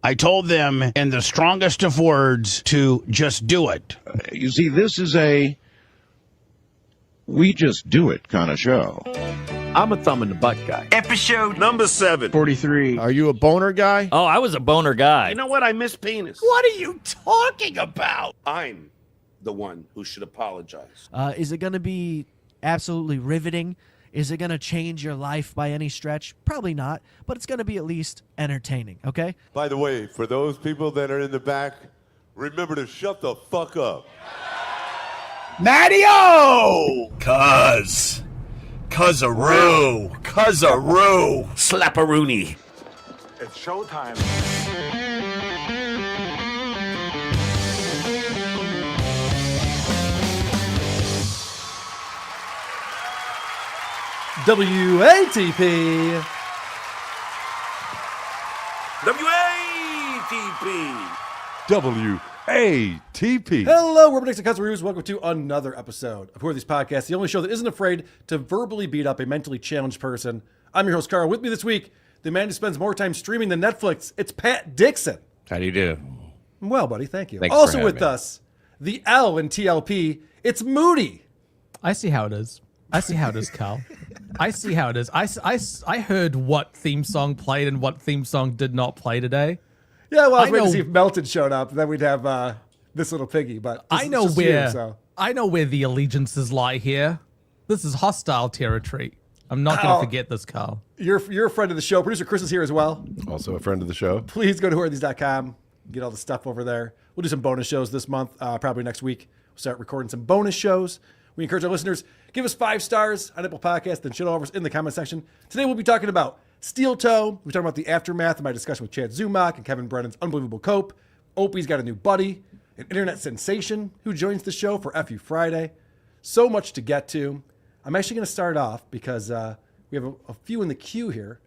I told them in the strongest of words to just do it. You see, this is a we just do it kind of show. I'm a thumb in the butt guy. Episode number 743. Are you a boner guy? Oh, I was a boner guy. You know what? I miss penis. What are you talking about? I'm the one who should apologize. Is it going to be absolutely riveting? Is it going to change your life by any stretch? Probably not, but it's going to be at least entertaining, okay? By the way, for those people that are in the back, remember to shut the fuck up. Mattio! Cuz-a-roo. Slapperoonie. It's showtime. WATP. WATP. Hello, we're Dixon Customer Reviews. Welcome to another episode of Who Are These Podcasts, the only show that isn't afraid to verbally beat up a mentally challenged person. I'm your host, Carl. With me this week, the man who spends more time streaming than Netflix. It's Pat Dixon. How do you do? Well, buddy, thank you. Thanks for Also having with me. us, the L in TLP, it's Moody. I see how it is. Carl. I see how it is. I heard what theme song played and what theme song did not play today. Yeah, well, I was I waiting to know- see if Melton showed up, and then we'd have this little piggy. But I know it's just where you, so. I know where the allegiances lie here. This is hostile territory. I'm not going to forget this, Carl. You're a friend of the show. Producer Chris is here as well. Also a friend of the show. Please go to whoarethees.com. Get all the stuff over there. We'll do some bonus shows this month. Probably next week. We'll start recording some bonus shows. We encourage our listeners, give us 5 stars on Apple Podcasts, then shit all over us in the comment section. Today we'll be talking about SteelToe. We're talking about the aftermath of my discussion with Chad Zumock and Kevin Brennan's unbelievable cope. Opie's got a new buddy, an internet sensation who joins the show for FU Friday. So much to get to. I'm actually going to start off because we have a few in the queue here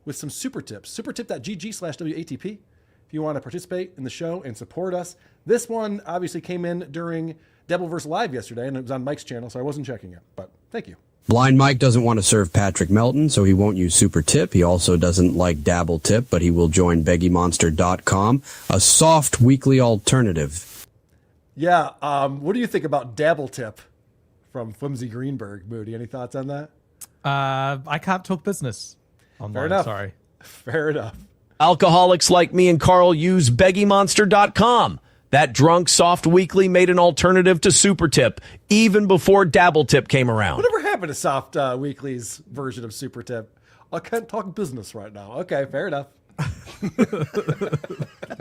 with some super tips. Supertip.gg/WATP if you want to participate in the show and support us. This one obviously came in during Dabbleverse Live yesterday, and it was on Mike's channel, so I wasn't checking it. But thank you. Blind Mike doesn't want to serve Patrick Melton, so he won't use Super Tip. He also doesn't like Dabble Tip, but he will join BeggyMonster.com, a soft weekly alternative. Yeah, what do you think about Dabble Tip from Flimsy Greenberg, Moody? Any thoughts on that? I can't talk business online. Fair enough. Sorry. Fair enough. Alcoholics like me and Carl use BeggyMonster.com. That drunk, soft weekly made an alternative to Super Tip, even before Dabble Tip came around. Whatever happened to Soft Weekly's version of Super Tip? I can't talk business right now. Okay, fair enough. I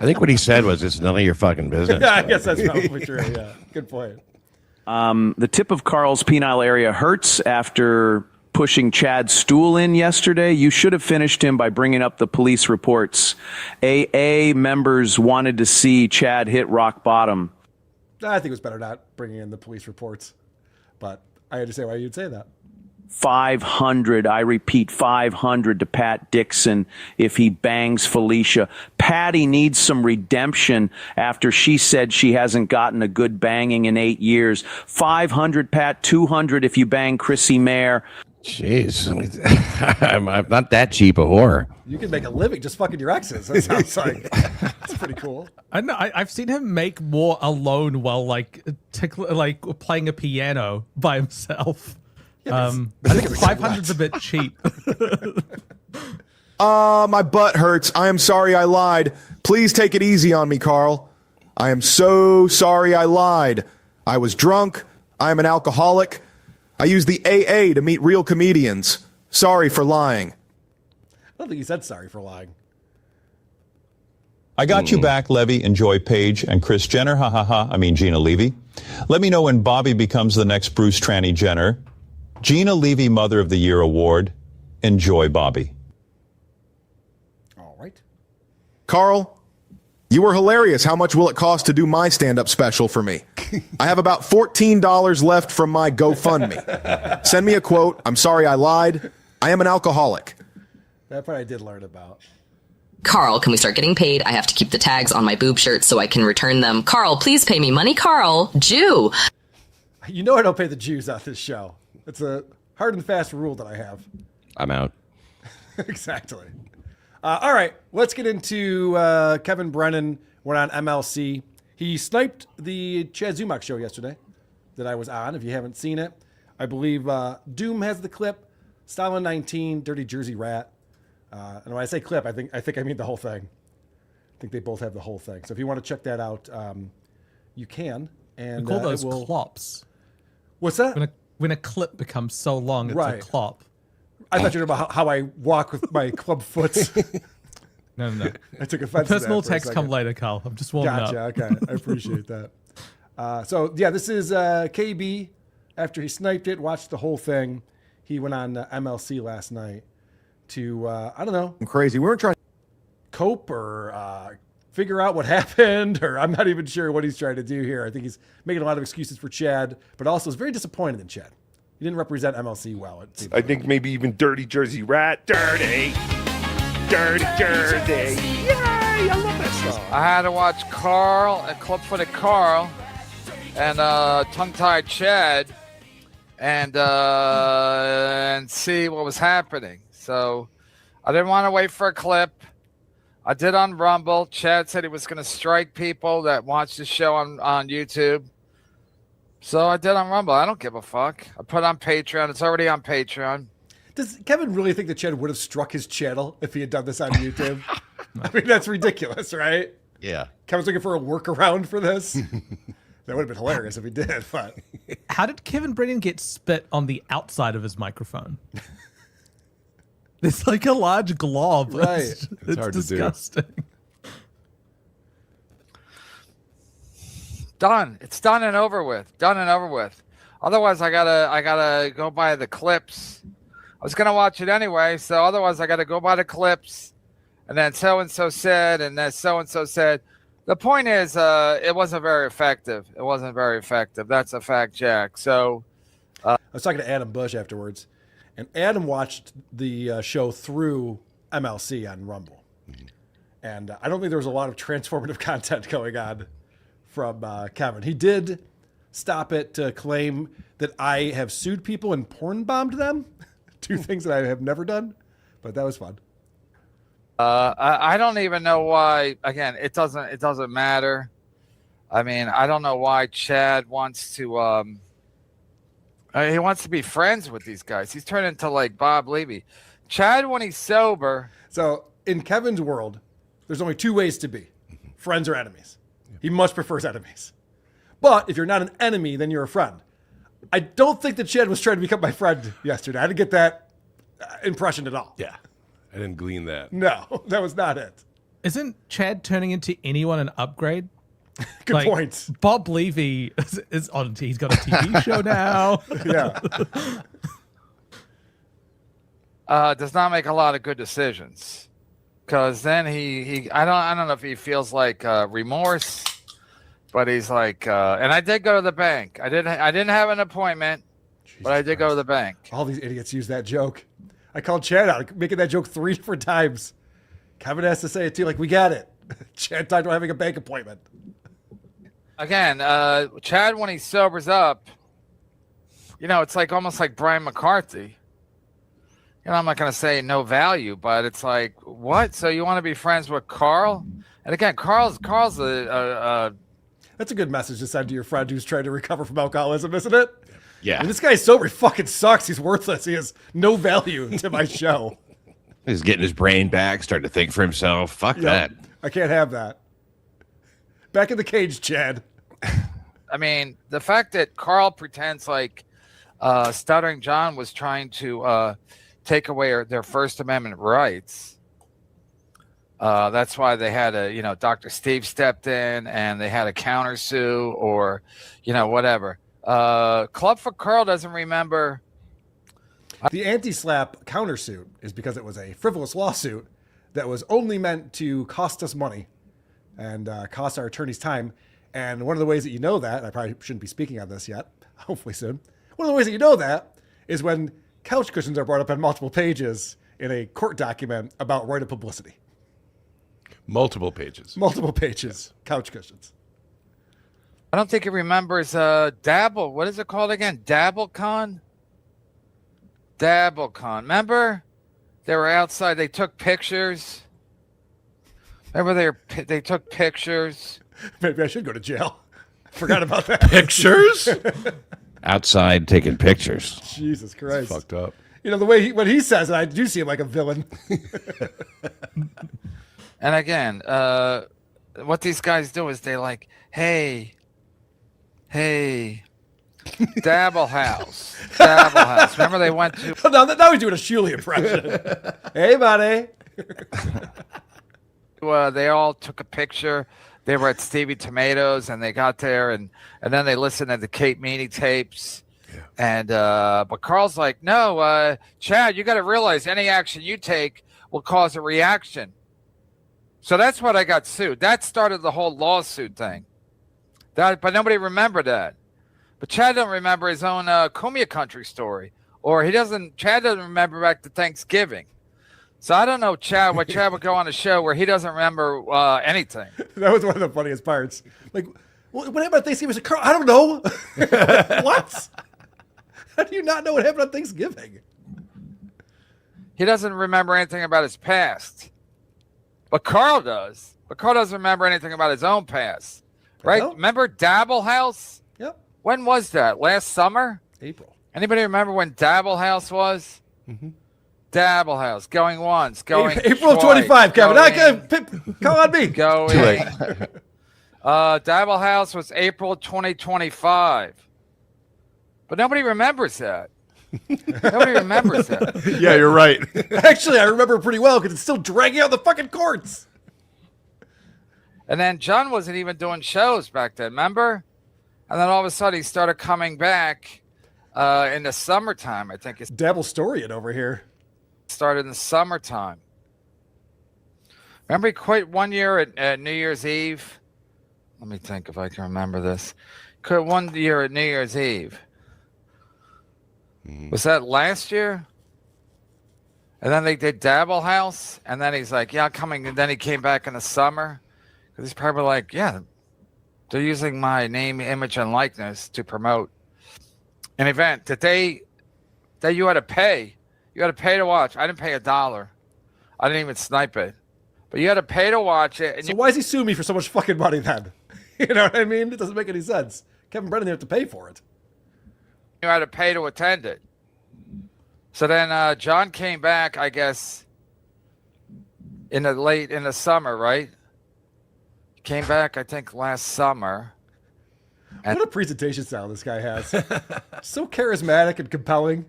think what he said was, it's none of your fucking business. Yeah, I guess that's probably true. Yeah, good point. The tip of Carl's penile area hurts after pushing Chad's stool in yesterday. You should have finished him by bringing up the police reports. AA members wanted to see Chad hit rock bottom. I think it was better not bringing in the police reports, but I understand why you'd say that. 500, I repeat, 500 to Pat Dixon if he bangs Felicia. Patty needs some redemption after she said she hasn't gotten a good banging in 8 years. 500, Pat, 200 if you bang Chrissy Mayer. Jeez. I'm not that cheap a whore. You can make a living just fucking your exes. That sounds like that's pretty cool. I know. I've seen him make more alone while like playing a piano by himself. Yeah, I think 500's a bit cheap. My butt hurts. I am sorry I lied. Please take it easy on me, Carl. I am so sorry I lied. I was drunk. I am an alcoholic. I use the AA to meet real comedians. Sorry for lying. I don't think he said sorry for lying. I got you back, Levy and Joy Page and Kris Jenner. Ha ha ha. I mean Gina Levy. Let me know when Bobby becomes the next Bruce Tranny Jenner. Gina Levy Mother of the Year Award. Enjoy, Bobby. All right. Carl, you were hilarious. How much will it cost to do my stand-up special for me? I have about $14 left from my GoFundMe. Send me a quote. I'm sorry I lied. I am an alcoholic. That part I did learn about. Carl, can we start getting paid? I have to keep the tags on my boob shirts so I can return them. Carl, please pay me money. Carl, Jew. You know I don't pay the Jews on this show. It's a hard and fast rule that I have. I'm out. Exactly. All right, let's get into Kevin Brennan went on MLC. He sniped the Chad Zumock show yesterday that I was on. If you haven't seen it, I believe Doom has the clip. Stalin 19, Dirty Jersey Rat. And when I say clip, I think I mean the whole thing. I think they both have the whole thing. So if you want to check that out, you can. And we call those clops. What's that? When a clip becomes so long, it's Right. a clop. I thought you were about how I walk with my club foot. No. I took offense to that Personal for a text come second. later, Carl. I'm just warming Gotcha. up. Okay. I appreciate that. So, yeah, this is KB. After he sniped it, watched the whole thing, he went on MLC last night to, I don't know. Crazy. We weren't trying to cope or figure out what happened, or I'm not even sure what he's trying to do here. I think he's making a lot of excuses for Chad, but also is very disappointed in Chad. He didn't represent MLC well. I think maybe even Dirty Jersey Rat. Dirty Jersey. Yay! I love that song. I had to watch Carl and club-footed Carl and tongue-tied Chad and see what was happening. So I didn't want to wait for a clip. I did on Rumble. Chad said he was going to strike people that watch the show on YouTube. So I did on Rumble. I don't give a fuck. I put it on Patreon. It's already on Patreon. Does Kevin really think that Chad would have struck his channel if he had done this on YouTube? I mean, that's ridiculous, right? Yeah. Kevin's looking for a workaround for this. That would have been hilarious if he did, but How did Kevin Brennan get spit on the outside of his microphone? It's like a large glob. Right. It's hard to do. disgusting. Done. It's done and over with. Done and over with. Otherwise, I gotta go buy the clips. I was gonna watch it anyway, so otherwise I gotta go buy the clips, and then so and so said, and then so and so said. The point is, it wasn't very effective. It wasn't very effective. That's a fact, Jack. So, I was talking to Adam Bush afterwards, and Adam watched the show through MLC on Rumble, and I don't think there was a lot of transformative content going on from Kevin. He did stop it to claim that I have sued people and porn bombed them. Two things that I have never done, but that was fun. I don't even know why. Again, it doesn't matter. I mean, I don't know why Chad wants to. He wants to be friends with these guys. He's turned into like Bob Levy. Chad, when he's sober. So in Kevin's world, there's only two ways to be: friends or enemies. He much prefers enemies. But if you're not an enemy, then you're a friend. I don't think that Chad was trying to become my friend yesterday. I didn't get that impression at all. Yeah, I didn't glean that. No, that was not it. Isn't Chad turning into anyone an upgrade? Good point. Bob Levy is on. He's got a TV show now. Yeah. Does not make a lot of good decisions, because then I don't know if he feels like remorse, but he's like, and I did go to the bank. I didn't have an appointment, but I did go to the bank. All these idiots use that joke. I called Chad out, making that joke 3 different times. Kevin has to say it too, like, we got it. Chad talked about having a bank appointment. Again, Chad, when he sobers up, it's like almost like Brian McCarthy. I'm not going to say no value, but it's like, what? So you want to be friends with Carl? And again, Carl's a That's a good message to send to your friend who's trying to recover from alcoholism, isn't it? Yeah. And this guy's sober. He fucking sucks. He's worthless. He has no value to my show. He's getting his brain back, starting to think for himself. Fuck that. I can't have that. Back in the cage, Chad. I mean, the fact that Carl pretends like Stuttering John was trying to take away their First Amendment rights. That's why they had Dr. Steve stepped in and they had a countersue or, whatever. Club for Carl doesn't remember. The anti-slap countersuit is because it was a frivolous lawsuit that was only meant to cost us money and cost our attorneys time. And one of the ways that you know that, and I probably shouldn't be speaking on this yet, hopefully soon. One of the ways that you know that is when couch cushions are brought up on multiple pages in a court document about right of publicity. Multiple pages. Multiple pages. Couch cushions. I don't think he remembers Dabble. What is it called again? DabbleCon? DabbleCon. Remember? They were outside. They took pictures. Remember they took pictures. Maybe I should go to jail. Forgot about that. Pictures? Outside taking pictures. Jesus Christ. That's fucked up. You know, the way when he says it, I do see him like a villain. And again, what these guys do is they like, hey, Dabble House. Remember they went to... now he's doing a Shuley impression. Hey, buddy. They all took a picture. They were at Stevie Tomatoes, and they got there, and then they listened to the Kate Meany tapes. Yeah. And but Carl's like, no, Chad, you got to realize any action you take will cause a reaction. So that's what I got sued. That started the whole lawsuit thing. But nobody remembered that. But Chad doesn't remember his own Cumbia Country story, or Chad doesn't remember back to Thanksgiving. So I don't know, Chad, what Chad would go on a show where he doesn't remember anything. That was one of the funniest parts. Like, what happened on Thanksgiving? Carl, I don't know. What? How do you not know what happened on Thanksgiving? He doesn't remember anything about his past. But Carl does. But Carl doesn't remember anything about his own past. Right? Well, remember Dabble House? Yep. When was that? Last summer? April. Anybody remember when Dabble House was? Mm-hmm. Dabble House. Going once. Going April twice, 25, Kevin. going, Call on me. Going. Dabble House was April 2025. But nobody remembers that. Nobody remembers that. Yeah, you're right. Actually, I remember pretty well because it's still dragging out the fucking courts. And then John wasn't even doing shows back then, remember? And then all of a sudden he started coming back in the summertime. I think it's Dabble Storian over here. Started in the summertime. Remember he quit one year at New Year's Eve? Let me think if I can remember this. Quit 1 year at New Year's Eve. Was that last year? And then they did Dabble House, and then he's like, yeah, coming. And then he came back in the summer. Because he's probably like, yeah, they're using my name, image, and likeness to promote an event that you had to pay. You had to pay to watch. I didn't pay $1. I didn't even snipe it. But you had to pay to watch it. And so why is he suing me for so much fucking money then? You know what I mean? It doesn't make any sense. Kevin Brennan didn't have to pay for it. You had to pay to attend it. So then John came back, I guess, in the summer, right? He came back, I think, last summer. What a presentation style this guy has. So charismatic and compelling.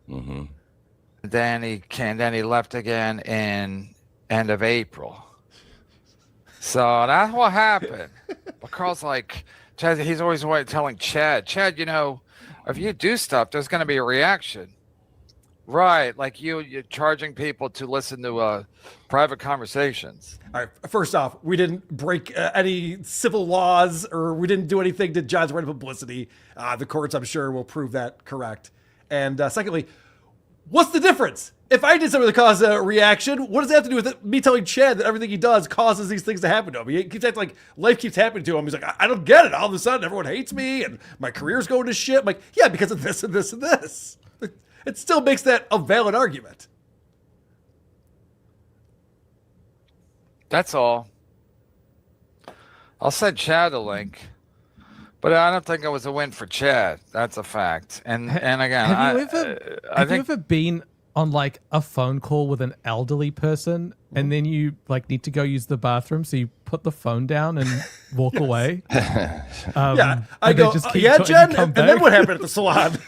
Mm-hmm. Then he left again in end of April. So that's what happened. But Carl's like, Chad, he's always telling Chad, you know, if you do stuff, there's going to be a reaction. Right, like you're charging people to listen to private conversations. All right, first off, we didn't break any civil laws or we didn't do anything to John's right of publicity. The courts, I'm sure, will prove that correct. And secondly, what's the difference? If I did something to cause a reaction, what does that have to do with it? Me telling Chad that everything he does causes these things to happen to him? He keeps acting like life keeps happening to him. He's like, I don't get it. All of a sudden, everyone hates me and my career's going to shit. I'm like, yeah, because of this and this and this. It still makes that a valid argument. That's all. I'll send Chad a link. But I don't think it was a win for Chad. That's a fact. And again, have you ever been on like a phone call with an elderly person and then you like need to go use the bathroom, so you put the phone down and walk away? Yeah, I go, yeah, Jen, and then what happened at the salon?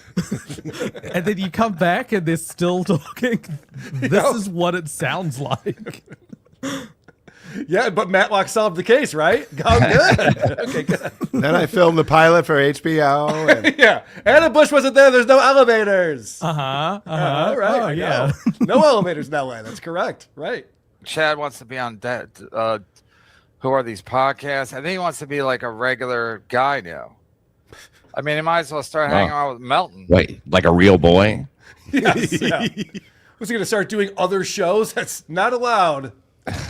And then you come back and they're still talking. This is what it sounds like. Yeah, but Matlock solved the case, right? Oh, good. Okay, good. Then I filmed the pilot for HBO. And... Yeah, Anna Bush wasn't there. There's no elevators. Right. Oh, yeah. No elevators in LA. That's correct. Right. Chad wants to be on that. Who are these podcasts? I think he wants to be like a regular guy now. I mean, he might as well start hanging out with Melton. Wait, like a real boy? Yes. Yeah. Was he going to start doing other shows? That's not allowed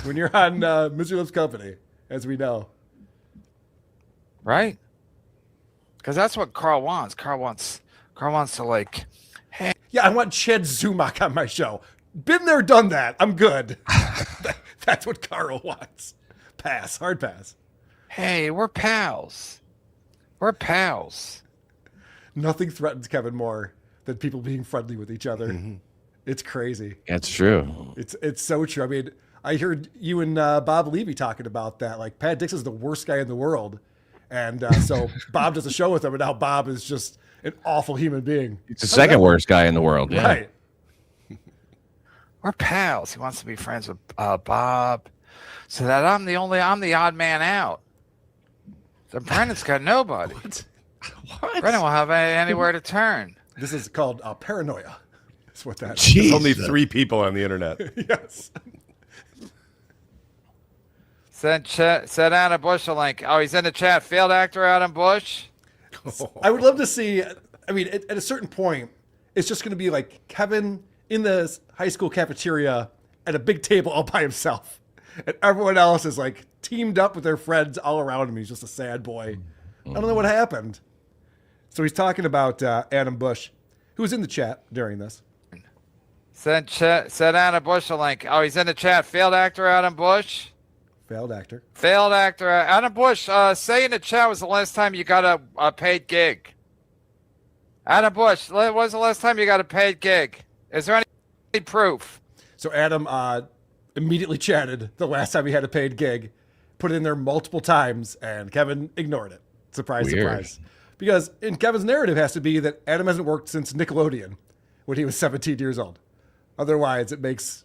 when you're on Misery Loves Company, as we know. Right? Because that's what Carl wants. Carl wants to like, hey. Yeah, I want Chad Zumock on my show. Been there, done that. I'm good. That's what Carl wants. Pass. Hard pass. Hey, we're pals. We're pals. Nothing threatens Kevin more than people being friendly with each other. It's crazy. That's true. It's so true. I mean, I heard you and Bob Levy talking about that. Like, Pat Dixon's the worst guy in the world. And so Bob does a show with him, and now Bob is just an awful human being. He's the second worst guy in the world. Yeah. Right. We're pals. He wants to be friends with Bob, so that I'm the odd man out. So Brennan's got nobody. What? Brennan will have anywhere to turn. This is called paranoia. That's what that There's only 3 people on the internet. Yes. Send Adam Bush a link. Oh, he's in the chat. Failed actor Adam Bush. I would love to see. I mean, at a certain point, it's just going to be like Kevin in the high school cafeteria at a big table all by himself, and everyone else is like teamed up with their friends all around him. He's just a sad boy. I don't know what happened. So he's talking about Adam Bush, who was in the chat during this. Send Adam Bush a link. Oh, he's in the chat. Failed actor Adam Bush. Failed actor. Failed actor Adam Bush. Say in the chat was the last time you got a paid gig. Adam Bush, when was the last time you got a paid gig? Is there any proof? So Adam immediately chatted the last time he had a paid gig, put it in there multiple times, and Kevin ignored it. Surprise, Weird. surprise. Because in Kevin's narrative has to be that Adam hasn't worked since Nickelodeon when he was 17 years old. Otherwise, it makes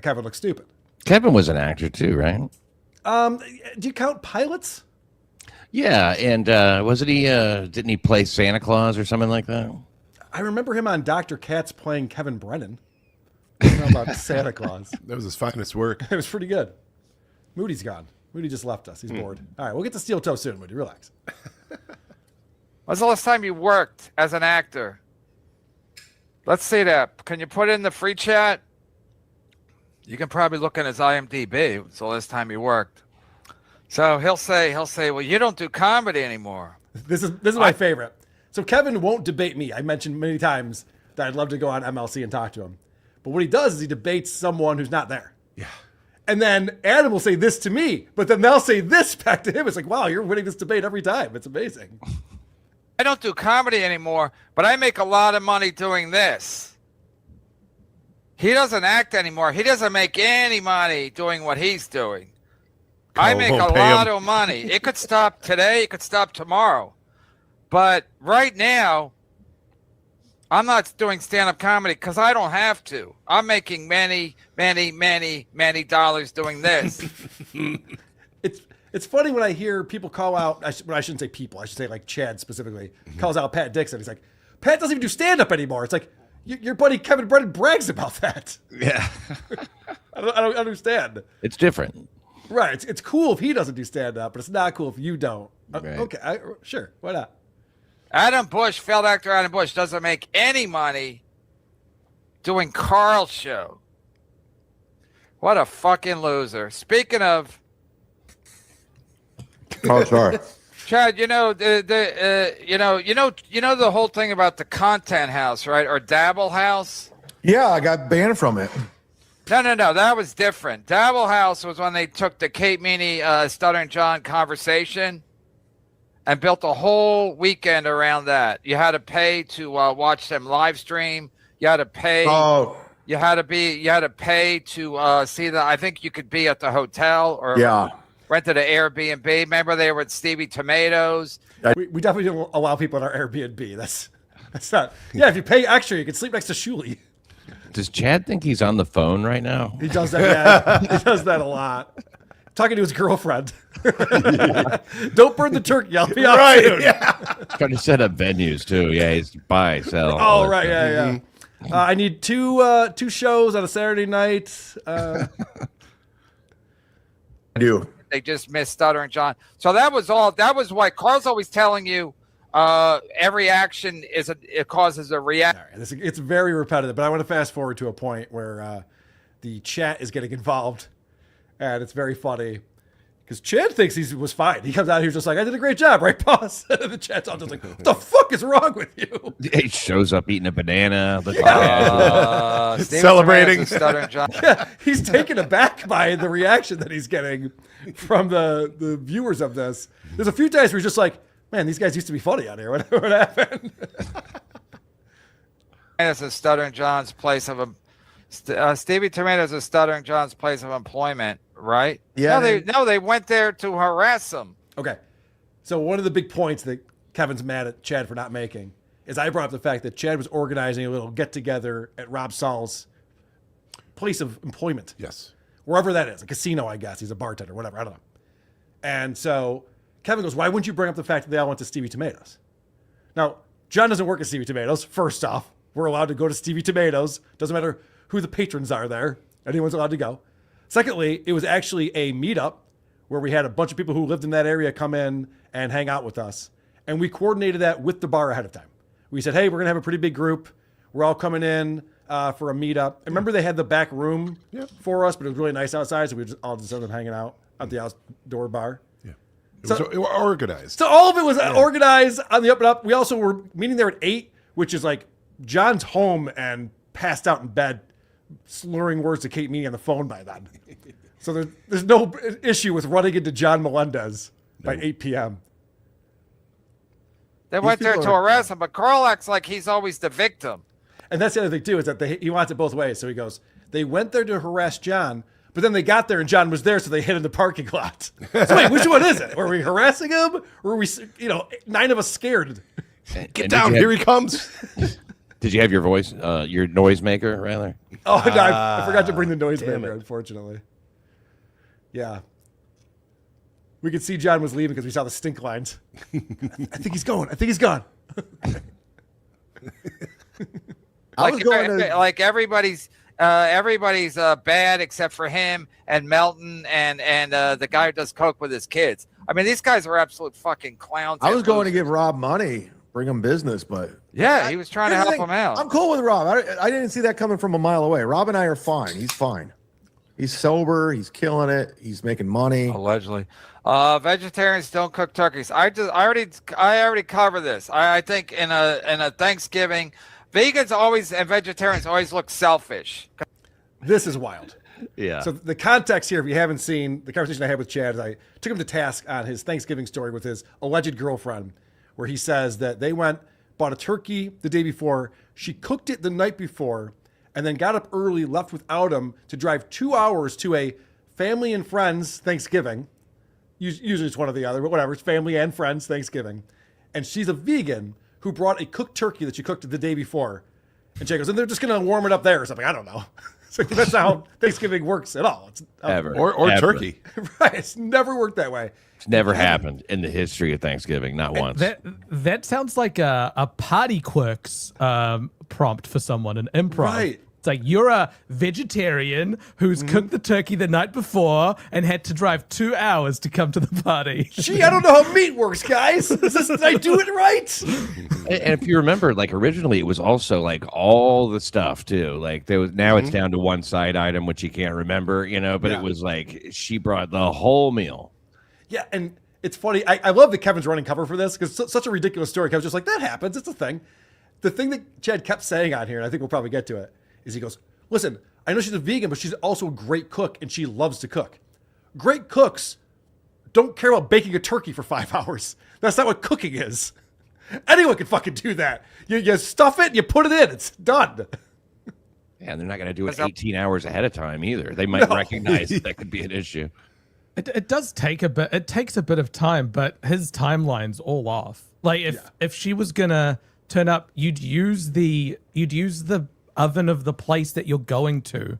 Kevin look stupid. Kevin was an actor too, right? Do you count pilots? Yeah, and wasn't he? Didn't he play Santa Claus or something like that? I remember him on Dr. Katz playing Kevin Brennan. I don't know about Santa Claus. That was his finest work. It was pretty good. Moody's gone. Moody just left us. He's bored. All right, we'll get to SteelToe soon, Moody. Relax. When's the last time you worked as an actor? Let's see that. Can you put it in the free chat? You can probably look in his IMDb. It's the last time he worked. So he'll say, well, you don't do comedy anymore. This is my favorite. So Kevin won't debate me. I mentioned many times that I'd love to go on MLC and talk to him. But what he does is he debates someone who's not there. Yeah. And then Adam will say this to me, but then they'll say this back to him. It's like, wow, you're winning this debate every time. It's amazing. I don't do comedy anymore, but I make a lot of money doing this. He doesn't act anymore. He doesn't make any money doing what he's doing. I make a lot of money. It could stop today. It could stop tomorrow. But right now, I'm not doing stand-up comedy because I don't have to. I'm making many, many, many, many dollars doing this. It's funny when I hear people call out, I shouldn't say people, I should say like Chad specifically, calls out Pat Dixon. He's like, Pat doesn't even do stand-up anymore. It's like, your buddy Kevin Brennan brags about that. Yeah. I don't understand. It's different. Right. It's cool if he doesn't do stand-up, but it's not cool if you don't. Right. Okay, sure. Why not? Adam Bush, failed actor Adam Bush, doesn't make any money doing Carl's show. What a fucking loser. Speaking of... Oh, sorry. Chad, you know the whole thing about the content house, right? Or Dabble House? Yeah, I got banned from it. No, that was different. Dabble House was when they took the Kate Meany, Stuttering John conversation and built a whole weekend around that. You had to pay to watch them live stream. You had to pay. Oh. You had to pay to see the. I think you could be at the hotel or rented an Airbnb. Remember they were at Stevie Tomatoes. We definitely don't allow people in our Airbnb. That's not. Yeah, if you pay extra, you can sleep next to Shuli. Does Chad think he's on the phone right now? He does that. Yeah, he does that a lot. Talking to his girlfriend. Don't burn the turkey. I'll be out soon. Yeah. Trying to set up venues too. Yeah, he's buy, sell. Oh right, yeah. I need two shows on a Saturday night. I do. They just missed Stuttering John. So that was all. That was why Carl's always telling you every action it causes a reaction. Right, it's very repetitive, but I want to fast forward to a point where the chat is getting involved, and it's very funny. Because Chad thinks he was fine. He comes out here just like, I did a great job, right, boss? The Chad's all just like, what the fuck is wrong with you? He shows up eating a banana. Celebrating. Yeah, he's taken aback by the reaction that he's getting from the viewers of this. There's a few times where he's just like, man, these guys used to be funny out here. What happened? It's a Stuttering John's place of Stevie Tomatoes is Stuttering John's place of employment, right? Yeah. They went there to harass him. Okay. So one of the big points that Kevin's mad at Chad for not making is I brought up the fact that Chad was organizing a little get-together at Rob Saul's place of employment. Yes. Wherever that is. A casino, I guess. He's a bartender, whatever. I don't know. And so Kevin goes, why wouldn't you bring up the fact that they all went to Stevie Tomatoes? Now, John doesn't work at Stevie Tomatoes. First off, we're allowed to go to Stevie Tomatoes. Doesn't matter who the patrons are there. Anyone's allowed to go. Secondly, it was actually a meetup where we had a bunch of people who lived in that area come in and hang out with us. And we coordinated that with the bar ahead of time. We said, hey, we're going to have a pretty big group. We're all coming in for a meetup. And remember they had the back room for us, but it was really nice outside, so we just all just ended up hanging out at the outdoor bar. Yeah. It was organized. So all of it was organized on the up and up. We also were meeting there at 8, which is like John's home and passed out in bed, slurring words to Kate Meany on the phone by then. So there's no issue with running into John Melendez by 8 p.m. They went there to harass him, but Carl acts like he's always the victim. And that's the other thing, too, is that he wants it both ways. So he goes, they went there to harass John, but then they got there and John was there, so they hid in the parking lot. So wait, which one is it? Were we harassing him? Or were we, 9 of us scared? Get down, here he comes. Did you have your voice, your noisemaker, rather? Oh, no, I forgot to bring the noisemaker, unfortunately. Yeah. We could see John was leaving because we saw the stink lines. I think he's going. I think he's gone. Like everybody's bad except for him and Melton and the guy who does coke with his kids. I mean, these guys are absolute fucking clowns. I was going to give Rob money, bring him business, but yeah, he was trying to help him out. I'm cool with Rob. I didn't see that coming from a mile away. Rob and I are fine. He's fine. He's sober. He's killing it. He's making money. Allegedly. Vegetarians don't cook turkeys. I already covered this. I think in a Thanksgiving, vegans always and vegetarians always look selfish. This is wild. Yeah. So the context here, if you haven't seen the conversation I had with Chad, is I took him to task on his Thanksgiving story with his alleged girlfriend, where he says that they bought a turkey the day before, she cooked it the night before, and then got up early, left without him to drive 2 hours to a family and friends Thanksgiving. Usually it's one or the other, but whatever. It's family and friends Thanksgiving. And she's a vegan who brought a cooked turkey that she cooked the day before. And Jay goes, and they're just going to warm it up there or something. I don't know. So that's not how Thanksgiving works at all. It's, Ever. Or Ever. turkey. Right. It's never worked that way. It's never happened in the history of Thanksgiving, not once. That sounds like a party quirks prompt for someone, an improv. Right. It's like you're a vegetarian who's cooked the turkey the night before and had to drive 2 hours to come to the party. Gee, I don't know how meat works, guys. Did I do it right? And if you remember, like originally it was also like all the stuff too. Like there was now it's down to one side item which you can't remember, but it was like she brought the whole meal. Yeah, and it's funny. I love that Kevin's running cover for this because it's such a ridiculous story. Kevin's just like, that happens. It's a thing. The thing that Chad kept saying on here, and I think we'll probably get to it, is he goes, listen, I know she's a vegan, but she's also a great cook, and she loves to cook. Great cooks don't care about baking a turkey for 5 hours. That's not what cooking is. Anyone can fucking do that. You stuff it, and you put it in. It's done. Yeah, and they're not going to do it 18 hours ahead of time either. They might recognize that could be an issue. It does take a bit. It takes a bit of time, but his timeline's all off. Like if she was gonna turn up, you'd use the oven of the place that you're going to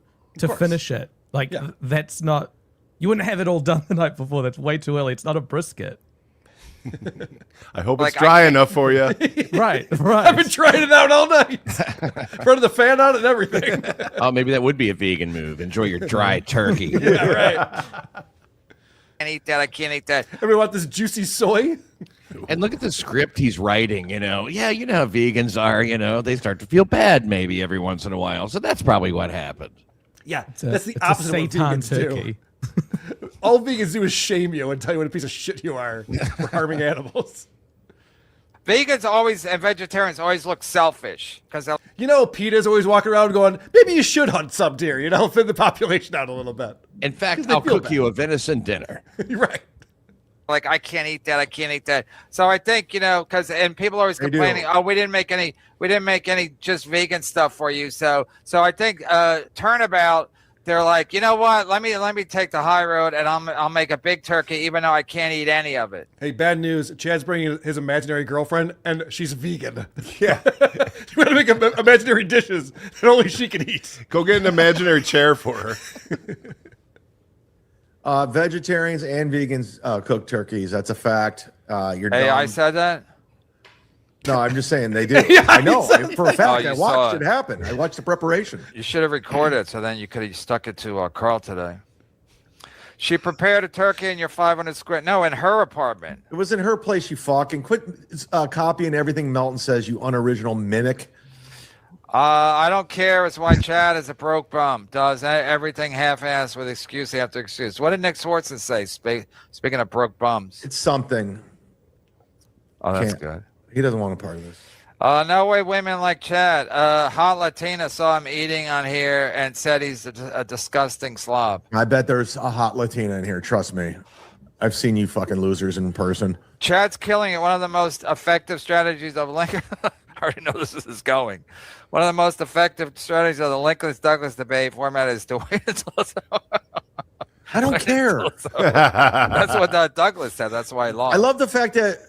finish it. Like that's not. You wouldn't have it all done the night before. That's way too early. It's not a brisket. I hope it's dry enough for you. Right. I've been trying it out all night. Running the fan on it and everything. Oh, maybe that would be a vegan move. Enjoy your dry turkey. Yeah, right. I can't eat that. I can't eat that. Everybody want this juicy soy? And look at the script he's writing, Yeah, you know how vegans are, They start to feel bad maybe every once in a while. So that's probably what happened. Yeah, that's the opposite of what Seitan vegans turkey. do. All vegans do is shame you and tell you what a piece of shit you are for harming animals. Vegans always and vegetarians always look selfish because PETA's always walking around going, maybe you should hunt some deer, thin the population out a little bit. In fact, I'll cook you a venison dinner. You're right. Like, I can't eat that. I can't eat that. So I think, and people are always complaining, oh, we didn't make any just vegan stuff for you. So I think Turnabout, they're like, you know what? Let me take the high road and I'll make a big turkey, even though I can't eat any of it. Hey, bad news. Chad's bringing his imaginary girlfriend, and she's vegan. Yeah. You want to make imaginary dishes that only she can eat. Go get an imaginary chair for her. Vegetarians and vegans cook turkeys. That's a fact. You're Hey, dumb. I said that? No, I'm just saying they do. Yeah, I know. For a fact, Oh, I you watched saw it it. happen. I watched the preparation. You should have recorded it, so then you could have stuck it to Carl today. She prepared a turkey in your 500 square. No, in her apartment. It was in her place, you fucking quit copying everything Melton says, you unoriginal mimic. I don't care. It's why Chad is a broke bum. Does everything half-assed with excuse after excuse. What did Nick Swartzen say? Speaking of broke bums. It's something. Oh, that's good. He doesn't want a part of this. No way women like Chad. Hot Latina saw him eating on here and said he's a disgusting slob. I bet there's a hot Latina in here. Trust me. I've seen you fucking losers in person. Chad's killing it. One of the most effective strategies of Lincoln. I already know this is going. One of the most effective strategies of the Lincoln-Douglas debate format is to wait until I don't care. That's what Douglas said. That's why he lost. I love the fact that,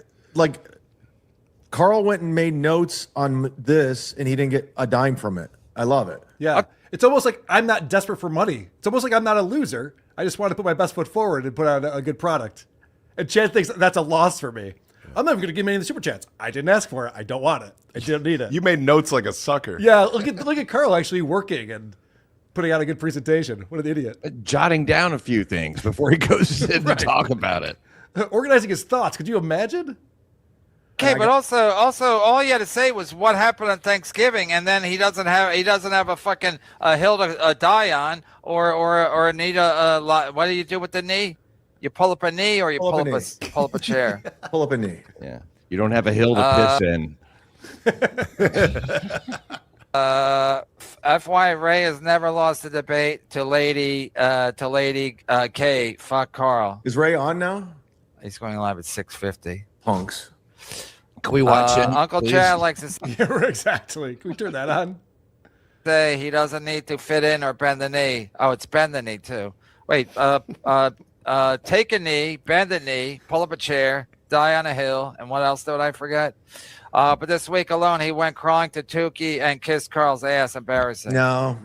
Carl went and made notes on this, and he didn't get a dime from it. I love it. Yeah. It's almost like I'm not desperate for money. It's almost like I'm not a loser. I just want to put my best foot forward and put out a good product. And Chad thinks that's a loss for me. I'm not even going to give me any of the super chats. I didn't ask for it. I don't want it. I didn't need it. You made notes like a sucker. Yeah, look at Carl actually working and putting out a good presentation. What an idiot. Jotting down a few things before he goes in to talk about it. Organizing his thoughts. Could you imagine? Okay, but also, all he had to say was what happened on Thanksgiving, and then he doesn't have a fucking hill to die on, or need a what do you do with the knee? You pull up a knee, or you pull up a chair. Pull up a knee. Yeah, you don't have a hill to piss in. FY Ray has never lost a debate to Lady K. Fuck Carl. Is Ray on now? He's going live at 6:50. Punks. Can we watch it? Uncle please? Chad likes to Yeah, exactly. Can we turn that on? say he doesn't need to fit in or bend the knee. Oh, it's bend the knee too. Wait, take a knee, bend the knee, pull up a chair, die on a hill, and what else did I forget? But this week alone, he went crawling to Tukey and kissed Carl's ass. Embarrassing. No.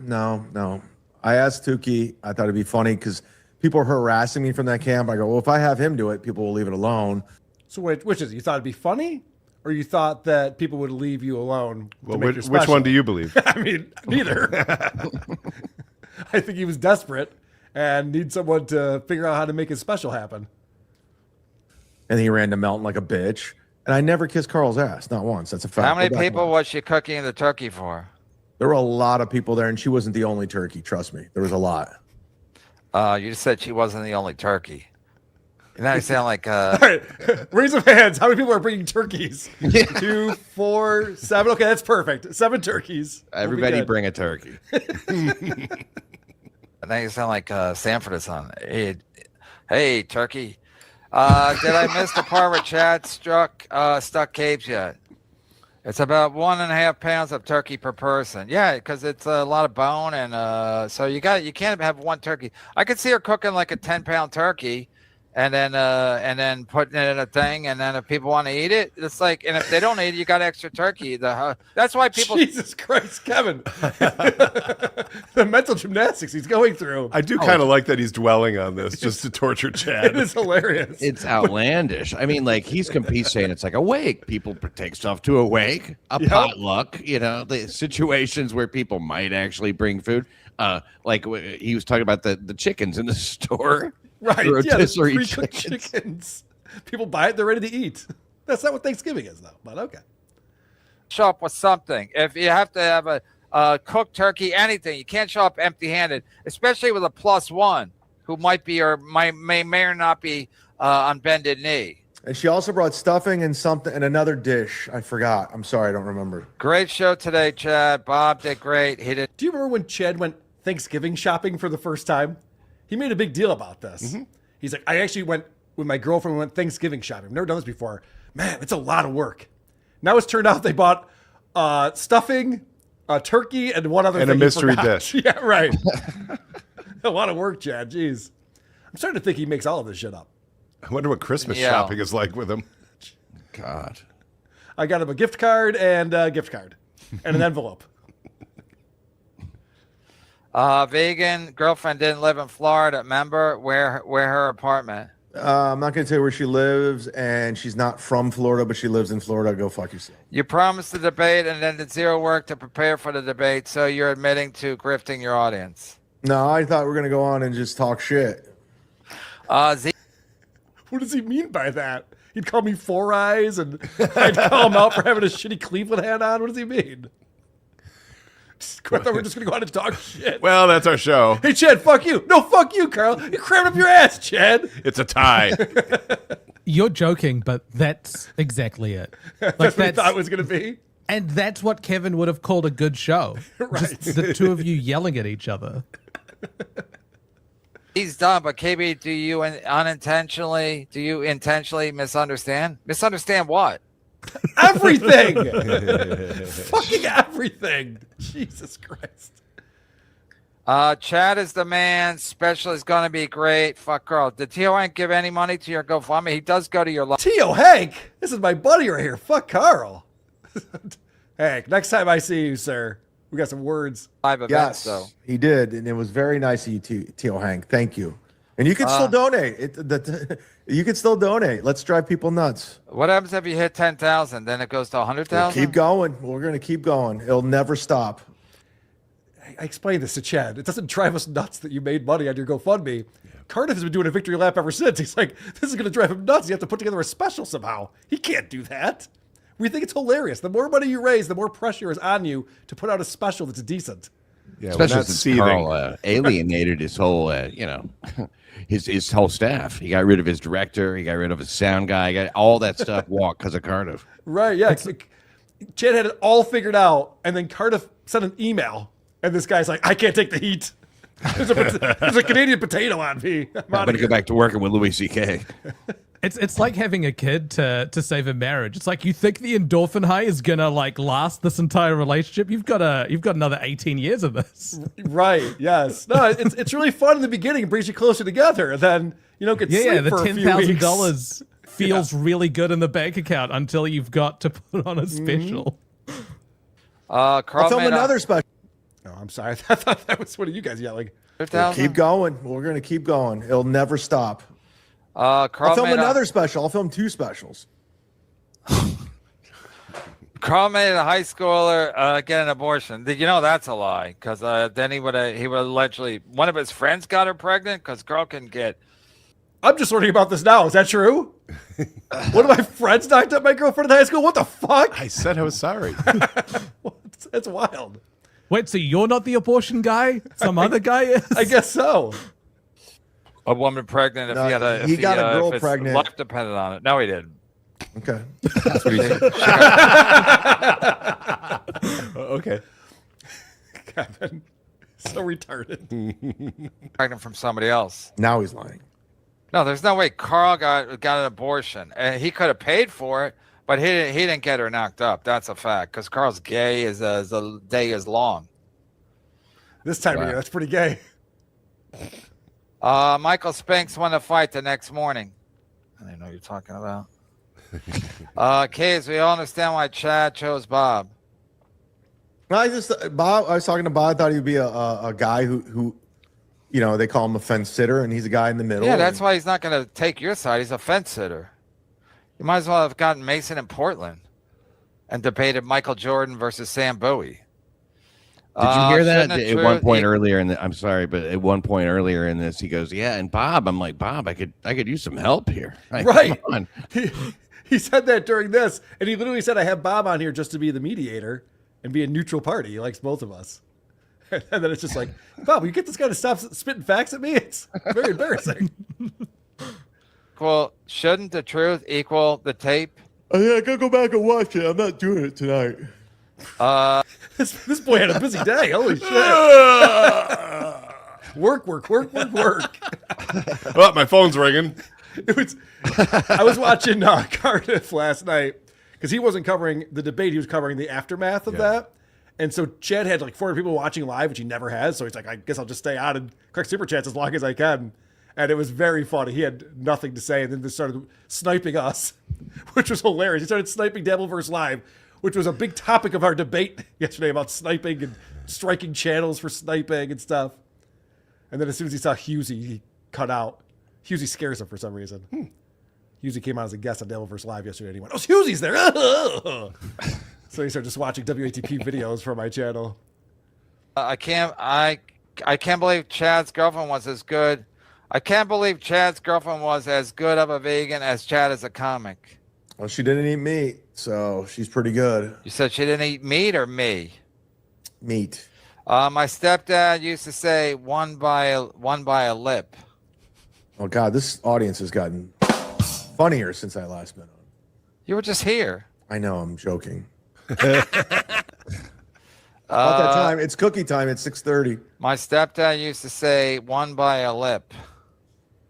I asked Tukey. I thought it'd be funny because people are harassing me from that camp. I go, well, if I have him do it, people will leave it alone. So which is it? You thought it'd be funny? Or you thought that people would leave you alone? Well, which one do you believe? I mean, neither. I think he was desperate and needs someone to figure out how to make his special happen. And he ran to Melton like a bitch. And I never kissed Carl's ass, not once. That's a fact. How many people was she cooking the turkey for? There were a lot of people there, and she wasn't the only turkey. Trust me, there was a lot. You just said she wasn't the only turkey. Now you sound like. All right, raise some hands. How many people are bringing turkeys? 2, 4, 7. Okay, that's perfect. 7 turkeys. Everybody bring a turkey. Now you sound like Sanford or something. Hey, turkey. Did I miss the part where Chad stuck capes yet? It's about 1.5 pounds of turkey per person. Yeah, because it's a lot of bone, and so you can't have one turkey. I could see her cooking like a 10-pound turkey, and then putting it in a thing, and then if people want to eat it, it's like, and if they don't eat it, you got extra turkey. That's why people. Jesus Christ, Kevin! The mental gymnastics he's going through. I do kind of like that he's dwelling on this just to torture Chad. It is hilarious. It's outlandish. I mean, like he's saying it's like a wake. People take stuff to a wake, potluck. You know, the situations where people might actually bring food. Like he was talking about the chickens in the store. Right, rotisserie pre-cooked chickens. People buy it, they're ready to eat. That's not what Thanksgiving is, though, but okay. Show up with something. If you have to have a cooked turkey, anything, you can't show up empty-handed, especially with a +1. who might be or may or not be on bended knee. And she also brought stuffing and something and another dish. I forgot. I'm sorry, I don't remember. Great show today, Chad. Bob did great. He did. Do you remember when Chad went Thanksgiving shopping for the first time? He made a big deal about this. He's like, I actually went with my girlfriend. We went Thanksgiving shopping. I've never done this before. Man, it's a lot of work. Now it's turned out they bought stuffing, turkey, and one other and thing a mystery dish. Yeah, right. A lot of work, Chad. Jeez. I'm starting to think he makes all of this shit up. I wonder what Christmas shopping is like with him. God. I got him a gift card and an envelope. Vegan girlfriend didn't live in Florida. Remember where her apartment? I'm not going to tell you where she lives, and she's not from Florida, but she lives in Florida. Go fuck yourself. You promised the debate and then did zero work to prepare for the debate, so you're admitting to grifting your audience. No, I thought we were going to go on and just talk shit. What does he mean by that? He'd call me Four Eyes, and I'd call him out for having a shitty Cleveland hat on. What does he mean? I thought we were just going to go on and talk shit. Well, that's our show. Hey, Chad, fuck you. No, fuck you, Carl. You crammed up your ass, Chad. It's a tie. You're joking, but that's exactly it. That's what I thought it was going to be. And that's what Kevin would have called a good show. Right. Just the two of you yelling at each other. He's done, but KB, do you intentionally misunderstand? Misunderstand what? Everything. Fucking everything. Jesus Christ. Chad is the man. Special is going to be great. Fuck Carl. Did Tio Hank give any money to your GoFundMe? He does go to your Tio Hank? This is my buddy right here. Fuck Carl. Hank, next time I see you, sir, we got some words. Live events, though. He did, and it was very nice of you, Tio Hank. Thank you. And you can still donate. You can still donate. Let's drive people nuts. What happens if you hit 10,000? Then it goes to 100,000? Keep going. We're going to keep going. It'll never stop. I explained this to Chad. It doesn't drive us nuts that you made money on your GoFundMe. Cardiff has been doing a victory lap ever since. He's like, this is going to drive him nuts. You have to put together a special somehow. He can't do that. We think it's hilarious. The more money you raise, the more pressure is on you to put out a special that's decent. Yeah, especially since Carl alienated his whole, his whole staff. He got rid of his director. He got rid of his sound guy. He got all that stuff walked because of Cardiff. Right, yeah. Chad had it all figured out, and then Cardiff sent an email, and this guy's like, I can't take the heat. There's a Canadian potato on me. I'm going to go back to working with Louis C.K. It's like having a kid to save a marriage. It's like you think the endorphin high is gonna last this entire relationship. You've got another 18 years of this. Right. Yes. No. It's really fun in the beginning. It brings you closer together. And then you don't get sleep the for a few weeks. $10,000 feels really good in the bank account until you've got to put on a special. Carl, I'll film another special. No, I'm sorry. I thought that was one of you guys yelling. Keep going. We're going to keep going. It'll never stop. Carl, I'll film another special. I'll film 2 specials. Carl made a high schooler get an abortion. Did you know that's a lie? Because then he would allegedly, one of his friends got her pregnant because Carl can get. I'm just learning about this now. Is that true? One of my friends knocked up my girlfriend in high school. What the fuck? I said I was sorry. That's wild. Wait, so you're not the abortion guy? Some other guy is? I guess so. A woman pregnant if he got a girl pregnant. Life depended on it. No, he didn't. Okay. That's what he said. Okay. Kevin, so retarded. Pregnant from somebody else. Now he's lying. No, there's no way Carl got an abortion. And he could have paid for it, but he didn't get her knocked up. That's a fact. Because Carl's gay as the day is long. This time of year, that's pretty gay. Michael Spinks won a fight the next morning. I didn't know what you're talking about. Case, we all understand why Chad chose Bob. I was talking to Bob. I thought he'd be a guy who, they call him a fence sitter, and he's a guy in the middle. Yeah, that's why he's not going to take your side. He's a fence sitter. You might as well have gotten Mason in Portland and debated Michael Jordan versus Sam Bowie. Did you hear that at one point earlier in the? I'm sorry, but at one point earlier in this, he goes, "Yeah." And Bob, I'm like, Bob, I could use some help here. Right. He said that during this, and he literally said, "I have Bob on here just to be the mediator and be a neutral party." He likes both of us. And then it's just like, Bob, will you get this guy to stop spitting facts at me? It's very embarrassing. Well, shouldn't the truth equal the tape? Oh, yeah, I gotta go back and watch it. I'm not doing it tonight. This boy had a busy day. Holy shit. Work. Oh, my phone's ringing. I was watching Cardiff last night because he wasn't covering the debate. He was covering the aftermath of that. And so Chad had like 400 people watching live, which he never has. So he's like, I guess I'll just stay on and collect super chats as long as I can. And it was very funny. He had nothing to say. And then they started sniping us, which was hilarious. He started sniping Dabbleverse Live, which was a big topic of our debate yesterday about sniping and striking channels for sniping and stuff. And then as soon as he saw Husey, he cut out. Husey scares him for some reason. Husey came out as a guest on Dabbleverse Live yesterday, and he went, "Oh, Husey's there!" So he started just watching WATP videos from my channel. I can't believe Chad's girlfriend was as good. I can't believe Chad's girlfriend was as good of a vegan as Chad is a comic. Well, she didn't eat meat, so she's pretty good. You said she didn't eat meat or me? Meat. My stepdad used to say one by a lip. Oh God, this audience has gotten funnier since I last been on. You were just here. I know, I'm joking. About that time, it's cookie time at 6:30. My stepdad used to say one by a lip.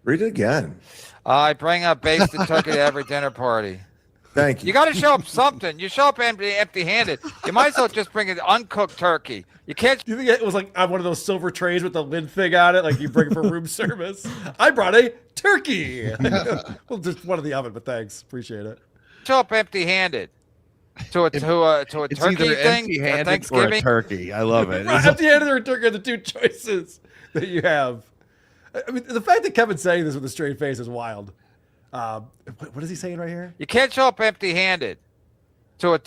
Read it again. I bring up basted turkey to every dinner party. Thank you. You got to show up something. You show up empty-handed. You might as well just bring an uncooked turkey. You can't. Do you think it was like on one of those silver trays with the lid thing on it, like you bring it for room service? I brought a turkey. Well, just one in the oven, but thanks, appreciate it. Show up empty-handed to a It's turkey either thing. empty-handed Thanksgiving. or a turkey. I love it. Empty-handed or a turkey are the two choices that you have. I mean, the fact that Kevin's saying this with a straight face is wild. What is he saying right here? You can't show up empty-handed to a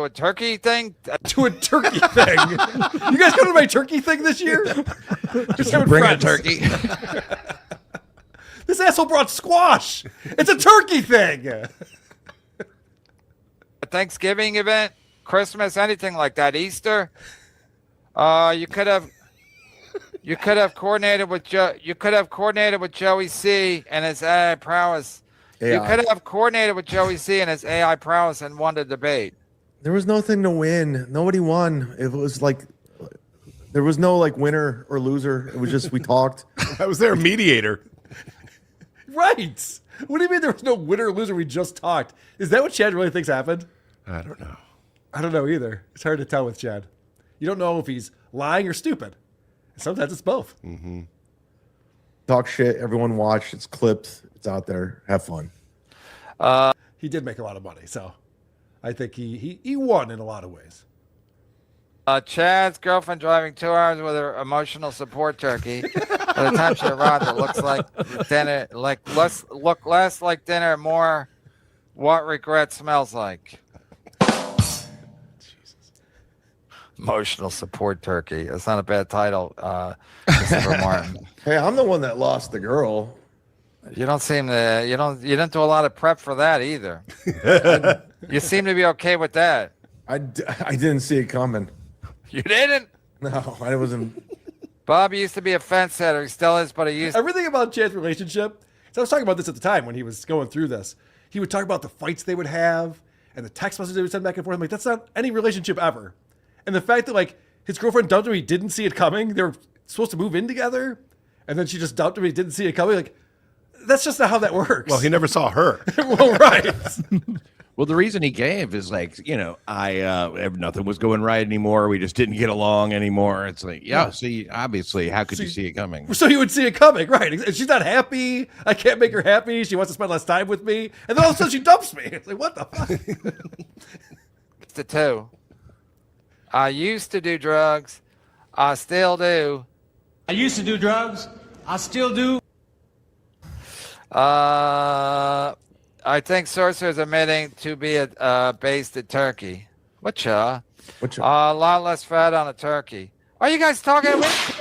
turkey thing. To a turkey thing. You guys go to my turkey thing this year? Just bring friends. a turkey. This asshole brought squash. It's a turkey thing. A Thanksgiving event, Christmas, anything like that, Easter. You could have coordinated with You could have coordinated with Joey C and his AI prowess. You could have coordinated with Joey C and his AI prowess and won the debate. There was nothing to win. Nobody won. It was like there was no like winner or loser. It was just we talked. I was their mediator. Right. What do you mean there was no winner or loser? We just talked. Is that what Chad really thinks happened? I don't know. I don't know either. It's hard to tell with Chad. You don't know if he's lying or stupid. Sometimes it's both. Mm-hmm. Talk shit. Everyone watch. It's clipped. It's out there. Have fun. He did make a lot of money, so I think he won in a lot of ways. Chad's girlfriend driving 2 hours with her emotional support turkey. By the time she arrived, it looks like dinner, less like dinner, and more what regret smells like. Emotional support turkey. That's not a bad title, Christopher Martin. Hey, I'm the one that lost the girl. You don't seem to. You didn't do a lot of prep for that either. You seem to be okay with that. I didn't see it coming. You didn't? No, I wasn't. Bob used to be a fence setter. He still is, but he used. Everything about Chad's relationship. So I was talking about this at the time when he was going through this. He would talk about the fights they would have and the text messages they would send back and forth. I'm like, that's not any relationship ever. And the fact that like his girlfriend dumped him, he didn't see it coming. They were supposed to move in together, and then she just dumped him. He didn't see it coming. Like, that's just not how that works. Well, he never saw her. Well, right. Well, the reason he gave is like, nothing was going right anymore. We just didn't get along anymore. It's like, see, obviously, how could you see it coming? So you would see it coming, right? And she's not happy. I can't make her happy. She wants to spend less time with me, and then all of a sudden she dumps me. It's like, what the fuck? It's the two. I used to do drugs. I still do. I used to do drugs. I still do. I think Sorcerer's admitting to be a basted turkey. Whatcha? A lot less fat on a turkey. Are you guys talking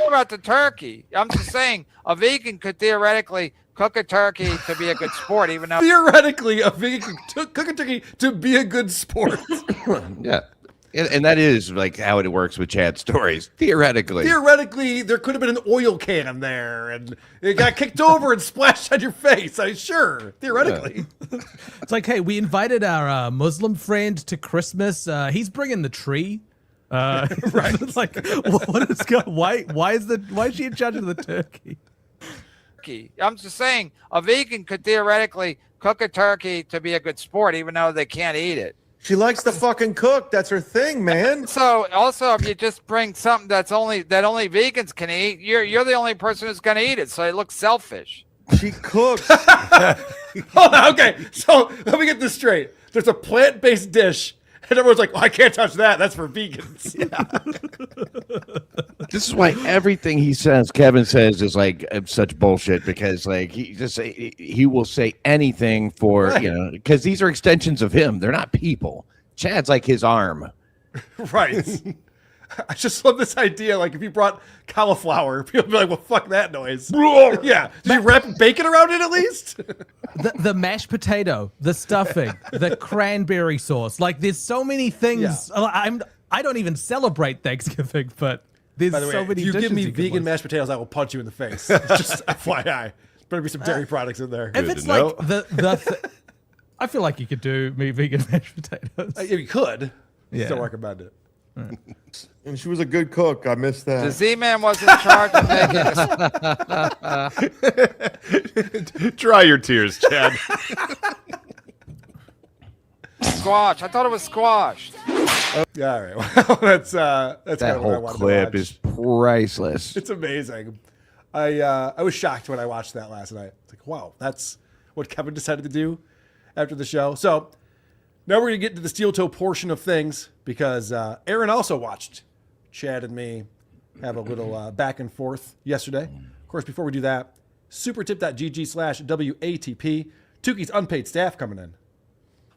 about the turkey? I'm just saying a vegan could theoretically cook a turkey to be a good sport, even though theoretically a vegan could cook a turkey to be a good sport. Yeah. And that is like how it works with Chad's stories. Theoretically, there could have been an oil can there, and it got kicked over and splashed on your face. Sure, theoretically. It's like, hey, we invited our Muslim friend to Christmas. He's bringing the tree. Right. It's like, what is going? Why is she in charge of the turkey? I'm just saying, a vegan could theoretically cook a turkey to be a good sport, even though they can't eat it. She likes to fucking cook. That's her thing, man. So also, if you just bring something that only vegans can eat, you're the only person who's going to eat it. So it looks selfish. She cooks. Hold on, okay, so let me get this straight. There's a plant-based dish, and everyone's like, I can't touch that. That's for vegans. this is why everything he says, Kevin says, is like such bullshit, because like he will say anything for, Right. because these are extensions of him. They're not people. Chad's like his arm. Right. I just love this idea. Like, if you brought cauliflower, people would be like, well, fuck that noise. Yeah. Did you wrap bacon around it at least? The mashed potato, the stuffing, the cranberry sauce. Like, there's so many things. Yeah. I don't even celebrate Thanksgiving, but there's By the way, so many if you dishes give me you can vegan list. mashed potatoes, I will punch you in the face. Just FYI. Better be some dairy products in there. If it's like I feel like you could do me vegan mashed potatoes. If you could. Yeah. Still recommend it. And she was a good cook. I missed that. The Z-Man was in charge of making Dry your tears, Chad. squash. I thought it was squash. Yeah, all right. Well, that's That kind of what I whole wanted clip to watch. is priceless. It's amazing. I was shocked when I watched that last night. It's like, wow, that's what Kevin decided to do after the show. So now we're going to get to the SteelToe portion of things, because Aaron also watched Chad and me have a little back and forth yesterday. Of course, before we do that, supertip.gg/WATP. Tuki's unpaid staff coming in.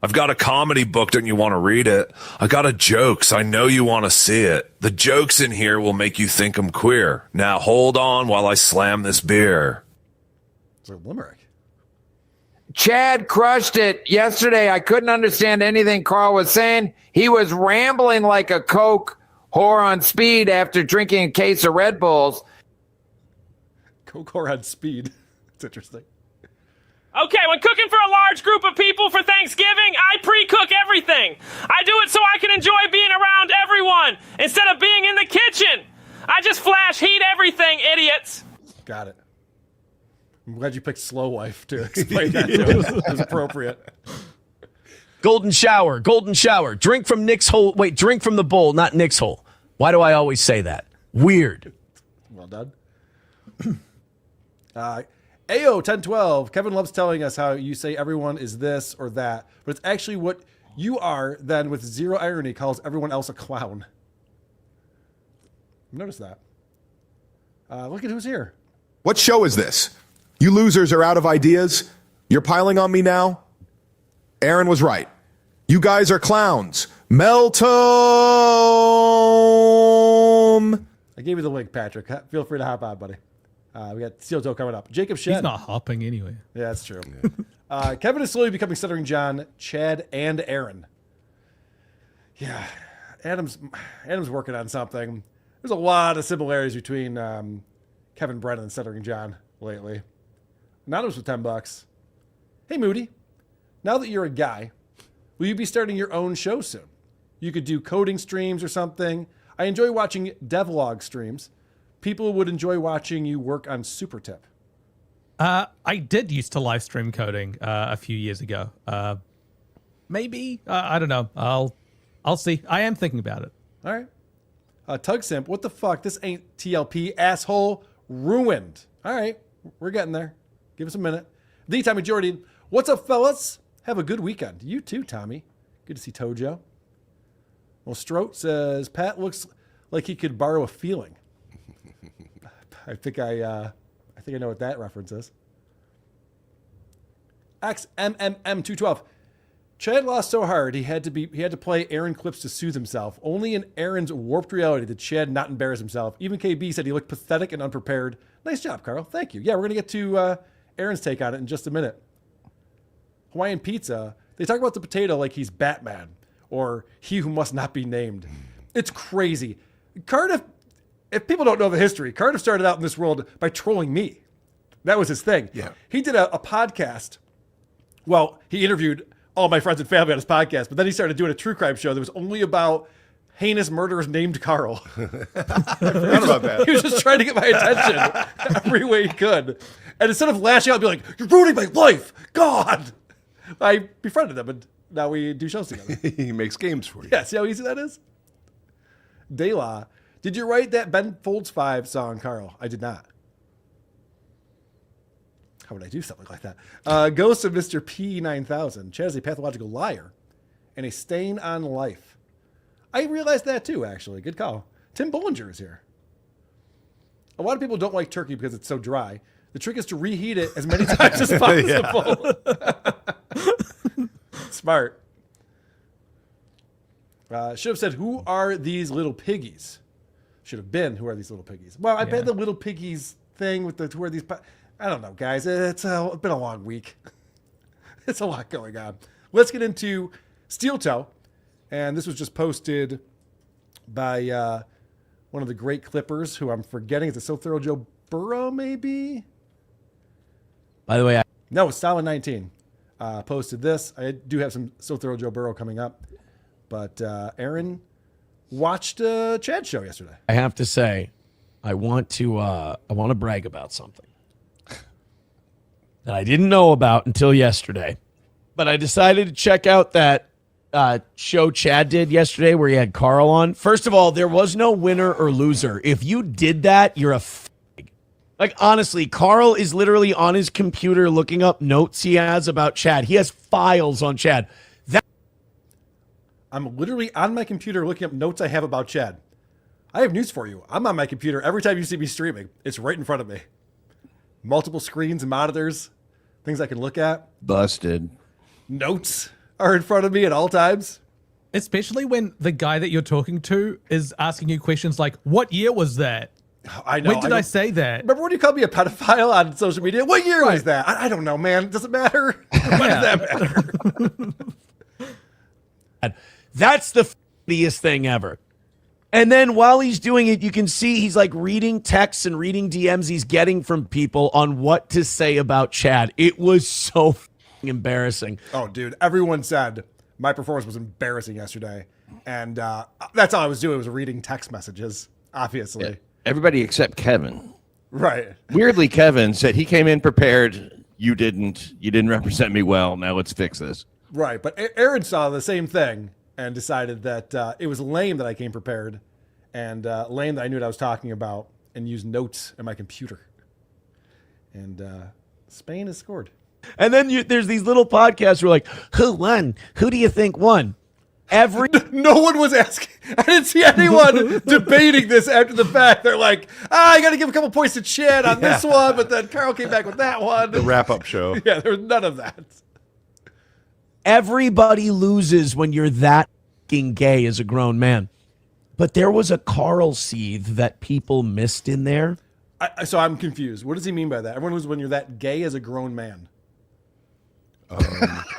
I've got a comedy booked and you want to read it. I got a jokes. I know you want to see it. The jokes in here will make you think I'm queer. Now hold on while I slam this beer. It's a limerick. Chad crushed it yesterday. I couldn't understand anything Carl was saying. He was rambling like a Coke whore on speed after drinking a case of Red Bulls. Coke whore on speed. It's interesting. Okay, when cooking for a large group of people for Thanksgiving, I pre-cook everything. I do it so I can enjoy being around everyone instead of being in the kitchen. I just flash heat everything, idiots. Got it. I'm glad you picked Slow Wife to explain that to us. It was appropriate. Golden shower. Drink from Nick's hole. Wait, drink from the bowl, not Nick's hole. Why do I always say that? Weird. Well done. AO1012. Kevin loves telling us how you say everyone is this or that, but it's actually what you are, then with zero irony calls everyone else a clown. Notice that. Look at who's here. What show is this? You losers are out of ideas? You're piling on me now? Aaron was right. You guys are clowns. Meltome! I gave you the link, Patrick. Feel free to hop on, buddy. We got SteelToe coming up. Jacob Shen. He's not hopping anyway. Yeah, that's true. Kevin is slowly becoming Stuttering John, Chad, and Aaron. Yeah, Adam's working on something. There's a lot of similarities between Kevin Brennan and Stuttering John lately. Anonymous with $10. Hey, Moody. Now that you're a guy, will you be starting your own show soon? You could do coding streams or something. I enjoy watching devlog streams. People would enjoy watching you work on SuperTip. I did used to live stream coding a few years ago. Maybe I don't know. I'll see. I am thinking about it. All right. Tug Simp, what the fuck? This ain't TLP, asshole. Ruined. All right. We're getting there. Give us a minute. The Tommy Jordan, what's up, fellas? Have a good weekend. You too, Tommy. Good to see Tojo. Well, Stroat says, Pat looks like he could borrow a feeling. I think I know what that reference is. XMMM212. Chad lost so hard he had to play Aaron clips to soothe himself. Only in Aaron's warped reality did Chad not embarrass himself. Even KB said he looked pathetic and unprepared. Nice job, Carl. Thank you. Yeah, we're gonna get to Aaron's take on it in just a minute. Hawaiian Pizza. They talk about the potato like he's Batman. or he who must not be named. It's crazy. Cardiff, if people don't know the history, Cardiff started out in this world by trolling me. That was his thing. Yeah. He did a podcast. Well, he interviewed all my friends and family on his podcast, but then he started doing a true crime show that was only about heinous murderers named Carl. I forgot about that. He was just trying to get my attention every way he could. And instead of lashing out and be like, "You're ruining my life, God," I befriended him, and now we do shows together. He makes games for you. Yeah, see how easy that is? Dayla, did you write that Ben Folds 5 song, Carl? I did not. How would I do something like that? Ghost of Mr. P9000. Chad is a pathological liar and a stain on life. I realized that too, actually. Good call. Tim Bollinger is here. A lot of people don't like turkey because it's so dry. The trick is to reheat it as many times as possible. Smart. Should have said, who are these little piggies? Should have been, who are these little piggies? Well, I bet the little piggies thing with the, who are these, I don't know, guys. It's been a long week. It's a lot going on. Let's get into SteelToe. And this was just posted by one of the great clippers who I'm forgetting. Is it So Thorough Joe Burrow, maybe? By the way, No, it's Stalin 19. Posted this. I do have some So Thorough Joe Burrow coming up. But Aaron watched Chad's show yesterday. I have to say, I want to brag about something that I didn't know about until yesterday. But I decided to check out that show Chad did yesterday where he had Carl on. First of all, there was no winner or loser. If you did that, you're a fag. Like, honestly, Carl is literally on his computer looking up notes he has about Chad. He has files on Chad. I'm literally on my computer looking up notes I have about Chad. I have news for you. I'm on my computer every time you see me streaming. It's right in front of me. Multiple screens and monitors, things I can look at. Busted. Notes are in front of me at all times. Especially when the guy that you're talking to is asking you questions like, what year was that? I know. When did I say that? Remember when you called me a pedophile on social media? What year was that? I don't know, man. Does it matter? Why does that matter? That's the funniest thing ever. And then while he's doing it, you can see he's like reading texts and reading DMs he's getting from people on what to say about Chad. It was so embarrassing. Oh, dude. Everyone said my performance was embarrassing yesterday. And that's all I was doing was reading text messages, obviously. Yeah. Everybody except Kevin. Right. Weirdly, Kevin said he came in prepared. You didn't. You didn't represent me well. Now let's fix this. Right. But Aaron saw the same thing and decided that it was lame that I came prepared and lame that I knew what I was talking about and used notes in my computer. And Spain has scored. And then there's these little podcasts who are like, who won? Who do you think won? No one was asking. I didn't see anyone debating this after the fact. They're like, I got to give a couple points to Chad on this one, but then Carl came back with that one. The wrap-up show. Yeah, there was none of that. Everybody loses when you're that fucking gay as a grown man. But there was a Carl seed that people missed in there. So I'm confused. What does he mean by that? Everyone loses when you're that gay as a grown man.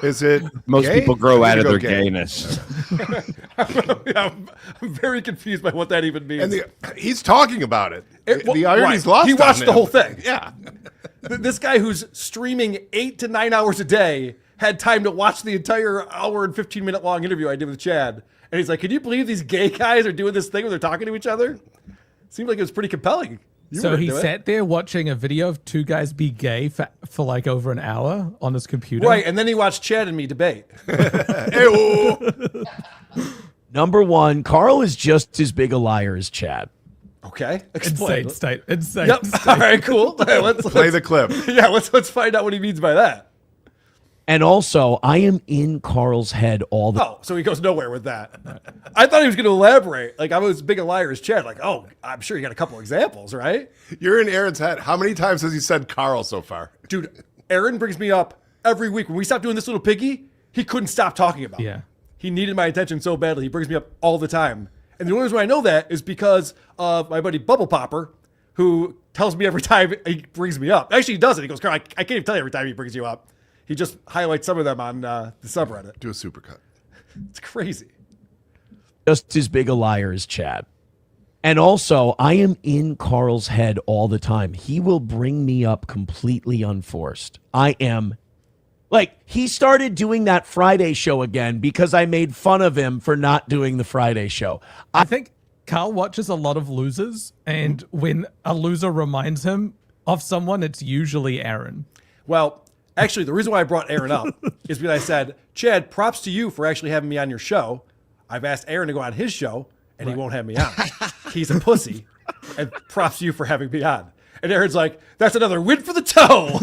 Is it most gay? people grow out of their gay. gayness? I'm very confused by what that even means. And he's talking about it. The irony's lost. He watched on the him. whole thing. Yeah. This guy who's streaming 8 to 9 hours a day had time to watch the entire hour and 15-minute long interview I did with Chad. And he's like, can you believe these gay guys are doing this thing where they're talking to each other? Seemed like it was pretty compelling. So he sat there watching a video of two guys be gay for like over an hour on his computer. Right, and then he watched Chad and me debate. Number one, Carl is just as big a liar as Chad. Okay, explain. Insane. Yep. All right, cool. Let's Play the clip. Yeah, let's find out what he means by that. And also, I am in Carl's head all the Oh, so he goes nowhere with that. I thought he was going to elaborate. Like, I was as big a liar as Chad. Like, oh, I'm sure you got a couple examples, right? You're in Aaron's head. How many times has he said Carl so far? Dude, Aaron brings me up every week. When we stopped doing this little piggy, he couldn't stop talking about it. He needed my attention so badly. He brings me up all the time. And the only reason I know that is because of my buddy Bubble Popper, who tells me every time he brings me up. Actually, he doesn't. He goes, Carl, I can't even tell you every time he brings you up. He just highlights some of them on the subreddit. Do a supercut. It's crazy. just as big a liar as Chad. And also, I am in Carl's head all the time. He will bring me up completely unforced. I am, like, he started doing that Friday show again because I made fun of him for not doing the Friday show. I think Carl watches a lot of losers, and when a loser reminds him of someone, it's usually Aaron. Well, actually, the reason why I brought Aaron up is because I said, Chad, props to you for actually having me on your show. I've asked Aaron to go on his show, and he won't have me on. He's a pussy, and props to you for having me on. And Aaron's like, that's another win for the toe.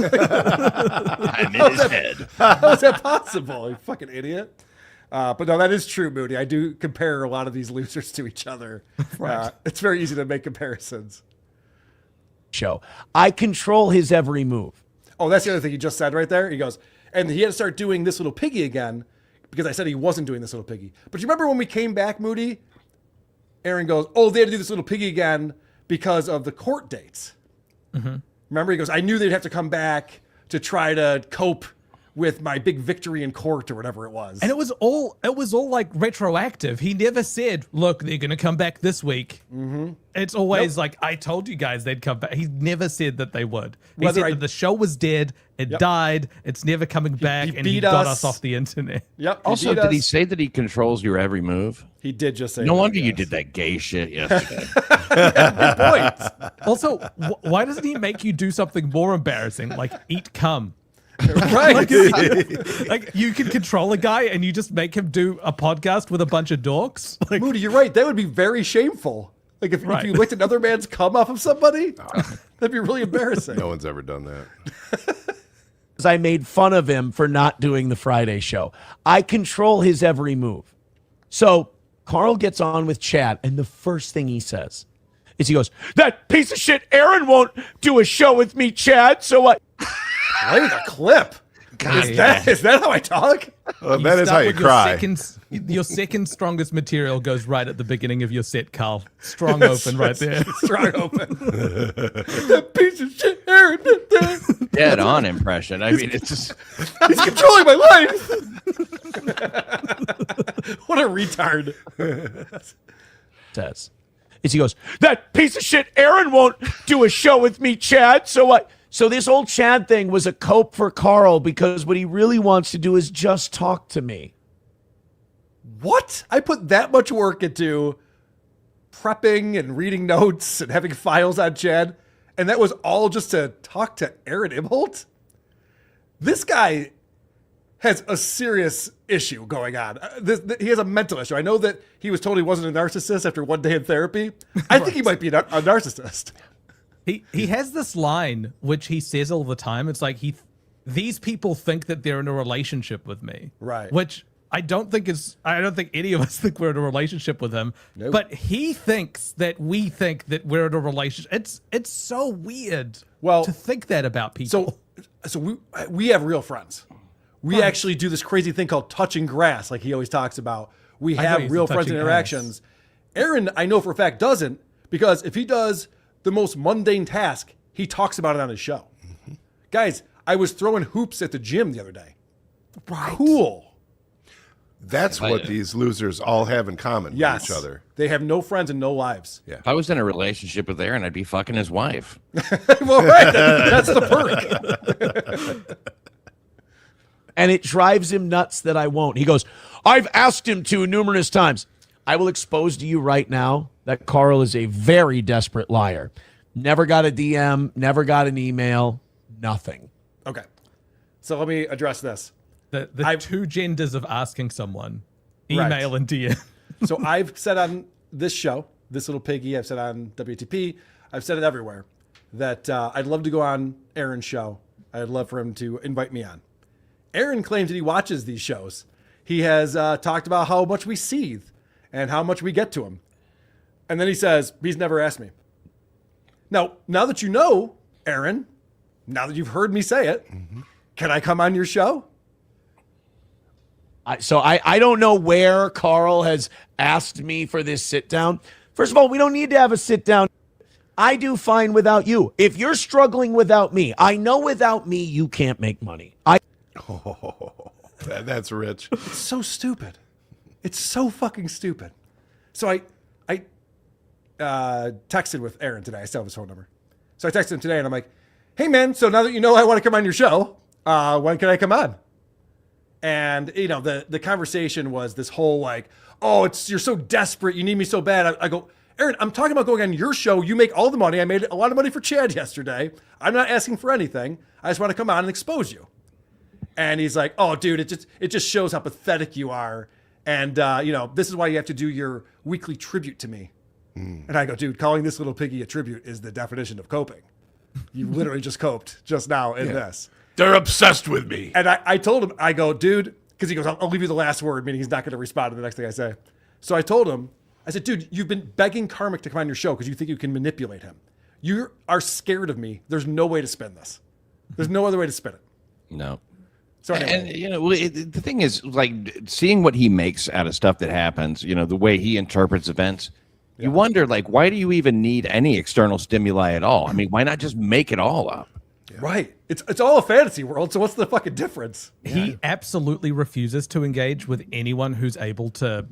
I'm in his head. How is that possible? You fucking idiot. But no, that is true, Moody. I do compare a lot of these losers to each other. Right. It's very easy to make comparisons. Show. I control his every move. Oh, that's the other thing he just said right there. He goes, and he had to start doing This Little Piggy again because I said he wasn't doing This Little Piggy. But you remember when we came back, Moody? Aaron goes, oh, they had to do This Little Piggy again because of the court dates. Mm-hmm. Remember, he goes, I knew they'd have to come back to try to cope with my big victory in court or whatever it was. And it was all like retroactive. He never said, look, they're going to come back this week. Mm-hmm. It's always like, I told you guys they'd come back. He never said that they would. He Whether said that the show was dead. It died. It's never coming back. And he beat got us. us off the internet. Yep. Also, did he say that he controls your every move? He did just say No that, wonder you yes. did that gay shit yesterday. Good point. Also, why doesn't he make you do something more embarrassing, like eat cum? Right. like you can control a guy and you just make him do a podcast with a bunch of dorks. Like, Moody, you're right. That would be very shameful. Like if you licked another man's cum off of somebody, that'd be really embarrassing. No one's ever done that. I made fun of him for not doing the Friday show. I control his every move. So Carl gets on with Chad, and the first thing he says is he goes, that piece of shit Aaron won't do a show with me, Chad, so what? Play the clip. Is that how I talk? That is how you cry. Your second strongest material goes right at the beginning of your set, Carl. Strong open right there. Strong open. That piece of shit Aaron did that. Dead on impression. I mean, it's just... He's controlling my life. What a retard. Says is he goes, that piece of shit Aaron won't do a show with me, Chad, so what? So this whole Chad thing was a cope for Carl because what he really wants to do is just talk to me. What? I put that much work into prepping and reading notes and having files on Chad, and that was all just to talk to Aaron Imholte? This guy has a serious issue going on. He has a mental issue. I know that he was told he wasn't a narcissist after one day in therapy. I think he might be a narcissist. He has this line which he says all the time. It's like these people think that they're in a relationship with me, right? Which I don't think any of us think we're in a relationship with him. Nope. But he thinks that we think that we're in a relationship. It's so weird. to think that about people. So we have real friends. We actually do this crazy thing called touching grass, like he always talks about. We have real friends and interactions. Aaron, I know for a fact, doesn't, because if he does the most mundane task, he talks about it on his show. Mm-hmm. Guys, I was throwing hoops at the gym the other day. Right. Cool. That's what these losers all have in common with each other. They have no friends and no lives. Yeah. If I was in a relationship with Aaron, I'd be fucking his wife. Well, right. That's the perk. And it drives him nuts that I won't. He goes, I've asked him to numerous times. I will expose to you right now that Carl is a very desperate liar. Never got a DM, never got an email, nothing. Okay. So let me address this. The two genders of asking someone, email and DM. So I've said on this show, This Little Piggy, I've said on WTP, I've said it everywhere, that I'd love to go on Aaron's show. I'd love for him to invite me on. Aaron claims that he watches these shows. He has talked about how much we seethe and how much we get to him. And then he says, he's never asked me. Now that you know, Aaron, now that you've heard me say it, can I come on your show? So I don't know where Carl has asked me for this sit down. First of all, we don't need to have a sit down. I do fine without you. If you're struggling without me, I know without me you can't make money. That's rich. It's so stupid. It's so fucking stupid. So I texted with Aaron today. I still have his phone number. So I texted him today and I'm like, hey man, so now that you know I want to come on your show, when can I come on? And you know, the conversation was this whole like, oh, you're so desperate, you need me so bad. I go, Aaron, I'm talking about going on your show. You make all the money. I made a lot of money for Chad yesterday. I'm not asking for anything. I just want to come on and expose you. And he's like, oh, dude, it just shows how pathetic you are. And, you know, this is why you have to do your weekly tribute to me. And I go, dude, calling this little piggy a tribute is the definition of coping. You literally just coped just now in this. They're obsessed with me. And I told him, I go, dude, because he goes, I'll leave you the last word, meaning he's not going to respond to the next thing I say. So I told him, I said, dude, you've been begging Karmic to come on your show because you think you can manipulate him. You are scared of me. There's no way to spin this. There's no other way to spin it. No. So anyway. And, you know, the thing is, like, seeing what he makes out of stuff that happens, you know, the way he interprets events, you wonder, like, why do you even need any external stimuli at all? I mean, why not just make it all up? Yeah. Right. It's all a fantasy world, so what's the fucking difference? He absolutely refuses to engage with anyone who's able to,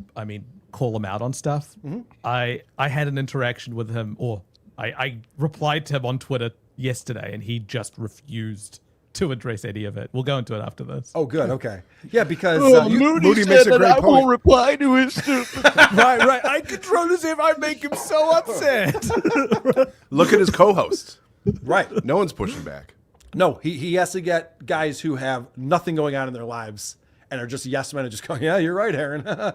call him out on stuff. Mm-hmm. I had an interaction with him, or I replied to him on Twitter yesterday, and he just refused to address any of it. We'll go into it after this. Oh, good. Okay. Yeah, because Moody makes a great point. Won't reply to his stupid. right. I control as if I make him so upset. Look at his co-hosts. Right. No one's pushing back. No, he has to get guys who have nothing going on in their lives and are just yes men and just going, yeah, you're right, Aaron.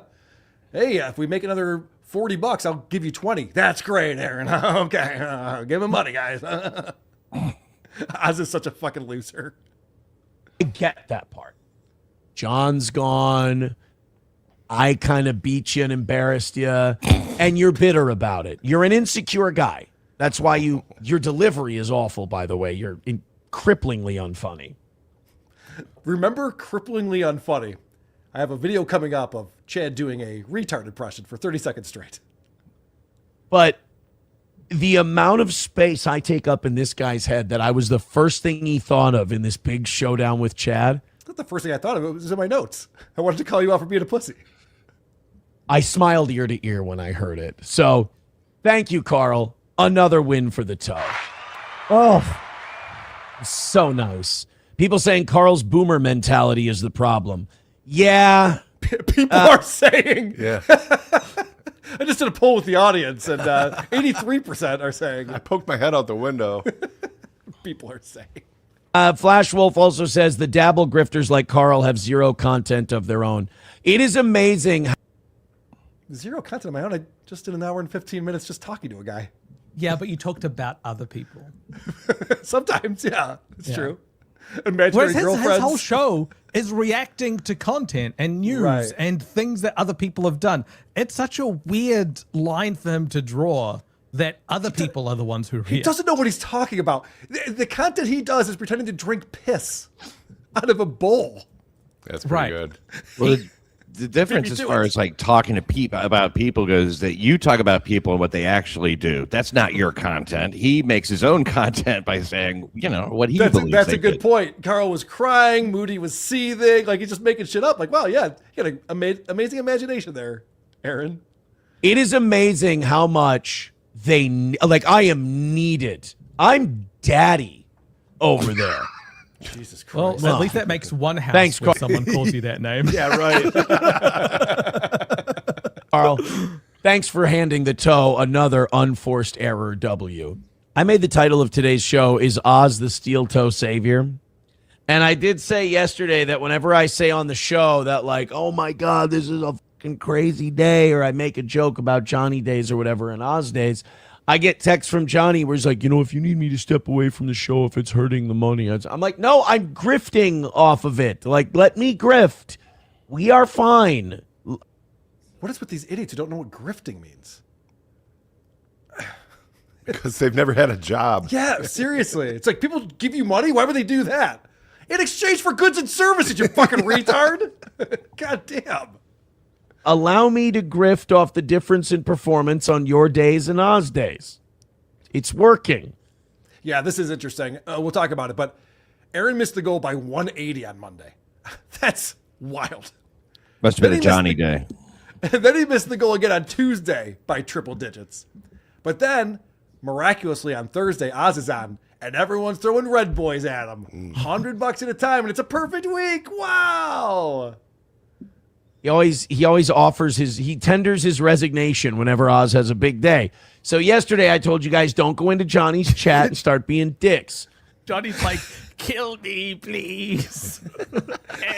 Hey, if we make another $40, I'll give you 20. That's great, Aaron. Okay. Give him money, guys. Oz is such a fucking loser. I get that part. John's gone. I kind of beat you and embarrassed you, and you're bitter about it. You're an insecure guy. That's why your delivery is awful, by the way. You're cripplingly unfunny. Remember cripplingly unfunny? I have a video coming up of Chad doing a retard impression for 30 seconds straight. But the amount of space I take up in this guy's head that I was the first thing he thought of in this big showdown with Chad. That's the first thing I thought of. It was in my notes. I wanted to call you out for being a pussy. I smiled ear to ear when I heard it. So thank you, Carl. Another win for the toe. Oh, so nice. People saying Carl's boomer mentality is the problem. Yeah. People are saying. Yeah. I just did a poll with the audience, and 83% are saying. I poked my head out the window. People are saying. Flash Wolf also says the dabble grifters like Carl have zero content of their own. It is amazing. Zero content of my own. I just did an hour and 15 minutes just talking to a guy. Yeah, but you talked about other people. Sometimes, yeah. It's true. Imaginary girlfriends. His whole show is reacting to content and news and things that other people have done. It's such a weird line for him to draw that other people are the ones who react. He doesn't know what he's talking about. The content he does is pretending to drink piss out of a bowl. That's pretty good. Well, the difference as far as like talking to people about people goes is that you talk about people and what they actually do. That's not your content. He makes his own content by saying, you know, what he believes. That's a good point. Carl was crying. Moody was seething. Like, he's just making shit up. Like, wow, yeah, you got an amazing imagination there, Aaron. It is amazing how much they, like, I am needed. I'm daddy over there. Jesus Christ. Well, at least that makes one house Thanks, where Carl. someone calls you that name. Yeah, right. Carl, thanks for handing the toe another unforced error W. I made the title of today's show, Is Oz the SteelToe Savior? And I did say yesterday that whenever I say on the show that, like, oh my God, this is a fucking crazy day, or I make a joke about Johnny days or whatever and Oz days, I get texts from Johnny where he's like, you know, if you need me to step away from the show if it's hurting the money. I'm like, no, I'm grifting off of it. Like, let me grift. We are fine. What is with these idiots who don't know what grifting means? Because they've never had a job. Yeah, seriously. It's like, people give you money? Why would they do that? In exchange for goods and services, you fucking retard. God damn. Allow me to grift off the difference in performance on your days and Oz days. It's working. Yeah, this is interesting. We'll talk about it, but Aaron missed the goal by 180 on Monday. That's wild. Must have been a Johnny day. And then he missed the goal again on Tuesday by triple digits. But then, miraculously on Thursday, Oz is on, and everyone's throwing red boys at him. $100 at a time, and it's a perfect week. Wow. He always offers he tenders his resignation whenever Oz has a big day. So yesterday I told you guys, don't go into Johnny's chat and start being dicks. Johnny's like, kill me, please.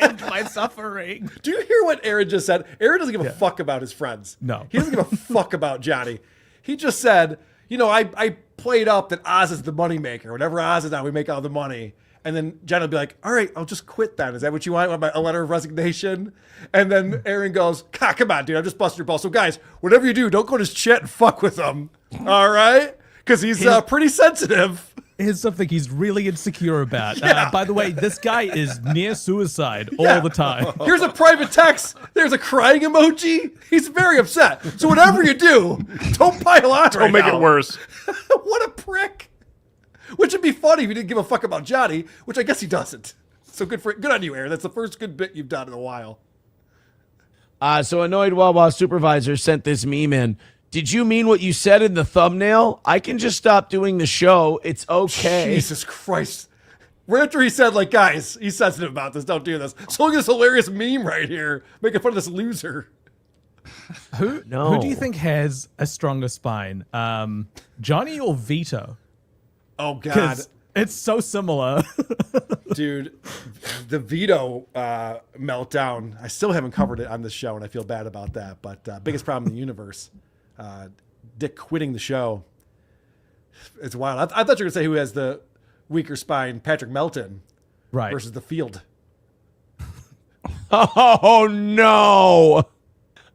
End my suffering. Do you hear what Aaron just said? Aaron doesn't give a fuck about his friends. No. He doesn't give a fuck about Johnny. He just said, I played up that Oz is the moneymaker. Whenever Oz is on, we make all the money. And then Johnny will be like, all right, I'll just quit then. Is that what you want? A letter of resignation? And then Aaron goes, come on, dude, I'm just busting your balls. So guys, whatever you do, don't go to his chat and fuck with him. All right? Because he's pretty sensitive. Here's something he's really insecure about. By the way, this guy is near suicide all the time. Here's a private text. There's a crying emoji. He's very upset. So whatever you do, don't pile on Don't make it worse. What a prick. Which would be funny if he didn't give a fuck about Johnny, which I guess he doesn't. So good on you, Aaron. That's the first good bit you've done in a while. So Annoyed Wawa Supervisor sent this meme in. Did you mean what you said in the thumbnail? I can just stop doing the show. It's okay. Jesus Christ. Right after he said, guys, he's sensitive about this. Don't do this. So look at this hilarious meme right here. Making fun of this loser. Who do you think has a stronger spine? Johnny or Vito? Oh, God. It's so similar. Dude, the Vito meltdown, I still haven't covered it on this show, and I feel bad about that. But biggest problem in the universe, Dick quitting the show. It's wild. I thought you were going to say who has the weaker spine, Patrick Melton versus the Field. Oh, no.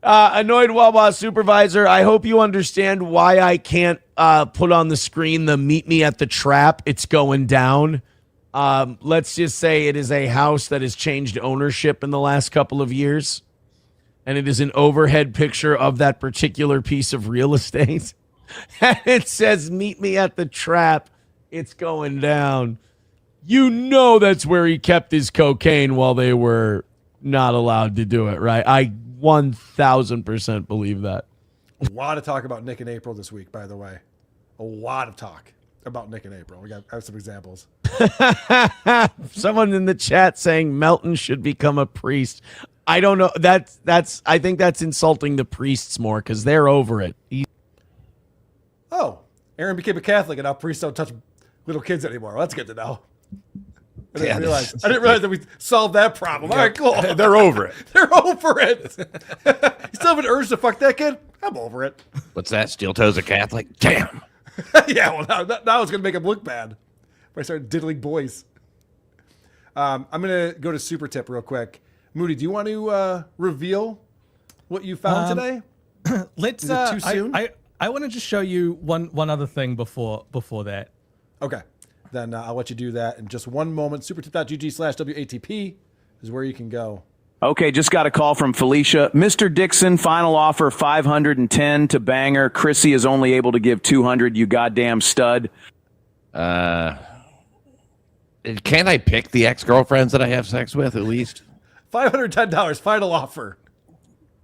Annoyed Wawa Supervisor, I hope you understand why I can't put on the screen the meet me at the trap. It's going down. Let's just say it is a house that has changed ownership in the last couple of years. And it is an overhead picture of that particular piece of real estate. And it says, meet me at the trap. It's going down. You know that's where he kept his cocaine while they were not allowed to do it, right? I 1,000% believe that. A lot of talk about Nick and April this week, by the way. A lot of talk about Nick and April. I have some examples. Someone in the chat saying Melton should become a priest. I don't know. I think that's insulting the priests more because they're over it. Oh, Aaron became a Catholic and now priests don't touch little kids anymore. Well, that's good to know. I didn't realize that we solved that problem. All right, cool. They're over it. They're over it. You still have an urge to fuck that kid? I'm over it. What's that? SteelToe's a Catholic? Damn. Yeah, well, now it's going to make him look bad if I start diddling boys. I'm going to go to Super Tip real quick. Moody, do you want to reveal what you found today? Let's. Is it too soon? I want to just show you one other thing before that. Okay. Then I'll let you do that in just one moment. supertip.gg/WATP is where you can go. Okay, just got a call from Felicia. Mr. Dixon, final offer 510 to Banger. Chrissy is only able to give 200, you goddamn stud. Can't I pick the ex-girlfriends that I have sex with at least? $510, final offer.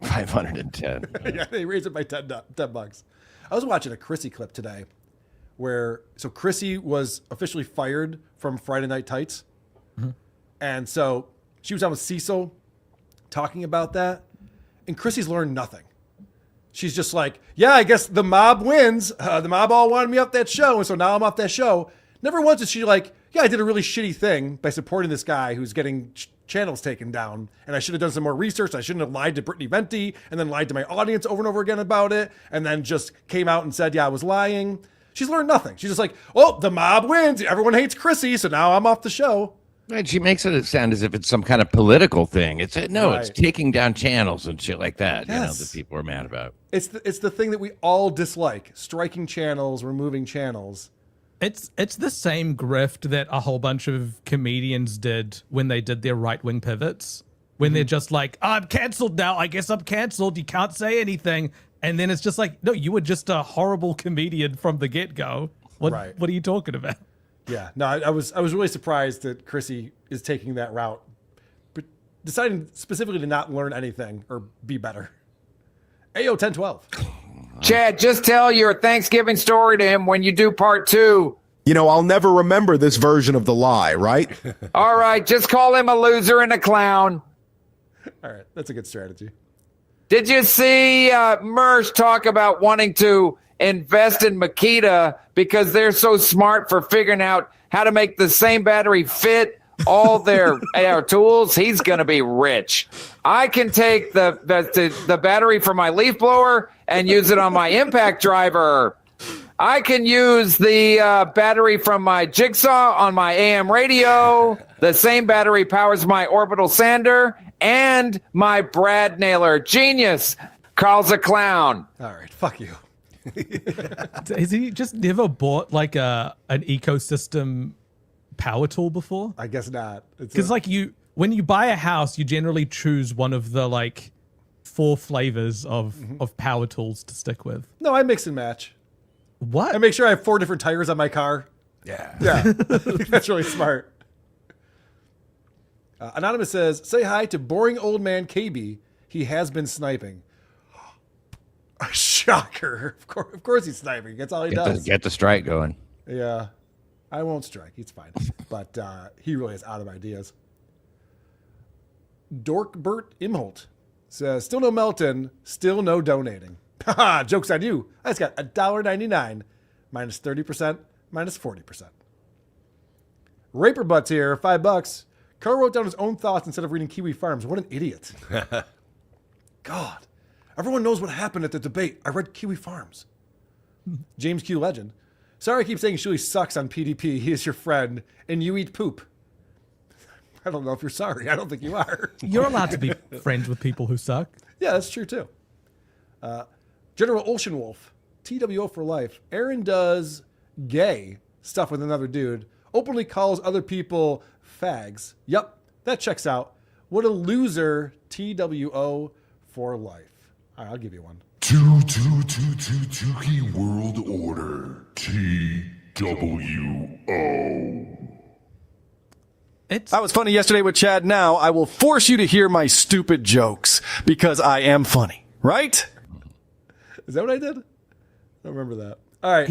510. Yeah, they raised it by $10. I was watching a Chrissy clip today where Chrissy was officially fired from Friday Night Tights. Mm-hmm. And so she was on with Cecil talking about that. And Chrissy's learned nothing. She's just like, yeah, I guess the mob wins. The mob all wanted me off that show. And so now I'm off that show. Never once is she like, yeah, I did a really shitty thing by supporting this guy who's getting channels taken down. And I should have done some more research. I shouldn't have lied to Brittany Venti and then lied to my audience over and over again about it. And then just came out and said, yeah, I was lying. She's learned nothing. She's just like, oh, the mob wins. Everyone hates Chrissy. So now I'm off the show. Right, she makes it sound as if it's some kind of political thing. It's taking down channels and shit like that. Yes. That people are mad about. It's the thing that we all dislike: striking channels, removing channels. It's the same grift that a whole bunch of comedians did when they did their right-wing pivots. When they're just like, I'm canceled now. I guess I'm canceled. You can't say anything. And then it's just like, no, you were just a horrible comedian from the get-go. What are you talking about? Yeah, no, I was really surprised that Chrissy is taking that route, but deciding specifically to not learn anything or be better. Ayo 1012. Chad, just tell your Thanksgiving story to him when you do part 2. You know, I'll never remember this version of the lie, right? All right, just call him a loser and a clown. All right, that's a good strategy. Did you see Mersh talk about wanting to invest in Makita because they're so smart for figuring out how to make the same battery fit all their tools? He's going to be rich. I can take the battery from my leaf blower and use it on my impact driver. I can use the battery from my jigsaw on my AM radio. The same battery powers my orbital sander and my Brad nailer. Genius. Carl's a clown. All right, fuck you. Has he just never bought like an ecosystem power tool before? I guess not. Because like when you buy a house, you generally choose one of the like 4 flavors of power tools to stick with. No, I mix and match. What? I make sure I have 4 different tires on my car. Yeah. That's really smart. Anonymous says, say hi to boring old man KB. He has been sniping. Shocker. Of course he's sniping. That's all he does. Get the strike going. Yeah. I won't strike. He's fine. But he really is out of ideas. Dorkbert Imholte says, still no Melton, still no donating. Haha, joke's on you. I just got $1.99 minus 30% minus 40%. Raper Butts here, $5. Carl wrote down his own thoughts instead of reading Kiwi Farms. What an idiot. God. Everyone knows what happened at the debate. I read Kiwi Farms. James Q. Legend. Sorry I keep saying Shuli sucks on PDP. He is your friend, and you eat poop. I don't know if you're sorry. I don't think you are. You're allowed to be friends with people who suck. Yeah, that's true, too. General Ocean Wolf. TWO for life. Aaron does gay stuff with another dude. Openly calls other people fags. Yep, that checks out. What a loser. TWO for life. All right, I'll give you one. 2 world order. TWO. I was funny yesterday with Chad. Now I will force you to hear my stupid jokes because I am funny. Right? Is that what I did? I don't remember that. All right.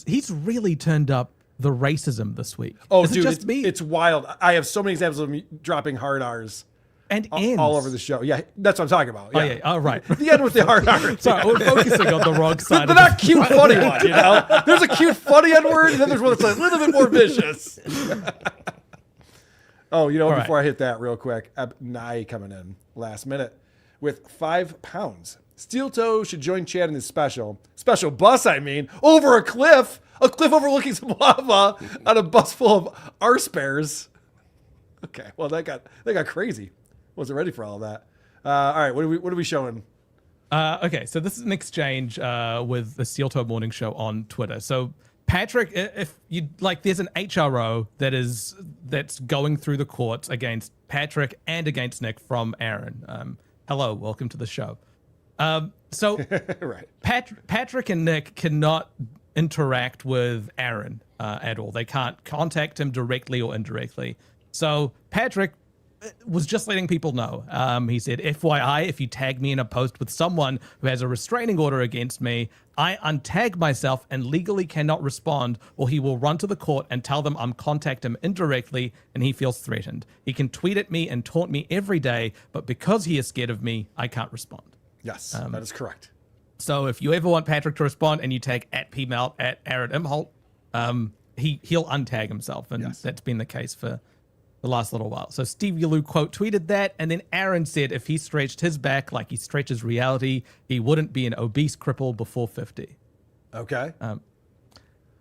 He's really turned up the racism this week. Oh, Is it dude, just me? It's wild. I have so many examples of me dropping hard R's. And all over the show. Yeah, that's what I'm talking about. Yeah. Oh, yeah. Oh, right. The end with the hard R's. Sorry, we're focusing on the wrong side. They're not cute, funny one, you know? There's a cute, funny N word, and then there's one that's a little bit more vicious. Oh, you know, All before I hit that real quick, Nye coming in last minute with £5. SteelToe should join Chad in his special bus, over a cliff overlooking some lava on a bus full of arse bears. Okay, well, that got crazy. Wasn't ready for all of that. All right, what are we showing? Okay, so this is an exchange with the SteelToe Morning Show on Twitter. So Patrick, if you like, there's an HRO that's going through the courts against Patrick and against Nick from Aaron. Hello, welcome to the show. So right. Patrick and Nick cannot interact with Aaron at all. They can't contact him directly or indirectly. So Patrick was just letting people know. He said, FYI, if you tag me in a post with someone who has a restraining order against me, I untag myself and legally cannot respond, or he will run to the court and tell them I'm contacting him indirectly and he feels threatened. He can tweet at me and taunt me every day, but because he is scared of me, I can't respond. Yes, that is correct. So if you ever want Patrick to respond and you tag at PMelt at Aaron Imholte, he'll untag himself, and that's been the case for the last little while. So Steve Yaloo quote tweeted that, and then Aaron said if he stretched his back like he stretches reality, he wouldn't be an obese cripple before 50. Okay.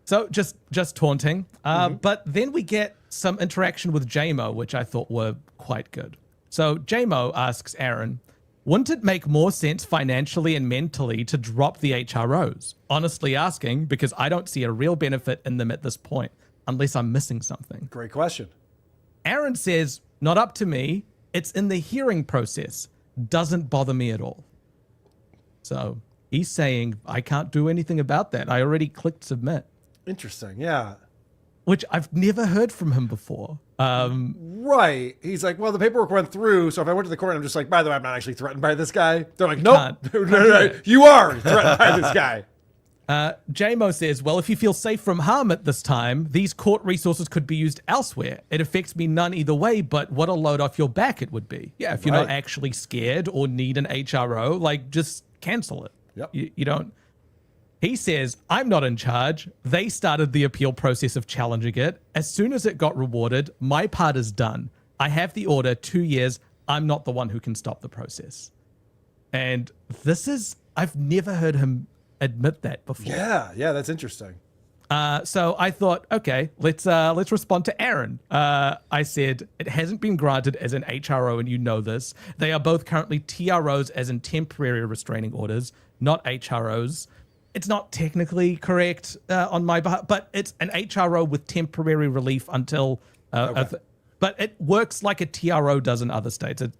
So just taunting. But then we get some interaction with JMO, which I thought were quite good. So JMO asks Aaron, wouldn't it make more sense financially and mentally to drop the HROs? Honestly asking, because I don't see a real benefit in them at this point, unless I'm missing something. Great question. Aaron says, not up to me. It's in the hearing process. Doesn't bother me at all. So he's saying, I can't do anything about that. I already clicked submit. Interesting, yeah. Which I've never heard from him before. Right. He's like, well, the paperwork went through, so if I went to the court, I'm just like, by the way, I'm not actually threatened by this guy. They're like, nope, no, you are threatened by this guy. JMO says, well, if you feel safe from harm at this time, these court resources could be used elsewhere. It affects me none either way, but what a load off your back it would be. Yeah, if you're not actually scared or need an HRO, like, just cancel it. Yep. You don't. He says, I'm not in charge. They started the appeal process of challenging it. As soon as it got rewarded, my part is done. I have the order, 2 years. I'm not the one who can stop the process. And this is, I've never heard him admit that before. Yeah, that's interesting. So I thought, okay, let's respond to Aaron. I said, it hasn't been granted as an HRO, and you know this. They are both currently TROs, as in temporary restraining orders, not HROs. It's not technically correct on my behalf, but it's an HRO with temporary relief until, but it works like a TRO does in other states. It's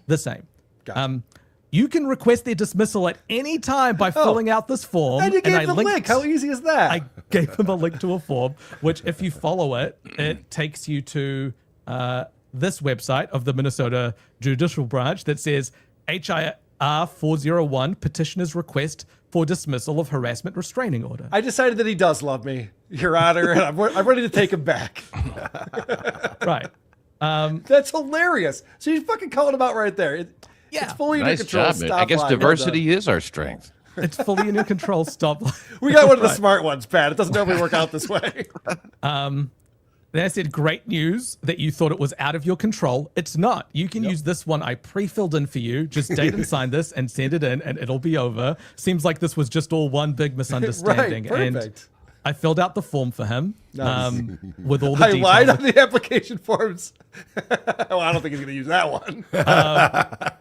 the same. Gotcha. You can request their dismissal at any time by filling out this form. And you gave the link. How easy is that? I gave him a link to a form, which if you follow it, it takes you to this website of the Minnesota Judicial Branch that says HIR 401 petitioner's request for dismissal of harassment restraining order. I decided that he does love me, Your Honor, and I'm ready to take him back. Right. That's hilarious. So you're fucking calling him out right there. It's fully in your control. Job, I guess diversity is our strength. It's fully in your control. Stop. We got one of the smart ones, Pat. It doesn't normally work out this way. Then I said, great news that you thought it was out of your control. It's not. You can use this one I pre-filled in for you. Just date and sign this and send it in and it'll be over. Seems like this was just all one big misunderstanding. Right, perfect. And I filled out the form for him with all the I details. lied on the application forms. Oh, I don't think he's going to use that one.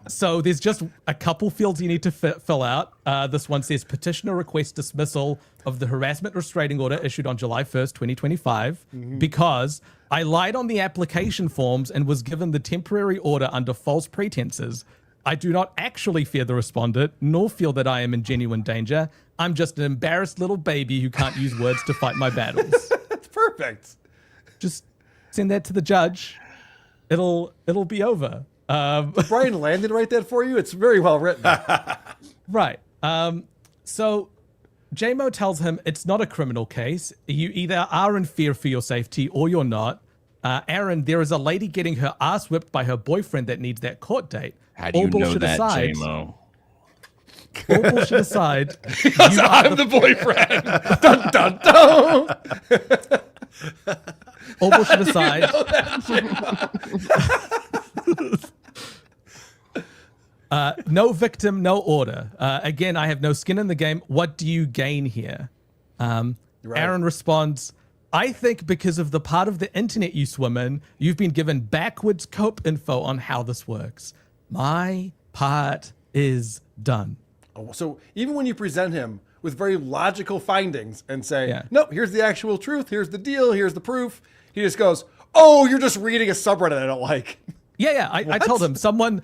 So there's just a couple fields you need to fill out. This one says petitioner requests dismissal of the harassment restraining order issued on July 1st, 2025, because I lied on the application forms and was given the temporary order under false pretenses. I do not actually fear the respondent, nor feel that I am in genuine danger. I'm just an embarrassed little baby who can't use words to fight my battles. That's perfect. Just send that to the judge. It'll be over. Brian Landon write that for you? It's very well written. Right. So JMO tells him it's not a criminal case. You either are in fear for your safety or you're not. Aaron, there is a lady getting her ass whipped by her boyfriend that needs that court date. How do you know that, JMO? All bullshit aside, because I'm the boyfriend. Dun, dun, dun. All bullshit aside. No victim, no order. Again, I have no skin in the game. What do you gain here? Aaron responds, I think because of the part of the internet you swim in, you've been given backwards cope info on how this works. My part is done. Oh, so even when you present him with very logical findings and say, no, here's the actual truth, here's the deal, here's the proof, he just goes, oh, you're just reading a subreddit I don't like. Yeah. I told him someone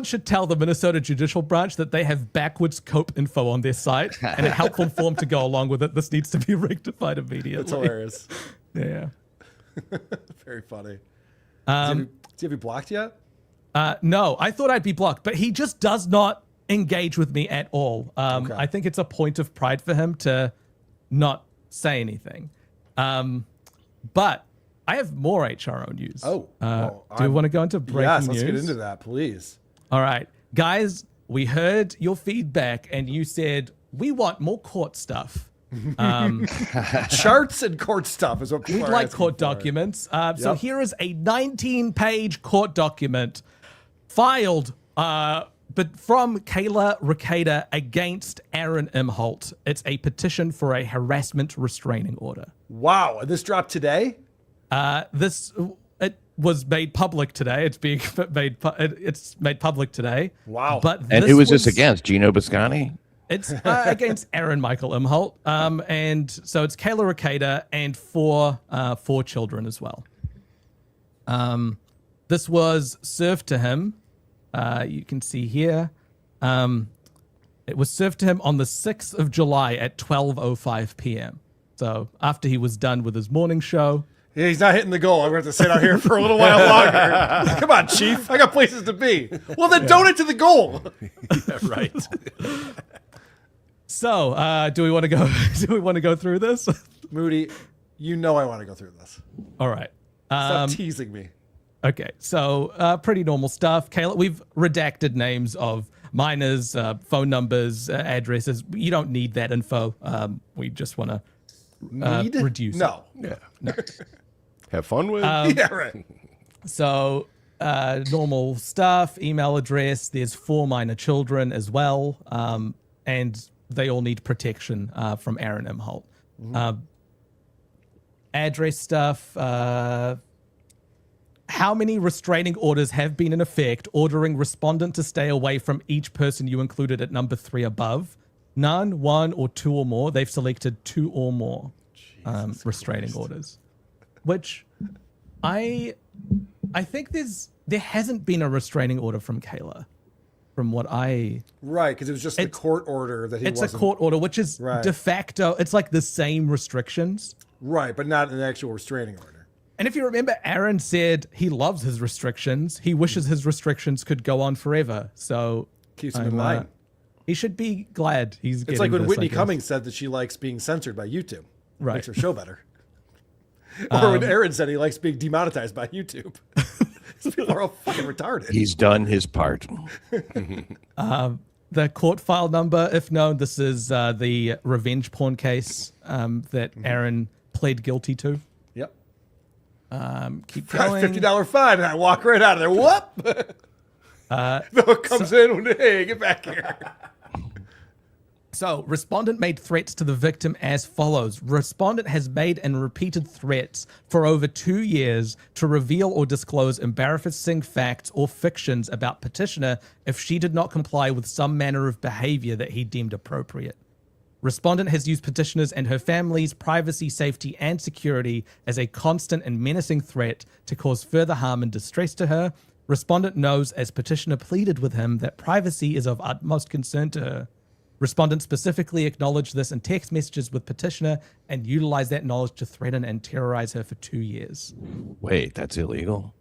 should tell the Minnesota Judicial Branch that they have backwards cope info on their site and a helpful form to go along with it. This needs to be rectified immediately. That's hilarious. Yeah. Very funny. Has he been blocked yet? No, I thought I'd be blocked, but he just does not engage with me at all. I think it's a point of pride for him to not say anything. But I have more HRO news. Do you want to go into breaking news? Yes, let's get into that, please. All right. Guys, we heard your feedback and you said, we want more court stuff. Charts and court stuff is what people We'd are like asking court for. documents. So here is a 19-page court document filed but from Kayla Ricada against Aaron Imholte. It's a petition for a harassment restraining order. Wow. This dropped today? It was made public today. It's being made public today. Wow. But and who was this against? Gino Biscani? It's against Aaron Michael Imholte. And so it's Kayla Ricada and four children as well. This was served to him. You can see here. It was served to him on the 6th of July at 12:05 p.m. So after he was done with his morning show. Yeah, he's not hitting the goal. I'm going to have to sit out here for a little while longer. Come on, Chief. I got places to be. Well, then donate to the goal. Yeah, right. So, do we want to go? Do we want to go through this? Moody, you know I want to go through this. All right. Stop teasing me. Okay, so pretty normal stuff. Kayla, we've redacted names of minors, phone numbers, addresses. You don't need that info. We just want to reduce. No. It. No. Have fun with. Yeah, right. So normal stuff. Email address. There's 4 minor children as well, and they all need protection from Aaron Imholte. Address stuff. How many restraining orders have been in effect, ordering respondent to stay away from each person you included at number 3 above? None, 1, or 2 or more. They've selected 2 or more restraining orders, which I think there hasn't been a restraining order from Kayla, from what I... Right, because it was just the court order that he wasn't... It's a court order, which is de facto, it's like the same restrictions. Right, but not an actual restraining order. And if you remember, Aaron said he loves his restrictions. He wishes his restrictions could go on forever. So keeps him in line. He should be glad he's getting It's like when this, Whitney Cummings said that she likes being censored by YouTube. Right. Makes her show better. Or when Aaron said he likes being demonetized by YouTube. These people are all fucking retarded. He's done his part. The court file number, if known, this is the revenge porn case that Aaron pled guilty to. Yep. Keep going. $50 fine, and I walk right out of there. Whoop! No, it comes in when, hey, get back here. So, respondent made threats to the victim as follows. Respondent has made and repeated threats for over 2 years to reveal or disclose embarrassing facts or fictions about petitioner if she did not comply with some manner of behavior that he deemed appropriate. Respondent has used petitioners and her family's privacy, safety, and security as a constant and menacing threat to cause further harm and distress to her. Respondent knows, as petitioner pleaded with him, that privacy is of utmost concern to her. Respondent specifically acknowledged this in text messages with petitioner and utilized that knowledge to threaten and terrorize her for 2 years. Wait, that's illegal?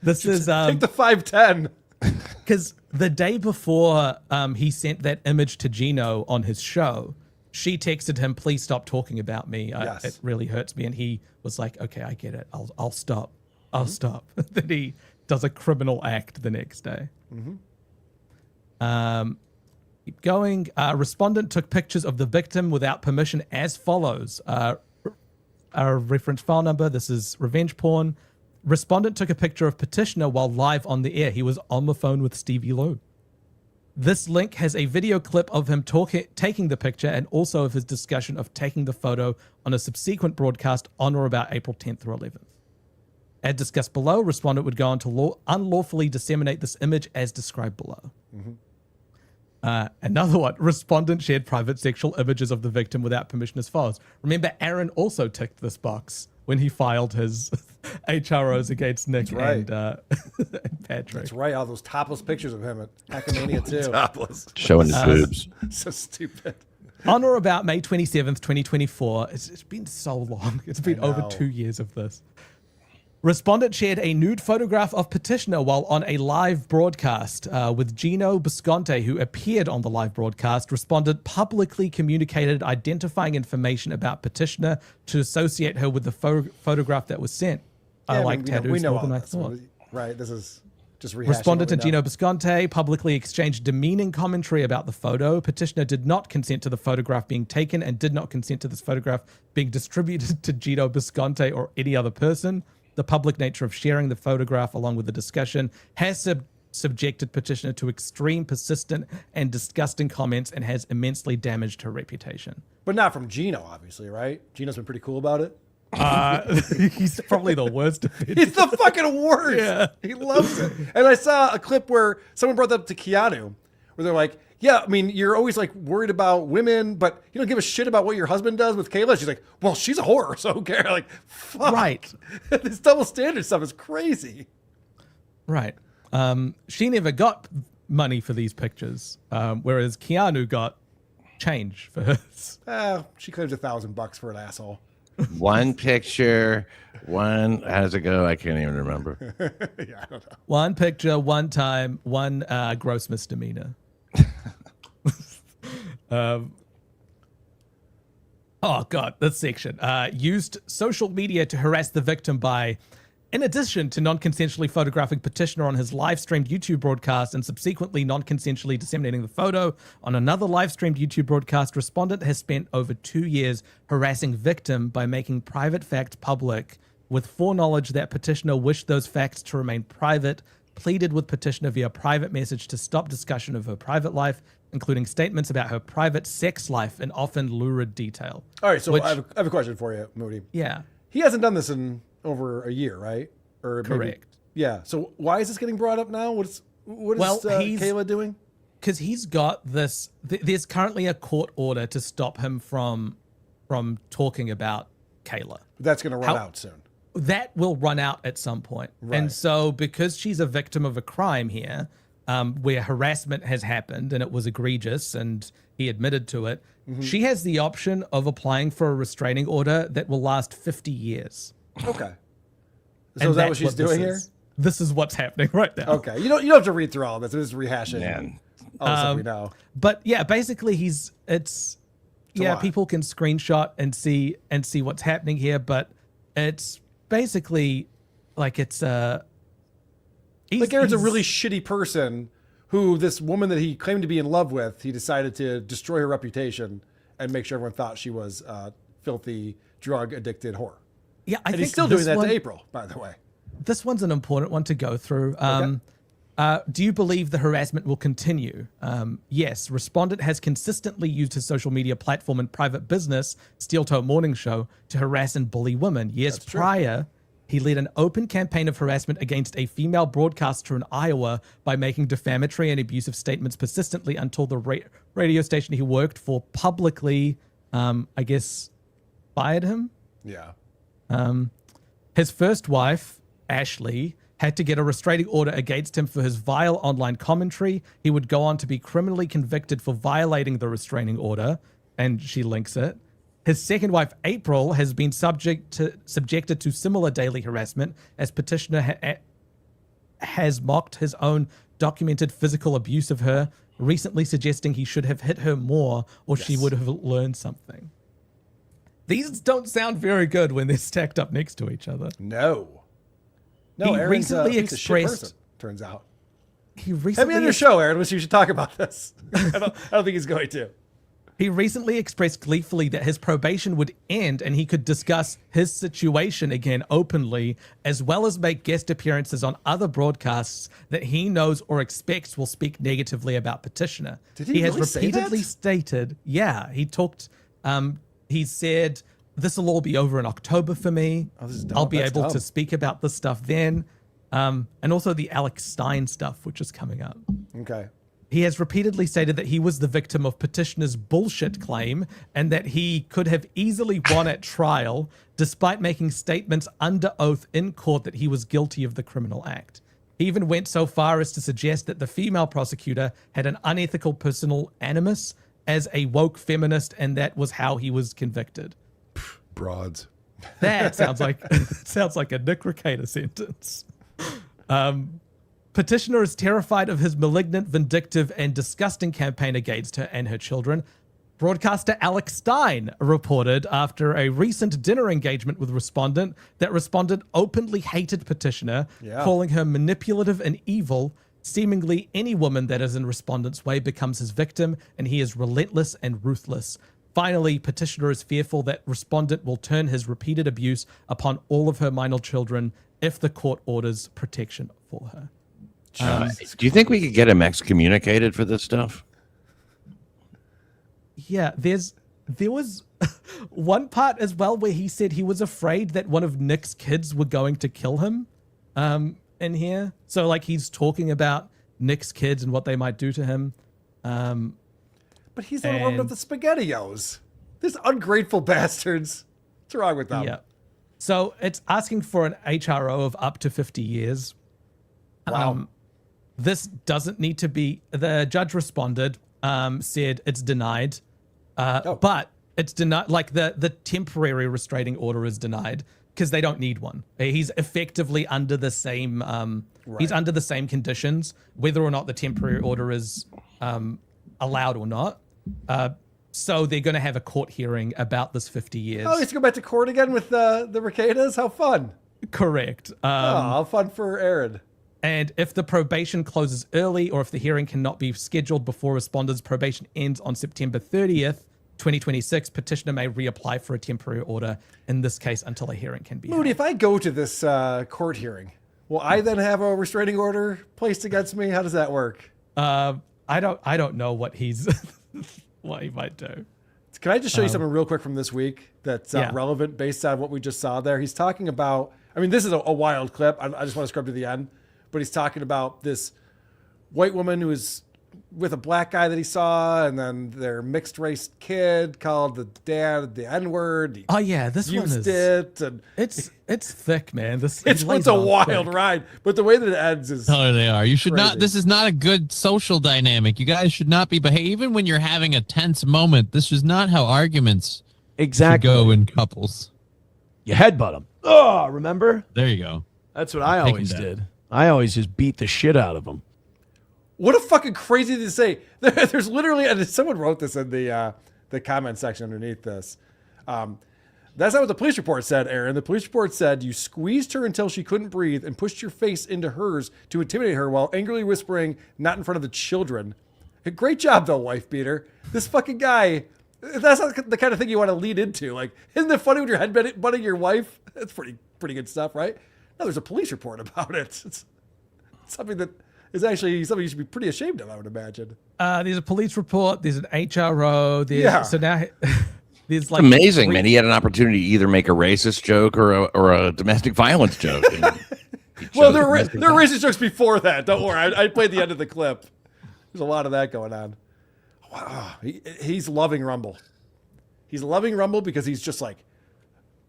This is... Take the 510. Because the day before he sent that image to Gino on his show, she texted him, "Please stop talking about me. Yes. It really hurts me." And he was like, "Okay, I get it. I'll stop. I'll stop." Then he does a criminal act the next day. Keep going. Respondent took pictures of the victim without permission as follows. Our reference file number. This is revenge porn. Respondent took a picture of petitioner while live on the air. He was on the phone with Stevie Lou. This link has a video clip of him taking the picture and also of his discussion of taking the photo on a subsequent broadcast on or about April 10th or 11th. As discussed below, respondent would go on to unlawfully disseminate this image as described below. Another one, respondent shared private sexual images of the victim without permission as follows. Remember, Aaron also ticked this box when he filed his HROs against Nick and Patrick. That's right, all those topless pictures of him at Hackmania too. Topless. Showing his boobs. So stupid. On or about May 27th, 2024, it's been so long. It's been over 2 years of this. Respondent shared a nude photograph of petitioner while on a live broadcast with Gino Bisconte, who appeared on the live broadcast. Respondent publicly communicated identifying information about petitioner to associate her with the photograph that was sent. I like tattoos we know more all than I this. thought. Right, this is just rehashing. Respondent and what we know. Gino Bisconte publicly exchanged demeaning commentary about the photo. Petitioner did not consent to the photograph being taken and did not consent to this photograph being distributed to Gino Bisconte or any other person. The public nature of sharing the photograph along with the discussion has subjected petitioner to extreme, persistent, and disgusting comments and has immensely damaged her reputation. But not from Gino, obviously, right? Gino's been pretty cool about it. He's probably the worst. He's the fucking worst. Yeah. He loves it. And I saw a clip where someone brought that up to Keanu, where they're like, yeah, I mean, you're always like worried about women, but you don't give a shit about what your husband does with Kayla. She's like, well, she's a whore, so who cares? Like, fuck. Right. This double standard stuff is crazy. Right. She never got money for these pictures, whereas Keanu got change for hers. She claims $1,000 for an asshole. One picture, one. How does it go? I can't even remember. Yeah, I don't know. One picture, one time, one gross misdemeanor. Oh, God, this section. Used social media to harass the victim by, in addition to non-consensually photographing Petitioner on his live-streamed YouTube broadcast and subsequently non-consensually disseminating the photo on another live-streamed YouTube broadcast, respondent has spent over 2 years harassing victim by making private facts public with foreknowledge that Petitioner wished those facts to remain private, pleaded with Petitioner via private message to stop discussion of her private life, including statements about her private sex life in often lurid detail. All right, so I have a question for you, Moody. Yeah. He hasn't done this in over a year, right? Or maybe- Correct. Yeah. So why is this getting brought up now? What is Kayla doing? Because he's got this. There's currently a court order to stop him from talking about Kayla. That's going to run out soon. That will run out at some point. Right. And so because she's a victim of a crime here, where harassment has happened and it was egregious and he admitted to it, she has the option of applying for a restraining order that will last 50 years. Okay. So And is that that's what she's what this doing here? is. This is what's happening right now. Okay. You don't have to read through all this. It's rehashing. Man. All the stuff we know. But yeah, basically lot. people can screenshot and see what's happening here, but it's basically like it's Aaron's a really shitty person who this woman that he claimed to be in love with, he decided to destroy her reputation and make sure everyone thought she was a filthy, drug-addicted whore. Yeah, and think he's still doing this that one- to April, by the way. This one's an important one to go through. Do you believe the harassment will continue? Yes. Respondent has consistently used his social media platform and private business, SteelToe Morning Show, to harass and bully women. Years prior, he led an open campaign of harassment against a female broadcaster in Iowa by making defamatory and abusive statements persistently until the radio station he worked for publicly, fired him. Yeah. His first wife, Ashley, had to get a restraining order against him for his vile online commentary. He would go on to be criminally convicted for violating the restraining order, and she links it. His second wife, April, has been subjected to similar daily harassment as Petitioner has mocked his own documented physical abuse of her, recently suggesting he should have hit her more or she would have learned something. These don't sound very good when they're stacked up next to each other. No, He Aaron's recently a piece of shit expressed- person, turns out. He Have me recently on your show, Aaron. You should talk about this. I don't think he's going to. He recently expressed gleefully that his probation would end and he could discuss his situation again openly, as well as make guest appearances on other broadcasts that he knows or expects will speak negatively about Petitioner. Did he has really say repeatedly that? stated, he talked, he said, this will all be over in October for me. Oh, this is dumb. I'll be That's able to dumb. speak about this stuff then. And also the Alex Stein stuff, which is coming up. Okay. He has repeatedly stated that he was the victim of Petitioner's bullshit claim and that he could have easily won at trial, despite making statements under oath in court that he was guilty of the criminal act. He even went so far as to suggest that the female prosecutor had an unethical personal animus as a woke feminist, and that was how he was convicted. Broads. That sounds like a Nick Recator sentence. Petitioner is terrified of his malignant, vindictive, and disgusting campaign against her and her children. Broadcaster Alex Stein reported after a recent dinner engagement with Respondent that Respondent openly hated Petitioner, calling her manipulative and evil. Seemingly any woman that is in Respondent's way becomes his victim, and he is relentless and ruthless. Finally, Petitioner is fearful that Respondent will turn his repeated abuse upon all of her minor children if the court orders protection for her. Do you think we could get him excommunicated for this stuff? Yeah, there was one part as well where he said he was afraid that one of Nick's kids were going to kill him in here. So like he's talking about Nick's kids and what they might do to him. But he's the one of the SpaghettiOs. These ungrateful bastards. What's wrong with them? Yeah. So it's asking for an HRO of up to 50 years. Wow. This doesn't need to be. The judge responded, said it's denied, but It's denied. Like the temporary restraining order is denied because they don't need one. He's effectively under the same. He's under the same conditions, whether or not the temporary order is allowed or not. So they're going to have a court hearing about this 50 years. Oh, he has to go back to court again with the Ricadas? How fun. Correct. How fun for Aaron. And if the probation closes early or if the hearing cannot be scheduled before respondent's probation ends on September 30th, 2026, petitioner may reapply for a temporary order, in this case until a hearing can be Moody, if I go to this court hearing, will I then have a restraining order placed against me? How does that work? I don't know what he's what he might do. Can I just show you something real quick from this week that's relevant based on what we just saw there? He's talking about, I mean, this is a wild clip. I just want to scrub to the end, but he's talking about this white woman who is with a black guy that he saw, and then their mixed race kid called the dad the N-word. Oh yeah, this one is it, and it's thick, man. It's a wild ride, but the way that it ends is they are. You should crazy. not. This is not a good social dynamic. You guys should not be behaving. Even when you're having a tense moment, this is not how arguments should go in couples. You headbutt them. Oh, remember? There you go. That's what I always did. I always just beat the shit out of them. What a fucking crazy thing to say. There's literally, and someone wrote this in the comment section underneath this. That's not what the police report said, Aaron. The police report said you squeezed her until she couldn't breathe and pushed your face into hers to intimidate her while angrily whispering, not in front of the children. Great job, though, wife beater. This fucking guy, that's not the kind of thing you want to lead into. Like, isn't it funny when you're headbutting your wife? That's pretty good stuff, right? No, there's a police report about it. It's something that is actually something you should be pretty ashamed of, I would imagine. There's a police report. There's an HRO. So now there's like amazing, man. He had an opportunity to either make a racist joke or a domestic violence joke. Well, there were racist jokes before that. Don't worry. I played the end of the clip. There's a lot of that going on. Wow. He's loving Rumble. He's loving Rumble because he's just like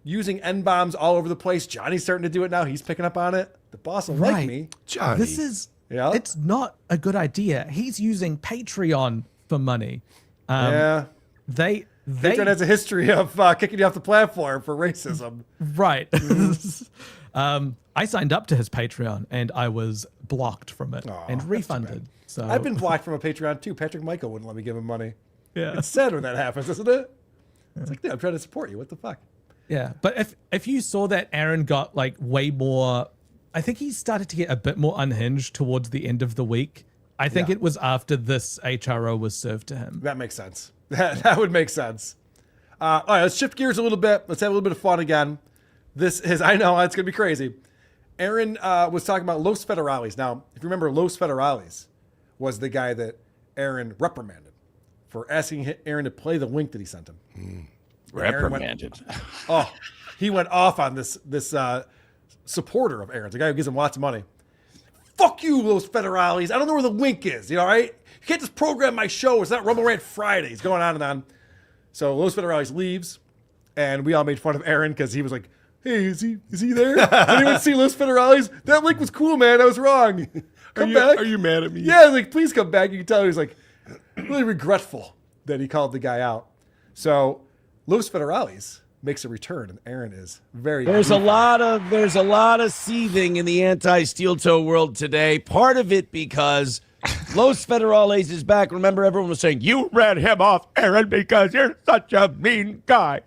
using N-bombs all over the place. Johnny's starting to do it now. He's picking up on it. The boss will like me. Johnny. This is, it's not a good idea. He's using Patreon for money. Patreon has a history of kicking you off the platform for racism. Right. I signed up to his Patreon and I was blocked from it and refunded. So I've been blocked from a Patreon too. Patrick Michael wouldn't let me give him money. Yeah. It's sad when that happens, isn't it? It's like, dude, I'm trying to support you. What the fuck? Yeah. But if you saw that Aaron got like way more, I think he started to get a bit more unhinged towards the end of the week. I think it was after this HRO was served to him. That makes sense. That would make sense. All right, let's shift gears a little bit. Let's have a little bit of fun again. I know it's going to be crazy. Aaron was talking about Los Federalis. Now, if you remember, Los Federalis was the guy that Aaron reprimanded for asking Aaron to play the link that he sent him. Reprimanded. He went off on this supporter of Aaron's, the guy who gives him lots of money. Fuck you, Los Federalis. I don't know where the link is. You all right? You can't just program my show. It's not Rumble Rant Fridays. Going on and on. So Los Federalis leaves, and we all made fun of Aaron because he was like, "Hey, is he there? Did anyone see Los Federalis? That link was cool, man. I was wrong. Come back. Are you mad at me? Yeah, like, please come back." You can tell he's like really regretful that he called the guy out. So Los Federalis makes a return, and Aaron is very. There's a lot of seething in the anti-SteelToe world today. Part of it because Los Federalis is back. Remember, everyone was saying, you ran him off, Aaron, because you're such a mean guy.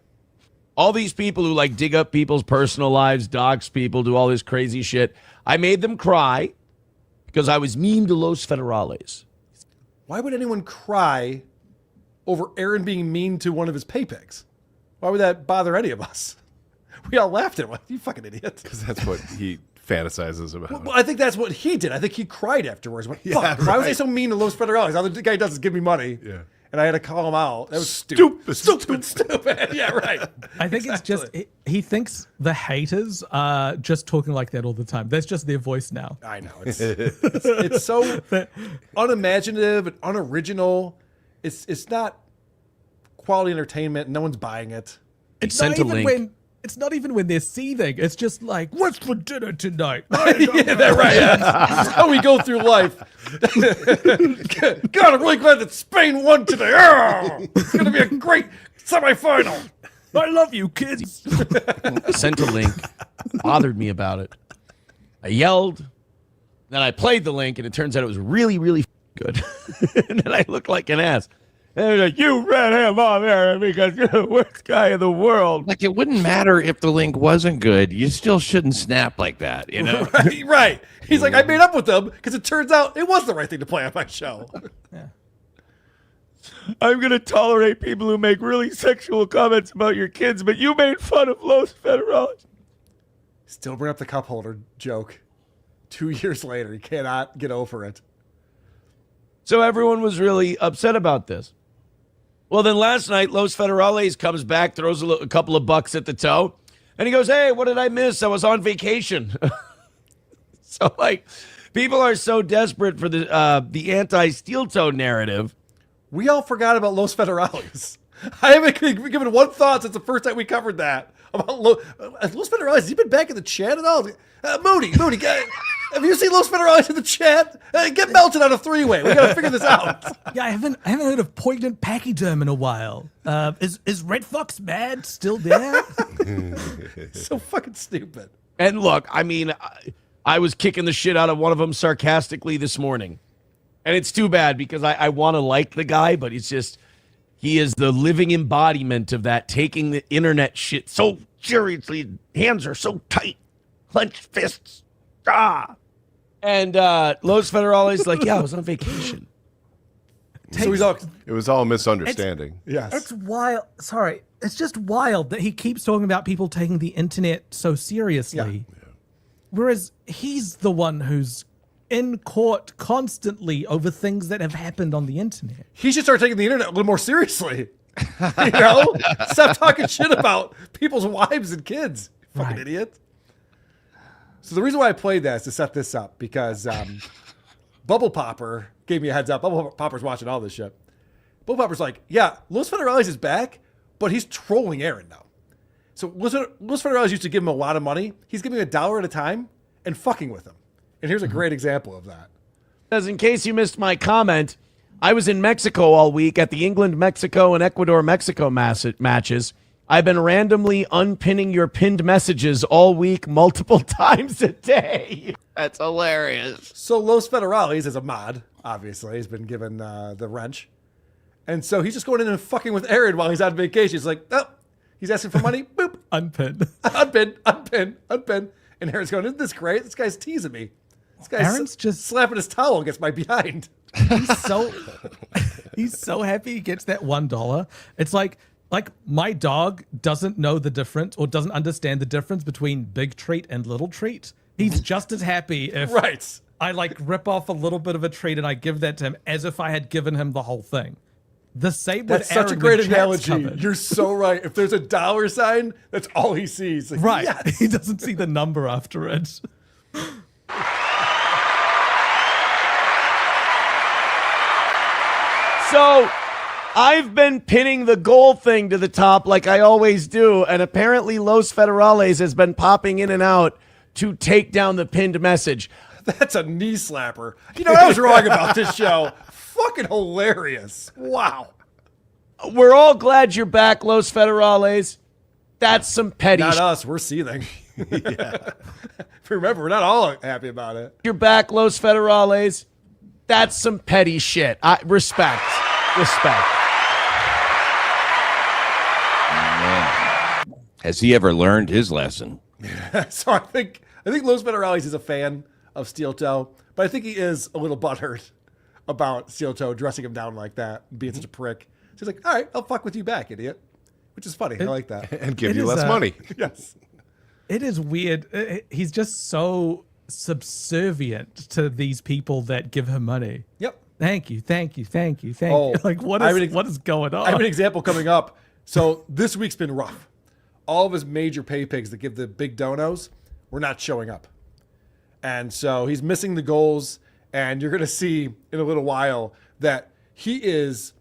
All these people who like dig up people's personal lives, dox people, do all this crazy shit. I made them cry because I was mean to Los Federalis. Why would anyone cry over Aaron being mean to one of his pay pigs? Why would that bother any of us? We all laughed at him. Like, you fucking idiot. Because that's what he fantasizes about. Well, I think that's what he did. I think he cried afterwards. Went, fuck, why was I so mean to Los Federalis? All the guy does is give me money. Yeah. And I had to call him out. That was stupid. Yeah, right. I think it's just, he thinks the haters are just talking like that all the time. That's just their voice now. I know. It's so unimaginative and unoriginal. It's not quality entertainment. No one's buying it. It's not even It's not even when they're seething. It's just like, what's for dinner tonight? Yeah, that right. That's how we go through life. God, I'm really glad that Spain won today. Oh, it's going to be a great semifinal. I love you, kids. Sent a link, bothered me about it. I yelled, then I played the link, and it turns out it was really, really good. And then I looked like an ass. And they're like, you ran him on there because you're the worst guy in the world. Like, it wouldn't matter if the link wasn't good. You still shouldn't snap like that, you know? Right. He's like, I made up with them because it turns out it was the right thing to play on my show. Yeah. I'm going to tolerate people who make really sexual comments about your kids, but you made fun of Los Federalis. Still bring up the cup holder joke. 2 years later, he cannot get over it. So everyone was really upset about this. Well, then last night, Los Federales comes back, throws a couple of bucks at the toe, and he goes, hey, what did I miss? I was on vacation. So, like, people are so desperate for the anti-SteelToe narrative. We all forgot about Los Federales. I haven't given one thought since the first time we covered that. About Los Federales. Has he been back in the chat at all? Moody, have you seen Los Federales in the chat? Get melted on a three-way. We got to figure this out. Yeah, I haven't heard of poignant pachyderm in a while. Is Red Fox Mad still there? So fucking stupid. And look, I mean, I was kicking the shit out of one of them sarcastically this morning. And it's too bad because I want to like the guy, but it's just, he is the living embodiment of that, taking the internet shit so seriously. Hands are so tight. Clenched fists. Ah. And Los Federales like, yeah, I was on vacation. So it was all a misunderstanding. Yes. It's wild. Sorry. It's just wild that he keeps talking about people taking the internet so seriously. Yeah. Whereas he's the one who's in court constantly over things that have happened on the internet. He should start taking the internet a little more seriously. You know? Stop talking shit about people's wives and kids. You fucking idiot. So the reason why I played that is to set this up because Bubble Popper gave me a heads up. Bubble Popper's watching all this shit. Bubble Popper's like, yeah, Los Federales is back, but he's trolling Aaron now. So Los Federales used to give him a lot of money. He's giving him $1 at a time and fucking with him. And here's a great example of that. As in case you missed my comment, I was in Mexico all week at the England, Mexico, and Ecuador-Mexico matches. I've been randomly unpinning your pinned messages all week, multiple times a day. That's hilarious. So Los Federales is a mod, obviously. He's been given the wrench. And so he's just going in and fucking with Aaron while he's on vacation. He's like, oh, he's asking for money. Boop. Unpin. Unpin. And Aaron's going, isn't this great? This guy's teasing me. This guy's Aaron's just slapping his towel against my behind. He's so happy he gets that $1. It's like my dog doesn't know the difference or doesn't understand the difference between big treat and little treat. He's just as happy if I like rip off a little bit of a treat and I give that to him as if I had given him the whole thing. The same with That's such a great analogy. You're so right. If there's a dollar sign, that's all he sees. Like, right. Yes. He doesn't see the number after it. So I've been pinning the goal thing to the top like I always do, and apparently Los Federales has been popping in and out to take down the pinned message. That's a knee slapper. You know, I was wrong about this show. Fucking hilarious. Wow. We're all glad you're back, Los Federales. That's some petty Not us. We're seething. Yeah. Remember, we're not all happy about it. You're back, Los Federales. That's some petty shit. Respect. Man. Has he ever learned his lesson? So I think Los Federales is a fan of SteelToe, but I think he is a little butthurt about SteelToe dressing him down like that, being such a prick. So he's like, all right, I'll fuck with you back, idiot. Which is funny. I like that. And give you less money. Yes. It is weird. He's just so subservient to these people that give him money. Yep. Thank you. Like, what is going on? I have an example coming up. So this week's been rough. All of his major pay pigs that give the big donos were not showing up. And so he's missing the goals. And you're going to see in a little while that he is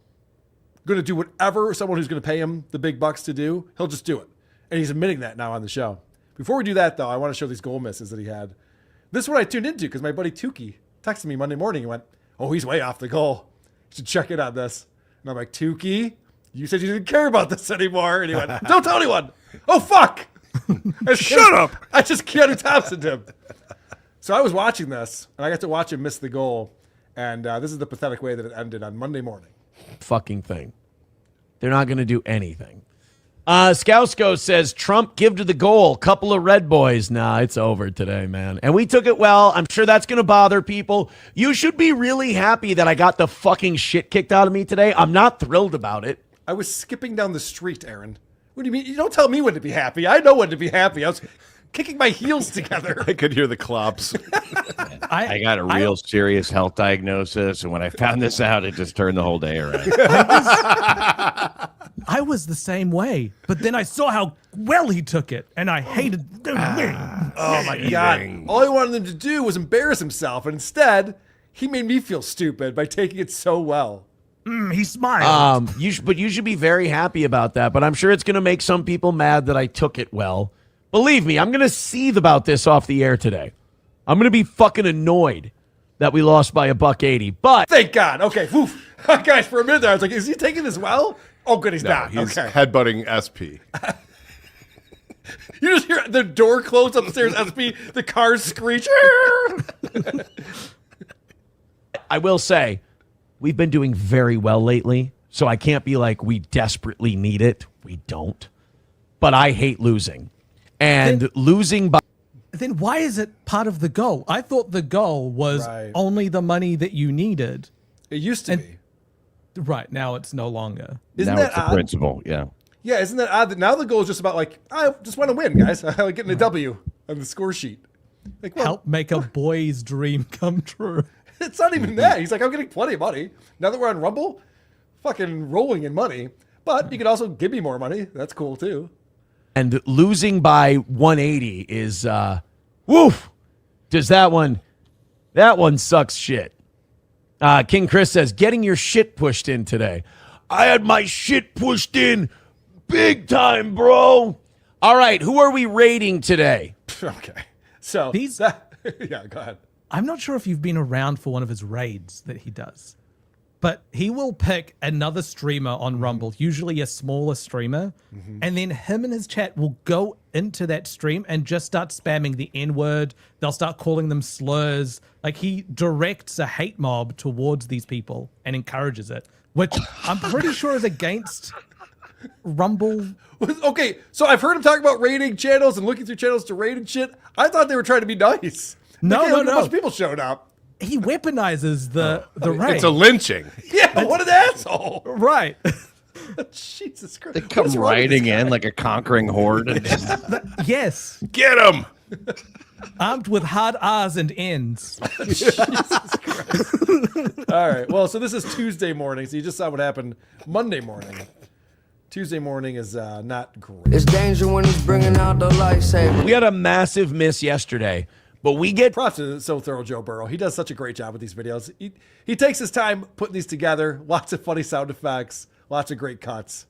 going to do whatever someone who's going to pay him the big bucks to do, he'll just do it. And he's admitting that now on the show. Before we do that, though, I want to show these goal misses that he had. This is what I tuned into because my buddy Tukey texted me Monday morning. He went, "Oh, he's way off the goal. You should check in on this." And I'm like, "Tukey, you said you didn't care about this anymore." And he went, "Don't tell anyone." Oh, fuck. Shut up. I just Keanu Thompsoned him. So I was watching this, and I got to watch him miss the goal. And this is the pathetic way that it ended on Monday morning. Fucking thing. They're not going to do anything. Scousko says, Trump give to the goal. Couple of red boys. Nah, it's over today, man. And we took it well. I'm sure that's going to bother people. You should be really happy that I got the fucking shit kicked out of me today. I'm not thrilled about it. I was skipping down the street, Aaron. What do you mean? You don't tell me when to be happy. I know when to be happy. I was kicking my heels together. I could hear the clops. I got a real serious health diagnosis, and when I found this out, it just turned the whole day around. I was the same way, but then I saw how well he took it, and I hated. Oh my God! All I wanted him to do was embarrass himself, and instead, he made me feel stupid by taking it so well. He smiled. But you should be very happy about that. But I'm sure it's going to make some people mad that I took it well. Believe me, I'm going to seethe about this off the air today. I'm going to be fucking annoyed that we lost by $1.80. But thank God. Okay, woof. Guys, for a minute there, I was like, is he taking this well? Oh, good, he's not. He's okay. headbutting SP. You just hear the door close upstairs, SP, the cars screech. I will say, we've been doing very well lately, so I can't be like, we desperately need it. We don't. But I hate losing. And losing by... Then why is it part of the goal? I thought the goal was only the money that you needed. It used to be. Right, now it's no longer. Isn't now that it's the odd? principle, yeah. Yeah, isn't that odd that now the goal is just about like, I just want to win, guys. I like getting a W on the score sheet. Like, well, help make a boy's dream come true. It's not even that. He's like, I'm getting plenty of money. Now that we're on Rumble, fucking rolling in money. But you can also give me more money. That's cool too. And losing by 180 is, woof. Does that one sucks shit. King Chris says, getting your shit pushed in today. I had my shit pushed in big time, bro. All right, who are we rating today? Okay. So, yeah, go ahead. I'm not sure if you've been around for one of his raids that he does, but he will pick another streamer on Rumble, usually a smaller streamer, and then him and his chat will go into that stream and just start spamming the N-word. They'll start calling them slurs. Like, he directs a hate mob towards these people and encourages it, which I'm pretty sure is against Rumble. Okay, so I've heard him talk about raiding channels and looking through channels to raid and shit. I thought they were trying to be nice. No. A bunch of people showed up. He weaponizes the raid. It's a lynching. Yeah, what an asshole. Right. Jesus Christ. They come riding in like a conquering horde. Yes. Get him. Armed with hard R's and N's. Jesus Christ. All right. Well, so this is Tuesday morning. So you just saw what happened Monday morning. Tuesday morning is not great. It's danger when he's bringing out the lightsaber. We had a massive miss yesterday, but we get props to So Thorough Joe Burrow. He does such a great job with these videos. He takes his time putting these together. Lots of funny sound effects. Lots of great cuts.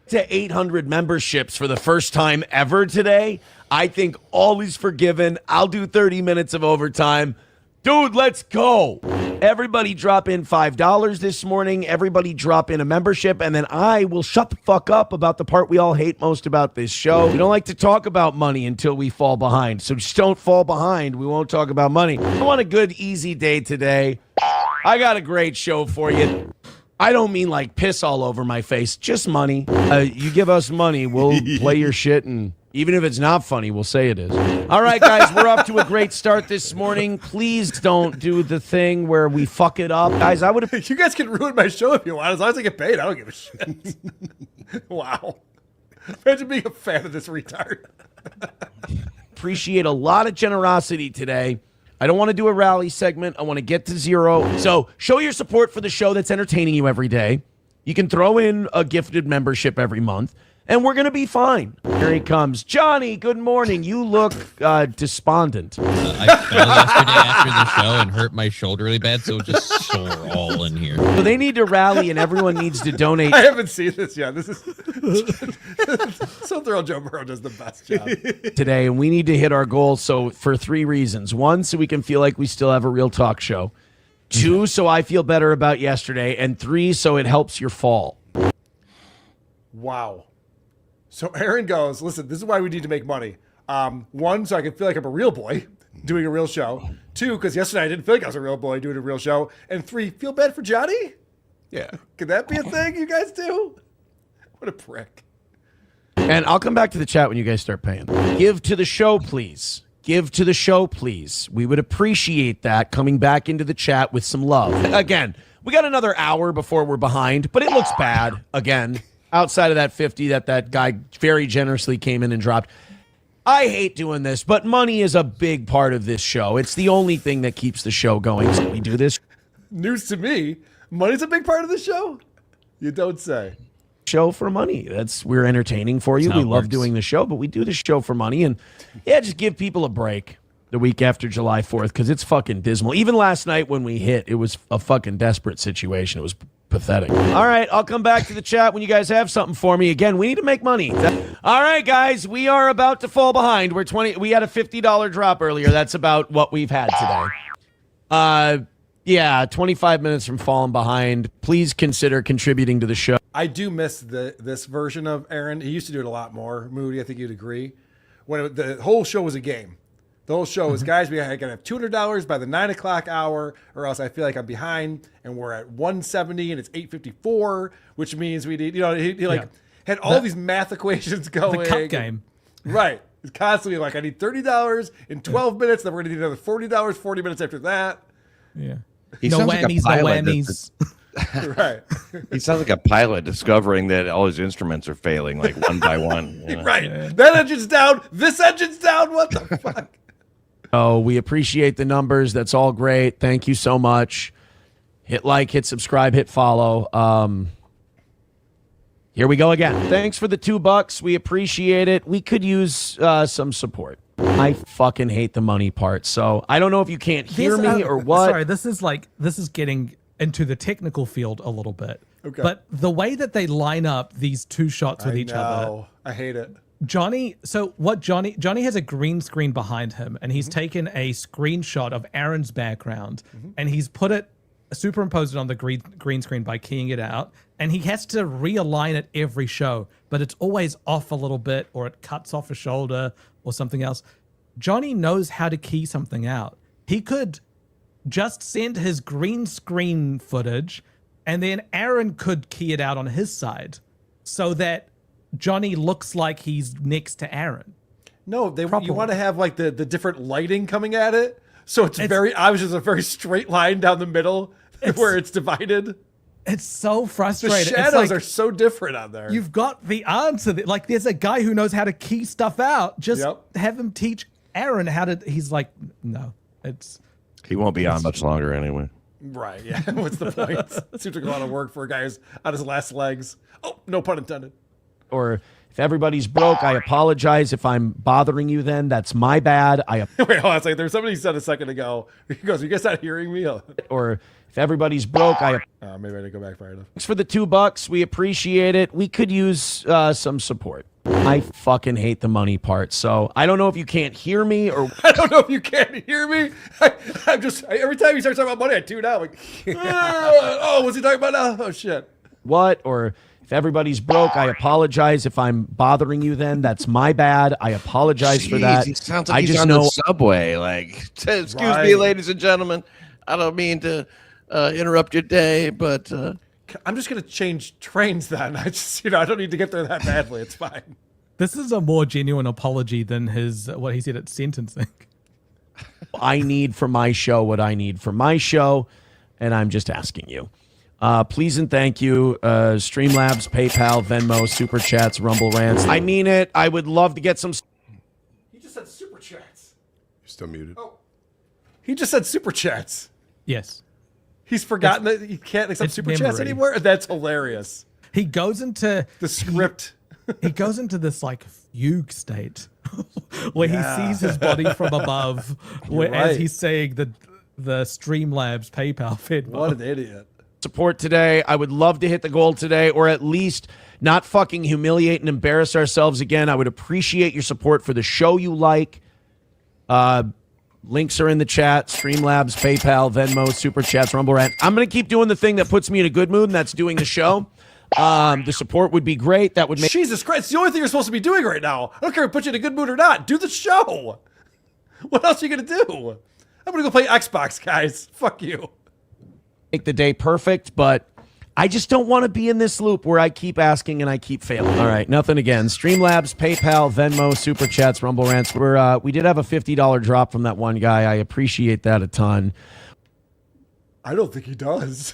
To 800 memberships for the first time ever today. I think all is forgiven. I'll do 30 minutes of overtime. Dude, let's go. Everybody drop in $5 this morning. Everybody drop in a membership, and then I will shut the fuck up about the part we all hate most about this show. We don't like to talk about money until we fall behind, so just don't fall behind. We won't talk about money. I want a good, easy day today. I got a great show for you. I don't mean like piss all over my face, just money. You give us money, we'll play your shit, and even if it's not funny, we'll say it is. All right, guys, we're off to a great start this morning. Please don't do the thing where we fuck it up. Guys, I would have... You guys can ruin my show if you want. As long as I get paid, I don't give a shit. Wow. Imagine being a fan of this retard. Appreciate a lot of generosity today. I don't want to do a rally segment. I want to get to zero. So show your support for the show that's entertaining you every day. You can throw in a gifted membership every month. and we're going to be fine. Here he comes. Johnny, good morning. You look despondent. I fell yesterday after the show and hurt my shoulder really bad, so it just sore all in here. So they need to rally, and everyone needs to donate. I haven't seen this yet. This is So Thrill Joe Burrow does the best job today, and we need to hit our goal. So for 3 reasons: 1, so we can feel like we still have a real talk show; 2, so I feel better about yesterday; and 3, so it helps your fall. Wow. So Aaron goes, listen, this is why we need to make money. 1, so I can feel like I'm a real boy doing a real show. 2, because yesterday I didn't feel like I was a real boy doing a real show. And 3, feel bad for Johnny? Yeah. Could that be a thing you guys do? What a prick. And I'll come back to the chat when you guys start paying. Give to the show, please. Give to the show, please. We would appreciate that coming back into the chat with some love. Again, we got another hour before we're behind, but it looks bad. Again, outside of that 50 that guy very generously came in and dropped. I hate doing this, but money is a big part of this show. It's the only thing that keeps the show going. So we do this. News to me. Money's a big part of the show? You don't say. Show for money. We're entertaining for you. We love doing the show, but we do the show for money. And yeah, just give people a break the week after July 4th because it's fucking dismal. Even last night when we hit, it was a fucking desperate situation. It was pathetic. All right, I'll come back to the chat when you guys have something for me. Again, we need to make money. All right, guys, we are about to fall behind. We had a $50 drop earlier. That's about what we've had today. Yeah, 25 minutes from falling behind. Please consider contributing to the show. I do miss this version of Aaron. He used to do it a lot more. Moody, I think you'd agree. When the whole show was a game. The whole show is, guys, we got to have $200 by the 9 o'clock hour, or else I feel like I'm behind, and we're at 170 and it's 854, which means we need, he had all these math equations going. The cup game. Right. It's constantly like, I need $30 in 12 minutes, then we're going to need another $40, 40 minutes after that. Yeah. No whammies, no whammies. Right. He sounds like a pilot discovering that all his instruments are failing, like one by one. Right. That engine's down. This engine's down. What the fuck? Oh, we appreciate the numbers. That's all great. Thank you so much. Hit like, hit subscribe, hit follow. Here we go again. Thanks for the $2. We appreciate it. We could use some support. I fucking hate the money part. So I don't know if you can't hear me or what. Sorry, this is getting into the technical field a little bit. Okay. But the way that they line up these 2 shots with each other. I hate it. Johnny has a green screen behind him, and he's taken a screenshot of Aaron's background, and he's superimposed it on the green screen by keying it out, and he has to realign it every show, but it's always off a little bit, or it cuts off a shoulder or something else. Johnny knows how to key something out. He could just send his green screen footage, and then Aaron could key it out on his side so that Johnny looks like he's next to Aaron. No, you want to have like the different lighting coming at it, so it's very obvious, a very straight line down the middle where it's divided. It's so frustrating. The shadows are so different on there. You've got the answer. Like, there's a guy who knows how to key stuff out. Just have him teach Aaron how to. He's like, no, he won't be on much longer anyway. Right? Yeah. What's the point? Seems like a lot of work for a guy who's on his last legs. Oh, no pun intended. Or if everybody's broke, I apologize if I'm bothering you then. That's my bad. Wait, hold on a second. There's somebody who said a second ago. He goes, are you guys not hearing me? Or if everybody's broke, maybe I didn't go back far enough. Thanks for the $2. We appreciate it. We could use some support. I fucking hate the money part. So I don't know if you can't hear me or I don't know if you can't hear me. I'm just every time he starts talking about money, I tune out. Like, oh, what's he talking about now? Oh shit. What? Or if everybody's broke, I apologize if I'm bothering you then. That's my bad. I apologize for that. He sounds like he's on the subway. Like, excuse me, ladies and gentlemen. I don't mean to interrupt your day, but I'm just going to change trains then. I just, I don't need to get there that badly. It's fine. This is a more genuine apology than what he said at sentencing. I need for my show what I need for my show, and I'm just asking you. Please and thank you. Streamlabs, PayPal, Venmo, Super Chats, Rumble Rants. I mean it. I would love to get some. He just said Super Chats. You're still muted. Oh. He just said Super Chats. Yes. He's forgotten that he can't accept Super Chats anymore? That's hilarious. He goes into the script. he goes into this like fugue state where he sees his body from above, as he's saying the Streamlabs PayPal feed. What an idiot. Support today. I would love to hit the goal today, or at least not fucking humiliate and embarrass ourselves again. I would appreciate your support for the show you like. Links are in the chat. Streamlabs, PayPal, Venmo, Super Chats, Rumble Rant. I'm going to keep doing the thing that puts me in a good mood, and that's doing the show. The support would be great. That would make Jesus Christ, it's the only thing you're supposed to be doing right now. I don't care if it puts you in a good mood or not. Do the show. What else are you going to do? I'm going to go play Xbox, guys. Fuck you. Make the day perfect, but I just don't want to be in this loop where I keep asking and I keep failing. All right, nothing again. Streamlabs, PayPal, Venmo, Super Chats, Rumble Rants. We did have a $50 drop from that one guy. I appreciate that a ton. I don't think he does.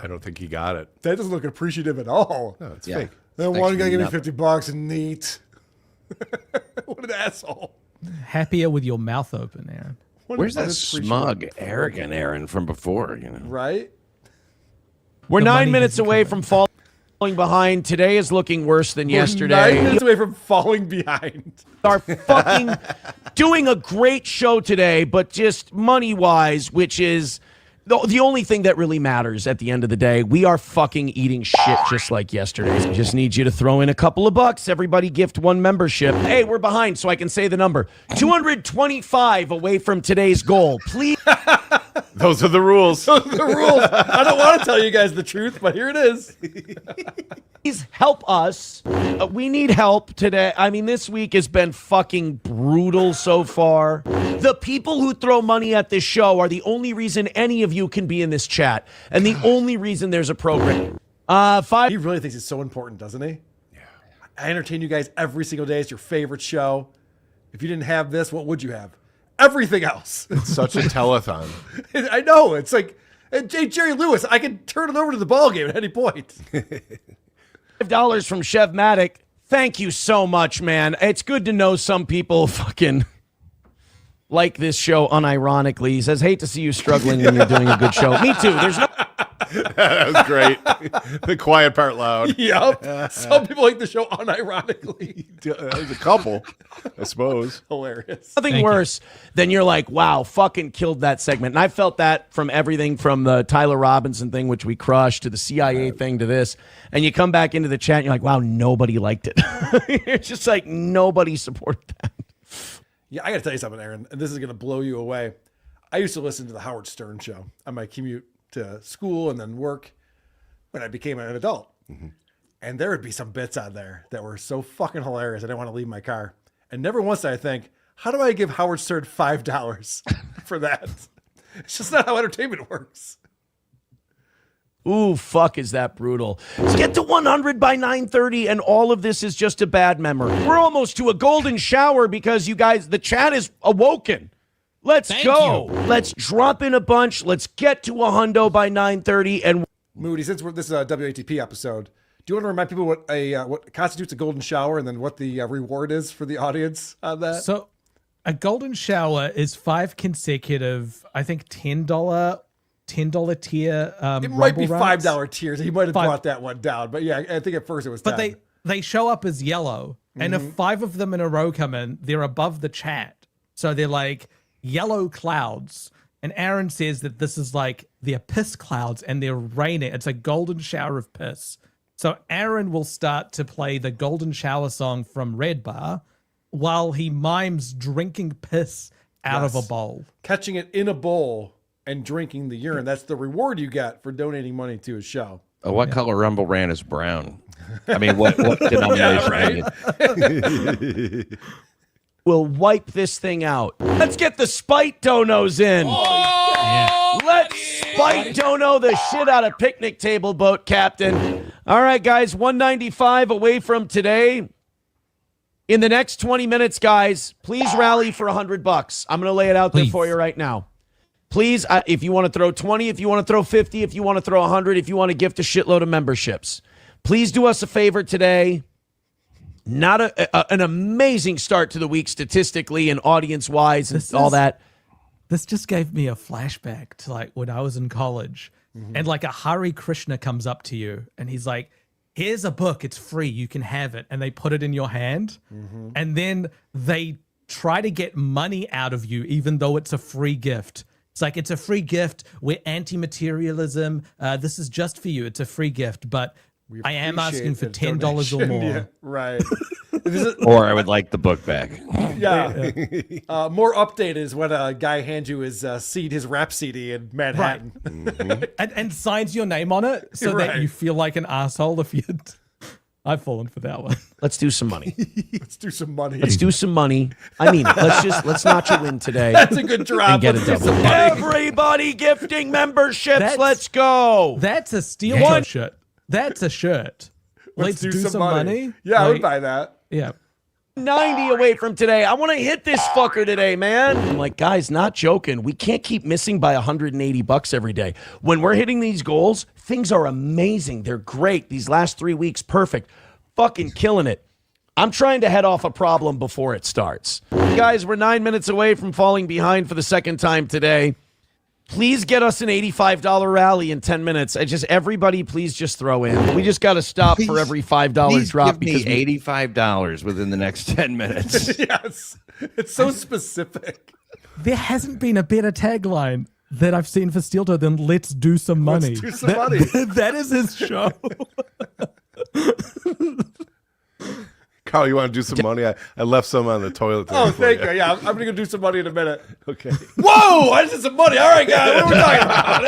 I don't think he got it. That doesn't look appreciative at all. No, it's fake. That one guy gave me $50 and neat. What an asshole. Happier with your mouth open, Aaron. Where's that smug, arrogant Aaron from before? You know, right? We're 9 minutes away from falling behind. Today is looking worse than yesterday. 9 minutes away from falling behind. Are fucking doing a great show today, but just money-wise, which is the only thing that really matters at the end of the day. We are fucking eating shit just like yesterday. Just need you to throw in a couple of bucks. Everybody gift one membership. Hey, we're behind, so I can say the number. 225 away from today's goal. Please. Those are the rules. Those are the rules. I don't want to tell you guys the truth, but here it is. Please help us. We need help today. I mean, this week has been fucking brutal so far. The people who throw money at this show are the only reason any of you can be in this chat, and the only reason there's a program. He really thinks it's so important, doesn't he? Yeah. I entertain you guys every single day. It's your favorite show. If you didn't have this, what would you have? Everything else. It's such a telethon. I know. It's like, hey, Jerry Lewis, I can turn it over to the ball game at any point. $5 from Chevmatic. Thank you so much, man. It's good to know some people fucking like this show unironically. He says, hate to see you struggling when you're doing a good show. Me too. There's no... That was great. The quiet part loud. Yep. Some people like the show unironically. There's a couple, I suppose. Hilarious. Nothing worse than you're like, wow, fucking killed that segment. And I felt that from everything from the Tyler Robinson thing, which we crushed, to the CIA thing, to this. And you come back into the chat and you're like, wow, nobody liked it. It's just like nobody supported that. Yeah, I got to tell you something, Aaron, and this is going to blow you away. I used to listen to the Howard Stern show on my commute to school and then work when I became an adult. Mm-hmm. And there would be some bits on there that were so fucking hilarious I didn't want to leave my car. And never once did I think, how do I give Howard Stern $5 for that? It's just not how entertainment works. Ooh, fuck, is that brutal. Let's get to 100 by 9:30, and all of this is just a bad memory. We're almost to a golden shower because you guys, the chat is awoken. Let's go. Let's drop in a bunch. Let's get to a hundo by 9:30. And Moody, since this is a WATP episode, do you want to remind people what constitutes a golden shower and then what the reward is for the audience on that? So a golden shower is 5 consecutive, I think, $10 tier. It might be $5 tiers. He might have brought that one down, but yeah, I think at first it was 10. But they show up as yellow, and if 5 of them in a row come in, they're above the chat. So they're like yellow clouds. And Aaron says that this is like they're piss clouds and they're raining. It's a golden shower of piss. So Aaron will start to play the golden shower song from Red Bar while he mimes drinking piss out of a bowl. Catching it in a bowl and drinking the urine. That's the reward you get for donating money to his show. Oh, what color Rumble Rant is brown? I mean, what denomination? right? We'll wipe this thing out. Let's get the Spite Donos in. Let's Spite Dono the shit out of Picnic Table Boat Captain. All right, guys, 195 away from today. In the next 20 minutes, guys, please rally for $100. I'm going to lay it out there for you right now. Please, if you want to throw 20, if you want to throw 50, if you want to throw 100, if you want to gift a shitload of memberships, please do us a favor today. Not an amazing start to the week statistically and audience-wise and all that. This just gave me a flashback to like when I was in college and like a Hare Krishna comes up to you and he's like, here's a book, it's free, you can have it, and they put it in your hand, and then they try to get money out of you even though it's a free gift. It's like, it's a free gift, we're anti-materialism, this is just for you, it's a free gift, but I am asking for $10 or more. Yeah, right. Or I would like the book back. Yeah. More update is when a guy hands you his rap CD in Manhattan. Right. And signs your name on it so that you feel like an asshole if you... I've fallen for that one. Let's do some money. Let's do some money. Let's do some money. I mean, let's notch a win today. That's a good drop. And get Let's a do double. some money. Everybody gifting memberships. Let's go. That's a SteelToe shirt. That's a shirt. Let's do some money. Yeah, I would buy that. Yeah. 90 away from today. I want to hit this fucker today, man. I'm like, guys, not joking. We can't keep missing by $180 every day. When we're hitting these goals, things are amazing. They're great. These last 3 weeks, perfect. Fucking killing it. I'm trying to head off a problem before it starts. Guys, we're 9 minutes away from falling behind for the second time today. Please get us an $85 rally in 10 minutes. Everybody, please just throw in. We just got to stop for every $5 drop. Give me $85 within the next 10 minutes. Yes. It's so specific. There hasn't been a better tagline that I've seen for SteelToe than "Let's do some money." Let's do some money. That is his show. Carl, you want to do some money? I left some on the toilet. Oh, thank you. Yeah, I'm going to go do some money in a minute. Okay. Whoa! I did some money. All right, guys. What are we talking about?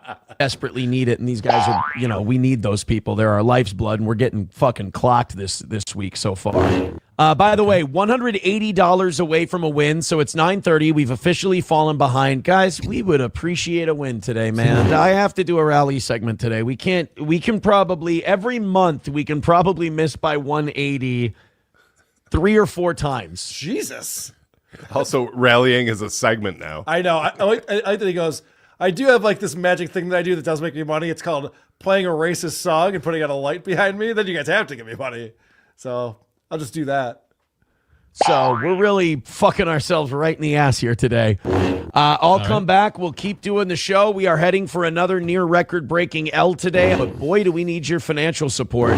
Hey. Desperately need it, and these guys are, we need those people. They're our life's blood, and we're getting fucking clocked this week so far. By the way, $180 away from a win, so it's 9:30. We've officially fallen behind. Guys, we would appreciate a win today, man. I have to do a rally segment today. We can probably, every month, we can probably miss by 180 3 or 4 times. Jesus. Also, rallying is a segment now. I know. I think he goes, I do have like this magic thing that I do that does make me money. It's called playing a racist song and putting out a light behind me. Then you guys have to give me money. So I'll just do that. So we're really fucking ourselves right in the ass here today. I'll come back. We'll keep doing the show. We are heading for another near record breaking L today. But boy, do we need your financial support.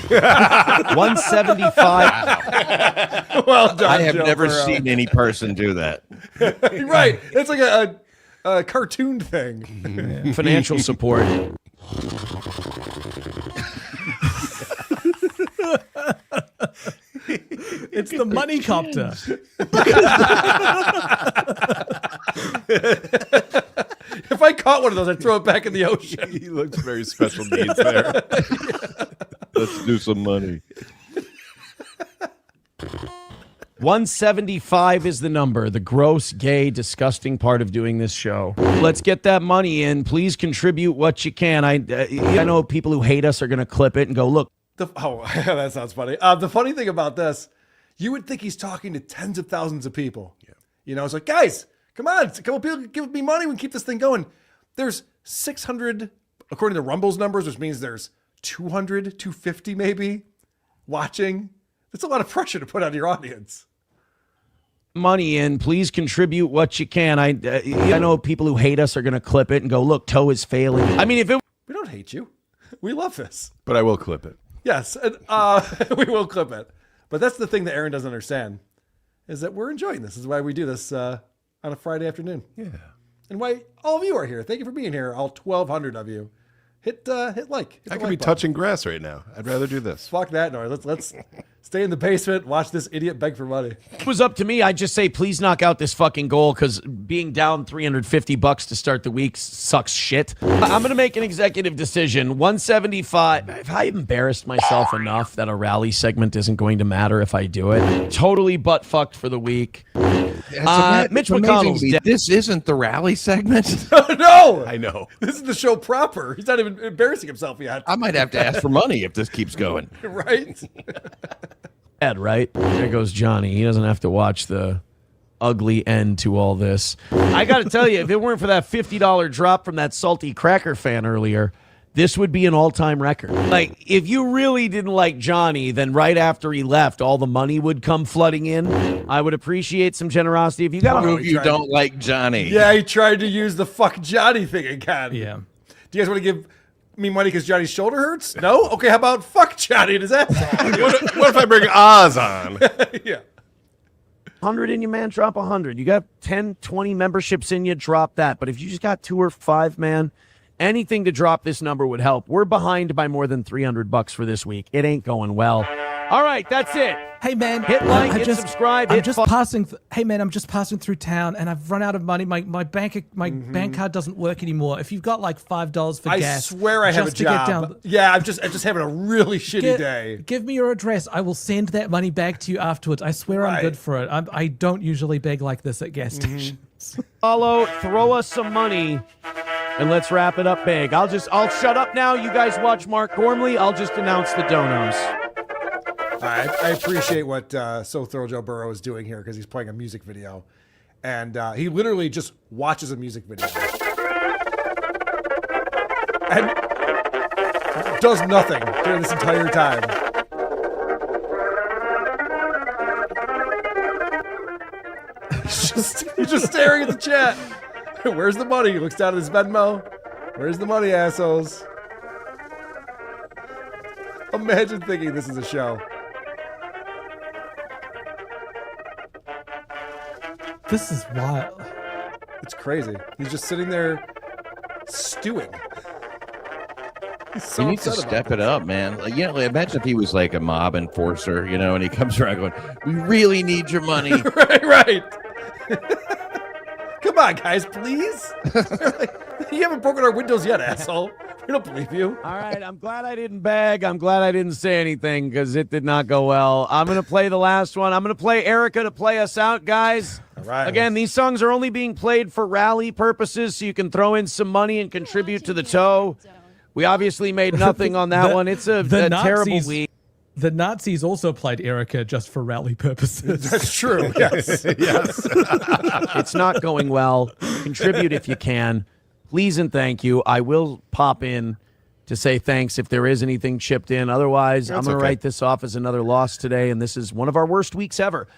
175. Well done. I have Joe never Burrow. seen any person do that. Right. It's like a cartoon thing. Financial support. It's the money copter. If I caught one of those, I'd throw it back in the ocean. He looks very special needs there. Let's do some money. 175 is the number, the gross, gay, disgusting part of doing this show. Let's get that money in. Please contribute what you can. I know people who hate us are going to clip it and go, look. That sounds funny. The funny thing about this, you would think he's talking to tens of thousands of people. Yeah. It's like, guys, come on. A couple people give me money. We can keep this thing going. There's 600, according to Rumble's numbers, which means there's 200, 250 maybe watching. That's a lot of pressure to put on your audience. Money in. Please contribute what you can. I know people who hate us are going to clip it and go, look, Toe is failing. I mean, we don't hate you. We love this. But I will clip it. Yes, and, we will clip it. But that's the thing that Aaron doesn't understand, is that we're enjoying this. This is why we do this on a Friday afternoon. Yeah. And why all of you are here. Thank you for being here, all 1,200 of you. Hit like. I could be touching grass right now. I'd rather do this. Fuck that noise. Let's stay in the basement, watch this idiot beg for money. If it was up to me, I'd just say, please knock out this fucking goal, because being down $350 to start the week sucks shit. I'm going to make an executive decision. 175. Have I embarrassed myself enough that a rally segment isn't going to matter if I do it? Totally butt fucked for the week. Mitch McConnell's dead. This isn't the rally segment. No, I know. This is the show proper. He's not even embarrassing himself yet. I might have to ask for money if this keeps going. Right? Ed, right? There goes Johnny. He doesn't have to watch the ugly end to all this. I got to tell you, if it weren't for that $50 drop from that salty cracker fan earlier, this would be an all-time record. Like, if you really didn't like Johnny, then right after he left, all the money would come flooding in. I would appreciate some generosity. If you got prove you don't like Johnny. Yeah, he tried to use the fuck Johnny thing again. Yeah. Do you guys want to give money because Johnny's shoulder hurts? No? Okay, how about fuck Johnny and his ass? What if I bring Oz on? Yeah. 100 in you, man, drop 100. You got 10, 20 memberships in you, drop that. But if you just got 2 or 5, man, anything to drop this number would help. We're behind by more than $300 for this week. It ain't going well. All right, that's it. Hey man, hit like, hit subscribe, I'm hit just passing. Hey man, I'm just passing through town, and I've run out of money. My bank card doesn't work anymore. If you've got like $5 for gas, I swear I have a just to get job. down, yeah, I'm just having a really shitty day. Give me your address. I will send that money back to you afterwards. I swear I'm good for it. I don't usually beg like this at gas stations. Follow, throw us some money, and let's wrap it up big. I'll shut up now. You guys watch Mark Gormley. I'll just announce the donos. I appreciate what So Thorough Joe Burrow is doing here because he's playing a music video. And he literally just watches a music video. And does nothing during this entire time. He's just staring at the chat. Where's the money? He looks down at his Venmo. Where's the money, assholes? Imagine thinking this is a show. This is wild. It's crazy. He's just sitting there stewing. He's so he needs to upset step about it up, man. Like, imagine if he was like a mob enforcer, and he comes around going, "We really need your money." right. Come on, guys, please. You haven't broken our windows yet, asshole. We don't believe you. All right, I'm glad I didn't beg. I'm glad I didn't say anything because it did not go well. I'm going to play the last one. I'm going to play Erica to play us out, guys. All right. Again, these songs are only being played for rally purposes, so you can throw in some money and contribute to the toe. We obviously made nothing on that one. It's a terrible week. The Nazis also played Erica just for rally purposes. That's true. Yes. Yes. It's not going well. Contribute if you can. Please and thank you. I will pop in to say thanks if there is anything chipped in. Otherwise, I'm going to write this off as another loss today, and this is one of our worst weeks ever.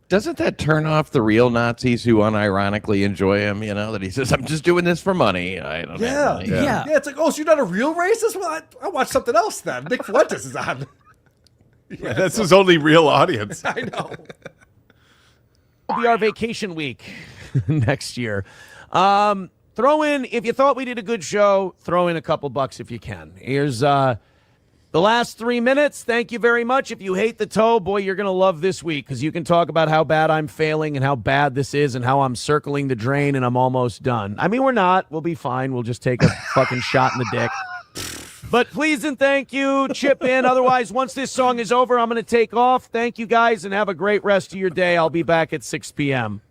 Doesn't that turn off the real Nazis who unironically enjoy him? That he says, "I'm just doing this for money. I don't have money." Yeah. It's like, oh, so you're not a real racist? Well, I watch something else then. Nick Fuentes is on. Yeah, that's his only real audience. I know. It'll be our vacation week next year. Throw in, if you thought we did a good show, throw in a couple bucks if you can. Here's the last 3 minutes. Thank you very much. If you hate the toe, boy, you're going to love this week because you can talk about how bad I'm failing and how bad this is and how I'm circling the drain and I'm almost done. I mean, we're not. We'll be fine. We'll just take a fucking shot in the dick. But please and thank you. Chip in. Otherwise, once this song is over, I'm going to take off. Thank you, guys, and have a great rest of your day. I'll be back at 6 p.m.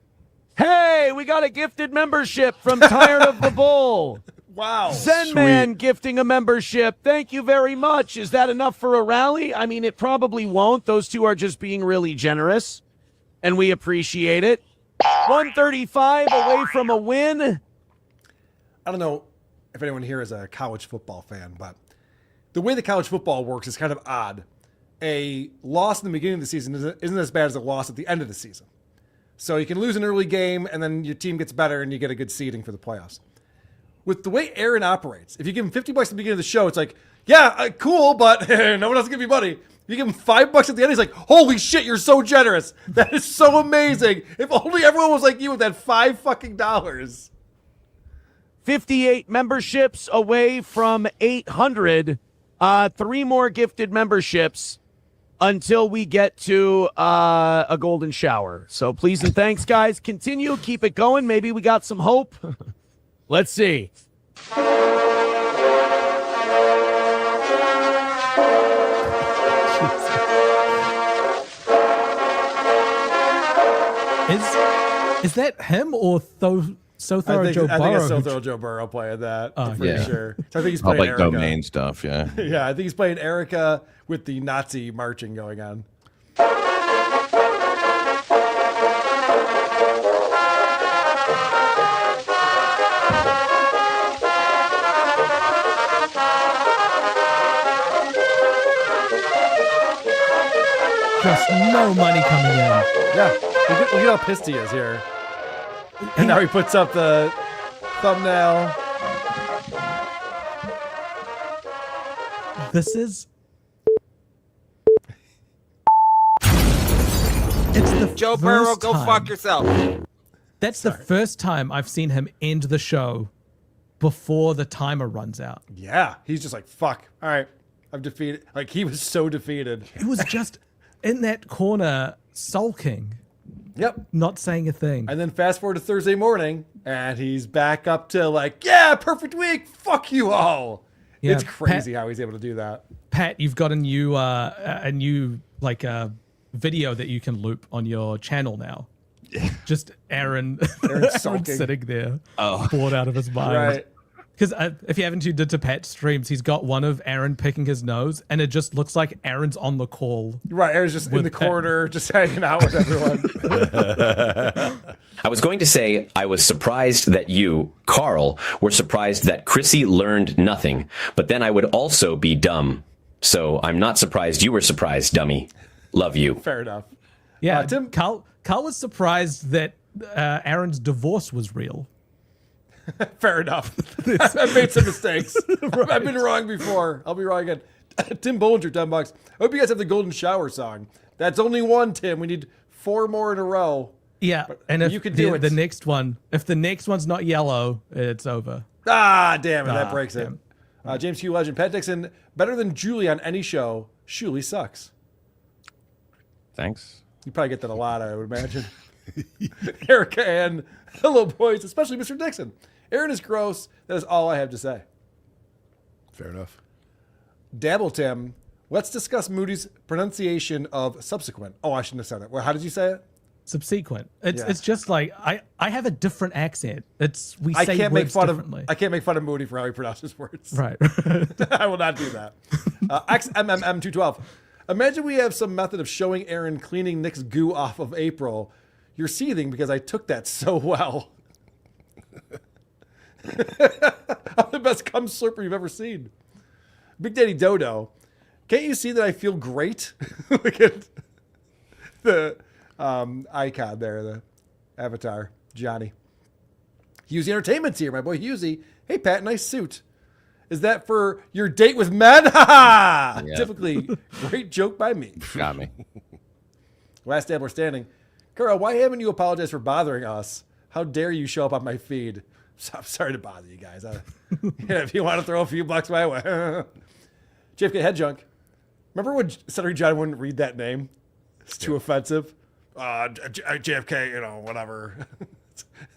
Hey, we got a gifted membership from Tired of the Bull. Wow. Zen Man gifting a membership. Thank you very much. Is that enough for a rally? I mean, it probably won't. Those two are just being really generous, and we appreciate it. 135 away from a win. I don't know if anyone here is a college football fan, but the way the college football works is kind of odd. A loss in the beginning of the season isn't as bad as a loss at the end of the season. So you can lose an early game, and then your team gets better, and you get a good seeding for the playoffs. With the way Aaron operates, if you give him $50 at the beginning of the show, it's like, yeah, cool, but no one else will give you money. If you give him $5 at the end, he's like, holy shit, you're so generous. That is so amazing. If only everyone was like you with that $5. 58 memberships away from 800. 3 more gifted memberships until we get to a golden shower. So please and thanks, guys. Continue. Keep it going. Maybe we got some hope. Let's see. Is that him or So Thorough Joe Burrow? I think it's So Thorough Joe Burrow playing that. I'm pretty sure. So I think he's playing public Erica. domain stuff, yeah. Yeah, I think he's playing Erica with the Nazi marching going on. Just no money coming in. Yeah, look at how pissed he is here. And now he puts up the thumbnail. This is. It's the Joe Burrow, first go time- fuck yourself. That's the first time I've seen him end the show before the timer runs out. Yeah, he's just like, fuck. All right, I'm defeated. Like, he was so defeated. He was just in that corner sulking. Yep. Not saying a thing. And then fast forward to Thursday morning, and he's back up to like, yeah, perfect week. Fuck you all. Yeah, it's crazy how he's able to do that. Pat, you've got a new video that you can loop on your channel now. Just Aaron sitting there, bored out of his mind. Right. Because if you haven't tuned into Pat's streams, he's got one of Aaron picking his nose, and it just looks like Aaron's on the call. Right, Aaron's just in the corner, just hanging out with everyone. I was going to say I was surprised that you, Carl, were surprised that Chrissy learned nothing, but then I would also be dumb. So I'm not surprised you were surprised, dummy. Love you. Fair enough. Yeah, Carl was surprised that Aaron's divorce was real. Fair enough. I've made some mistakes. Right. I've been wrong before. I'll be wrong again. Tim Bollinger, $10. I hope you guys have the Golden Shower song. That's only one, Tim. We need 4 more in a row. Yeah, But and if you could do it. the next one, if the next one's not yellow, it's over. Ah, damn it. That Ah, breaks damn. it. James Q. Legend. Pat Dixon, better than Julie on any show. Shuli sucks. Thanks. You probably get that a lot, I would imagine. Erica Ann, hello, boys, especially Mr. Dixon. Aaron is gross. That is all I have to say. Fair enough. Dabble Tim, let's discuss Moody's pronunciation of subsequent. Oh, I shouldn't have said it. Well, how did you say it? Subsequent. It's Yeah. it's just like I have a different accent. We I say can't make words fun differently. of. I can't make fun of Moody for how he pronounces words. Right. I will not do that. XMMM212. Imagine we have some method of showing Aaron cleaning Nick's goo off of April. You're seething because I took that so well. I'm the best cum slurper you've ever seen. Big Daddy Dodo. Can't you see that I feel great? Look at the icon there, the avatar, Johnny. Husey Entertainment's here, my boy Husey. Hey, Pat, nice suit. Is that for your date with men? Ha ha! Yeah. Typically, great joke by me. Got me. Last Dabbler standing. Carl, why haven't you apologized for bothering us? How dare you show up on my feed? I'm sorry to bother you guys. If you want to throw a few bucks my way. JFK Head Junk. Remember when Cedric John wouldn't read that name? It's too offensive. JFK, whatever.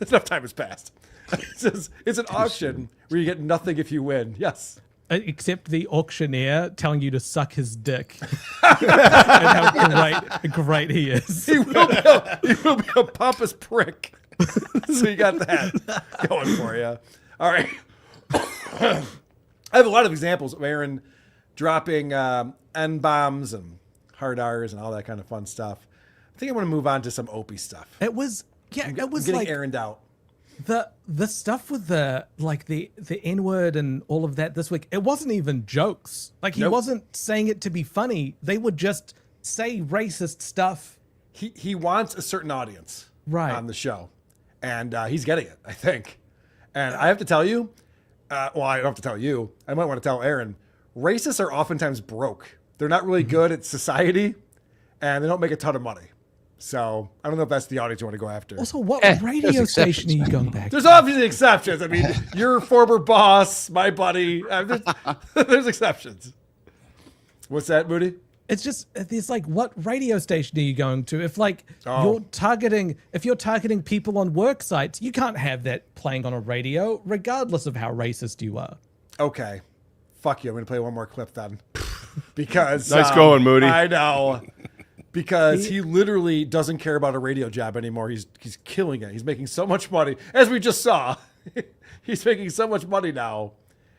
Enough time has passed. It's an auction where you get nothing if you win. Yes. Except the auctioneer telling you to suck his dick. And how great he is. He will be a pompous prick. So you got that going for you. All right. I have a lot of examples of Aaron dropping N-bombs and hard R's and all that kind of fun stuff. I think I want to move on to some Opie stuff. It was I'm like getting Aaroned out. The stuff with the N-word and all of that this week, it wasn't even jokes. Like he wasn't saying it to be funny. They would just say racist stuff. He wants a certain audience right on the show. And he's getting it, I think. And I have to tell you, well, I don't have to tell you. I might want to tell Aaron. Racists are oftentimes broke. They're not really good at society, and they don't make a ton of money. So I don't know if that's the audience you want to go after. Also, what radio station are you going back to? There's obviously exceptions. I mean, your former boss, my buddy. There's exceptions. What's that, Moody? It's like, what radio station are you going to? If you're targeting people on work sites, you can't have that playing on a radio, regardless of how racist you are. Okay. Fuck you. I'm going to play one more clip then. Because nice going, Moody. I know. Because he literally doesn't care about a radio job anymore. He's killing it. He's making so much money, as we just saw. He's making so much money now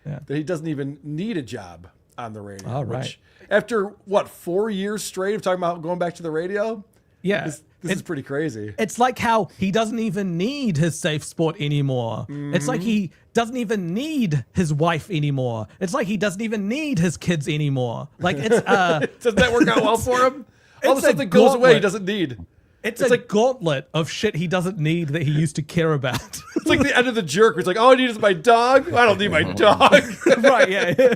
that he doesn't even need a job on the radio. All right. Which, after 4 years straight of talking about going back to the radio? Yeah. This is pretty crazy. It's like how he doesn't even need his safe sport anymore. Mm-hmm. It's like he doesn't even need his wife anymore. It's like he doesn't even need his kids anymore. Like it's does that work out well for him? All the stuff that goes away he doesn't need. It's like gauntlet of shit he doesn't need that he used to care about. It's like the end of The Jerk, where it's like, all I need is my dog. I don't need my dog. Right, yeah.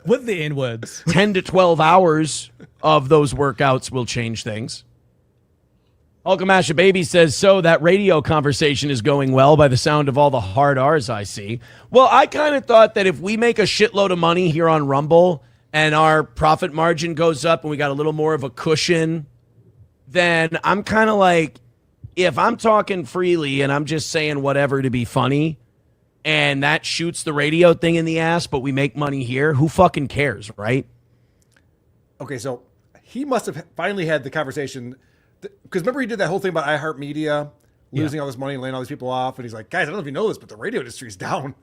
with the N words. 10 to 12 hours of those workouts will change things. Hulkamasha Baby says, so that radio conversation is going well by the sound of all the hard R's I see. Well, I kind of thought that if we make a shitload of money here on Rumble and our profit margin goes up and we got a little more of a cushion, then I'm kind of like, if I'm talking freely and I'm just saying whatever to be funny and that shoots the radio thing in the ass, but we make money here, who fucking cares, right? Okay, so he must have finally had the conversation. Because remember he did that whole thing about iHeartMedia losing all this money and laying all these people off. And he's like, guys, I don't know if you know this, but the radio industry is down.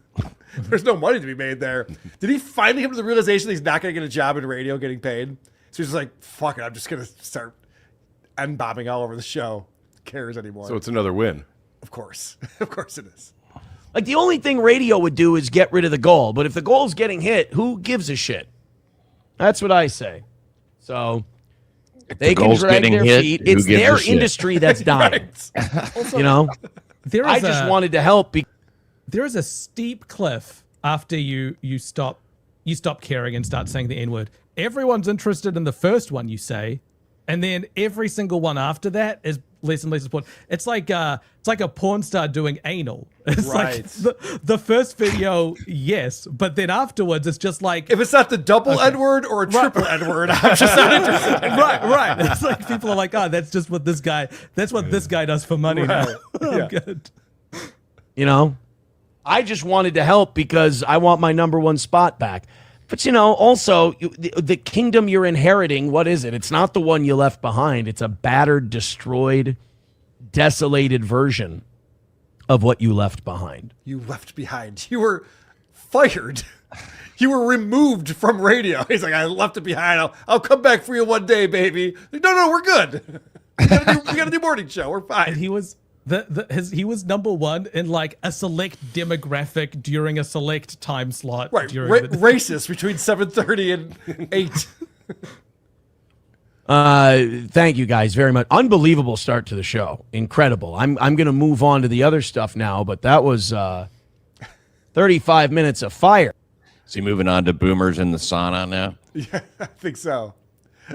There's no money to be made there. Did he finally come to the realization that he's not going to get a job in radio getting paid? So he's just like, fuck it, I'm just going to start N-bombing all over the show. Who cares anymore? So it's another win. Of course. Of course it is. Like, the only thing radio would do is get rid of the goal. But if the goal's getting hit, who gives a shit? That's what I say. So... they can drag their feet. It's their industry that's dying. Also, you know, I just wanted to help. There is a steep cliff after you stop caring and start saying the N-word. Everyone's interested in the first one you say, and then every single one after that is less and less important. It's like a porn star doing anal. It's like the first video, yes, but then afterwards it's just like, if it's not the double N-word or a triple N-word, I'm just not interested. Right. It's like people are like, oh, that's just what this guy does for money now. I'm good. You know, I just wanted to help because I want my number one spot back. But, you know, also, the kingdom you're inheriting, what is it? It's not the one you left behind. It's a battered, destroyed, desolated version of what you left behind. You left behind. You were fired. You were removed from radio. He's like, I left it behind. I'll come back for you one day, baby. Like, no, we're good. We got a new morning show. We're fine. And he was... he was number one in like a select demographic during a select time slot. Right, during racist between 7:30 and 8. Thank you guys very much. Unbelievable start to the show. Incredible. I'm going to move on to the other stuff now, but that was 35 minutes of fire. Is he moving on to boomers in the sauna now? Yeah, I think so.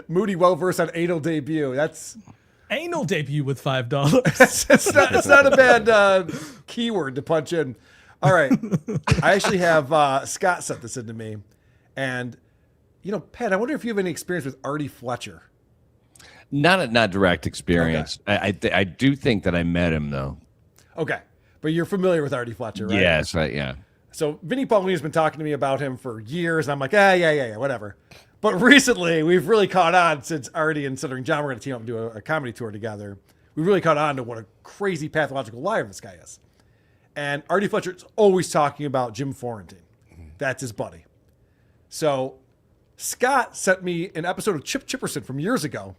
Moody well versed on anal debut. That's. Anal debut with $5. it's not a bad keyword to punch in. All right. I actually have Scott sent this into me. And, you know, Pat, I wonder if you have any experience with Arty Fletcher. Not direct experience. Okay. I do think that I met him, though. Okay. But you're familiar with Arty Fletcher, right? Yes, yeah. So Vinny Paulini's been talking to me about him for years. And I'm like, yeah, whatever. But recently, we've really caught on since Arty and Stuttering John were going to team up and do a comedy tour together. We really caught on to what a crazy pathological liar this guy is. And Arty Fletcher's always talking about Jim Florentine. That's his buddy. So Scott sent me an episode of Chip Chipperson from years ago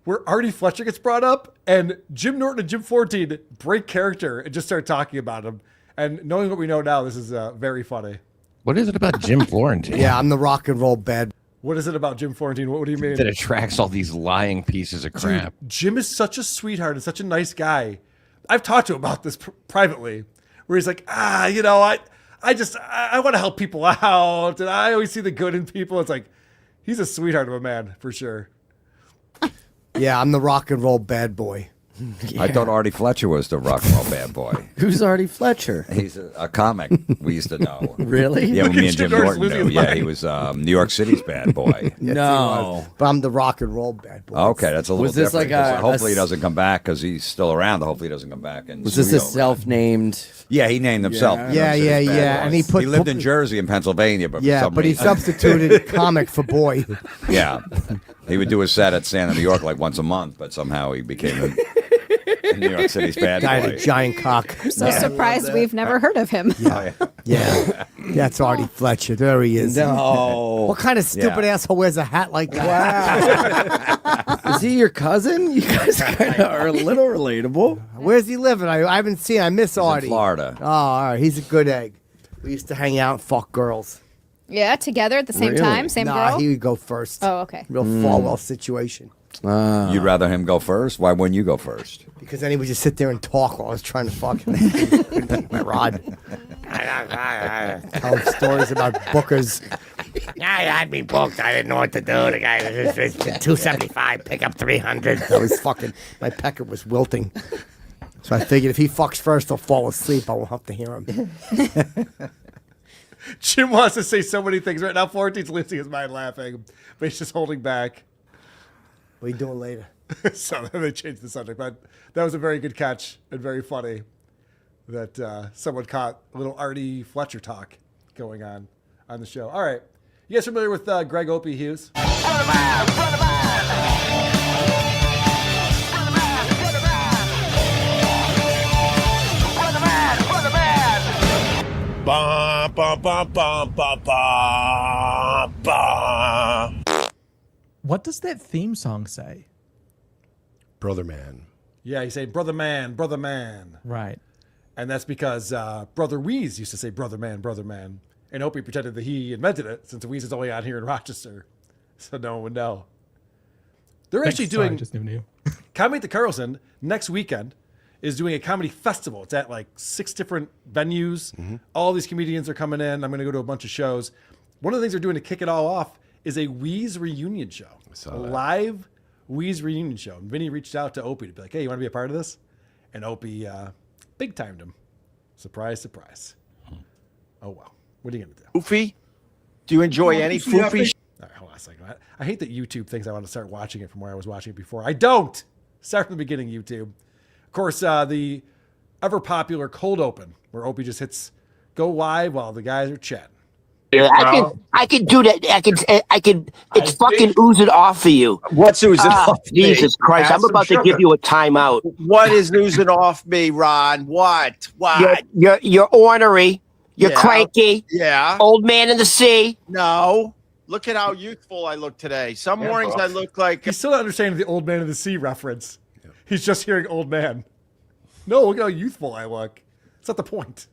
where Arty Fletcher gets brought up and Jim Norton and Jim Florentine break character and just start talking about him. And knowing what we know now, this is very funny. What is it about Jim Florentine? Yeah, I'm the rock and roll bad. What is it about Jim Florentine? What do you mean? That attracts all these lying pieces of crap. Dude, Jim is such a sweetheart and such a nice guy. I've talked to him about this privately, where he's like, you know, I want to help people out, and I always see the good in people. It's like, he's a sweetheart of a man, for sure. Yeah, I'm the rock and roll bad boy. Yeah. I thought Arty Fletcher was the rock and roll bad boy. Who's Arty Fletcher? He's a comic we used to know. Really? Yeah, me and Jim Norton knew. Yeah, he was New York City's bad boy. No. But I'm the rock and roll bad boy. Okay, that's a little was this different. Like hopefully he doesn't come back because he's still around. Hopefully he doesn't come back. And was this a self-named? Yeah, he named himself. Yeah. And he lived in Jersey and Pennsylvania, but he substituted comic for boy. Yeah, he would do a set at Santa, New York, like once a month, but somehow he became a New York City's bad boy. Guy had a giant cock. I'm so surprised we've never heard of him. Yeah. That's Arty Fletcher. There he is. No. What kind of stupid asshole wears a hat like that? Wow. Is he your cousin? You guys kind of are a little relatable. Where's he living? I haven't seen. I miss Arty. In Florida. Oh, all right. He's a good egg. We used to hang out and fuck girls. Yeah, together at the same time, same girl? He would go first. Oh, okay. Real Falwell situation. You'd rather him go first? Why wouldn't you go first? Because then he would just sit there and talk while I was trying to fuck him. My rod. Tell him stories about bookers. I had me booked. I didn't know what to do. The guy was it's $275. Pick up $300. I was fucking. My pecker was wilting. So I figured if he fucks first, he'll fall asleep. I won't have to hear him. Jim wants to say so many things right now. Florentine's losing his mind laughing, but he's just holding back. What are you doing later? So then they changed the subject, but that was a very good catch and very funny that someone caught a little Arty Fletcher talk going on the show. All right. You guys familiar with Greg Opie Hughes? Ba, ba, ba, ba, ba, ba, ba. What does that theme song say? Brother man. Yeah, he's saying brother man, brother man. Right. And that's because Brother Wheeze used to say brother man, brother man. And Opie pretended that he invented it since Wheeze is only out here in Rochester. So no one would know. They're actually doing I just knew. Comedy at the Carlson next weekend is doing a comedy festival. It's at like 6 different venues. All these comedians are coming in. I'm going to go to a bunch of shows. One of the things they're doing to kick it all off is a Wheeze reunion show. A live Wheeze reunion show. And Vinny reached out to Opie to be like, hey, you want to be a part of this? And Opie big timed him. Surprise, surprise. Oh, well. What are you going to do? Foofy? Do you enjoy any foofy? All right, hold on a second. I hate that YouTube thinks I want to start watching it from where I was watching it before. I don't. Start from the beginning, YouTube. Of course, the ever popular cold open where Opie just hits go live while the guys are chatting. Yeah, I can do that. I can. It's fucking oozing off of you. What's oozing off? Jesus Christ! I'm about to give you a timeout. What is oozing off me, Ron? What? You're ornery. You're cranky. Yeah. Old man in the sea. No. Look at how youthful I look today. Some mornings I look like he's still not understanding the old man in the sea reference. He's just hearing old man. No, look at how youthful I look. That's not the point.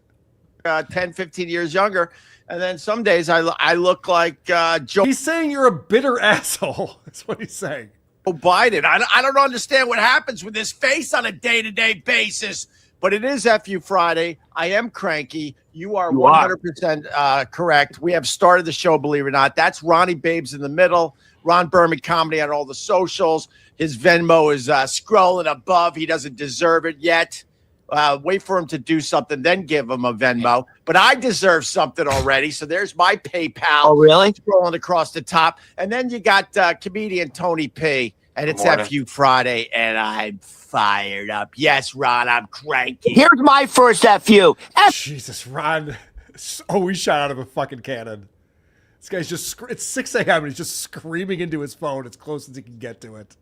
10, 15 years younger. And then some days I look like Joe. He's saying you're a bitter asshole. That's what he's saying. Joe Biden. I don't understand what happens with this face on a day-to-day basis. But it is FU Friday. I am cranky. You are 100% correct. We have started the show, believe it or not. That's Ronnie Babes in the middle. Ron Berman Comedy on all the socials. His Venmo is scrolling above. He doesn't deserve it yet. Wait for him to do something, then give him a Venmo. But I deserve something already. So there's my PayPal. Oh, really? Scrolling across the top. And then you got comedian Tony P. And it's FU Friday, and I'm fired up. Yes, Ron, I'm cranky. Here's my first FU. Jesus, Ron. Oh, he shot out of a fucking cannon. This guy's just, it's 6 a.m. and he's just screaming into his phone as close as he can get to it.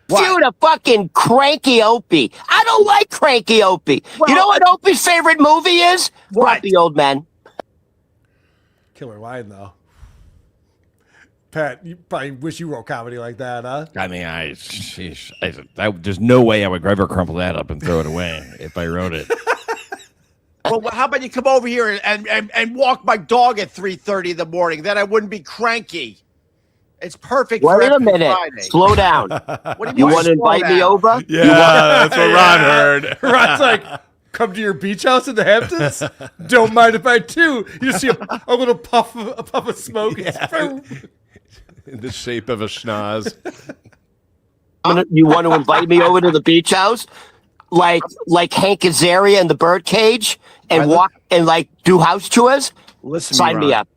You the fucking cranky Opie. I don't like cranky Opie. Well, you know what Opie's favorite movie is? What? The Old Men. Killer line, though. Pat, you probably wish you wrote comedy like that, huh? I mean, there's no way I would ever crumple that up and throw it away if I wrote it. Well, how about you come over here and walk my dog at 3:30 in the morning? Then I wouldn't be cranky. It's perfect. Wait a minute. Friday. Slow down. What you want to invite me over? Yeah, that's what Ron heard. Ron's like, come to your beach house in the Hamptons? Don't mind if I do. You just see a little puff of smoke. Yeah. In the shape of a schnoz. You want to invite me over to the beach house? Like Hank Azaria in the birdcage and walk and like do house chores? Listen, sign me up.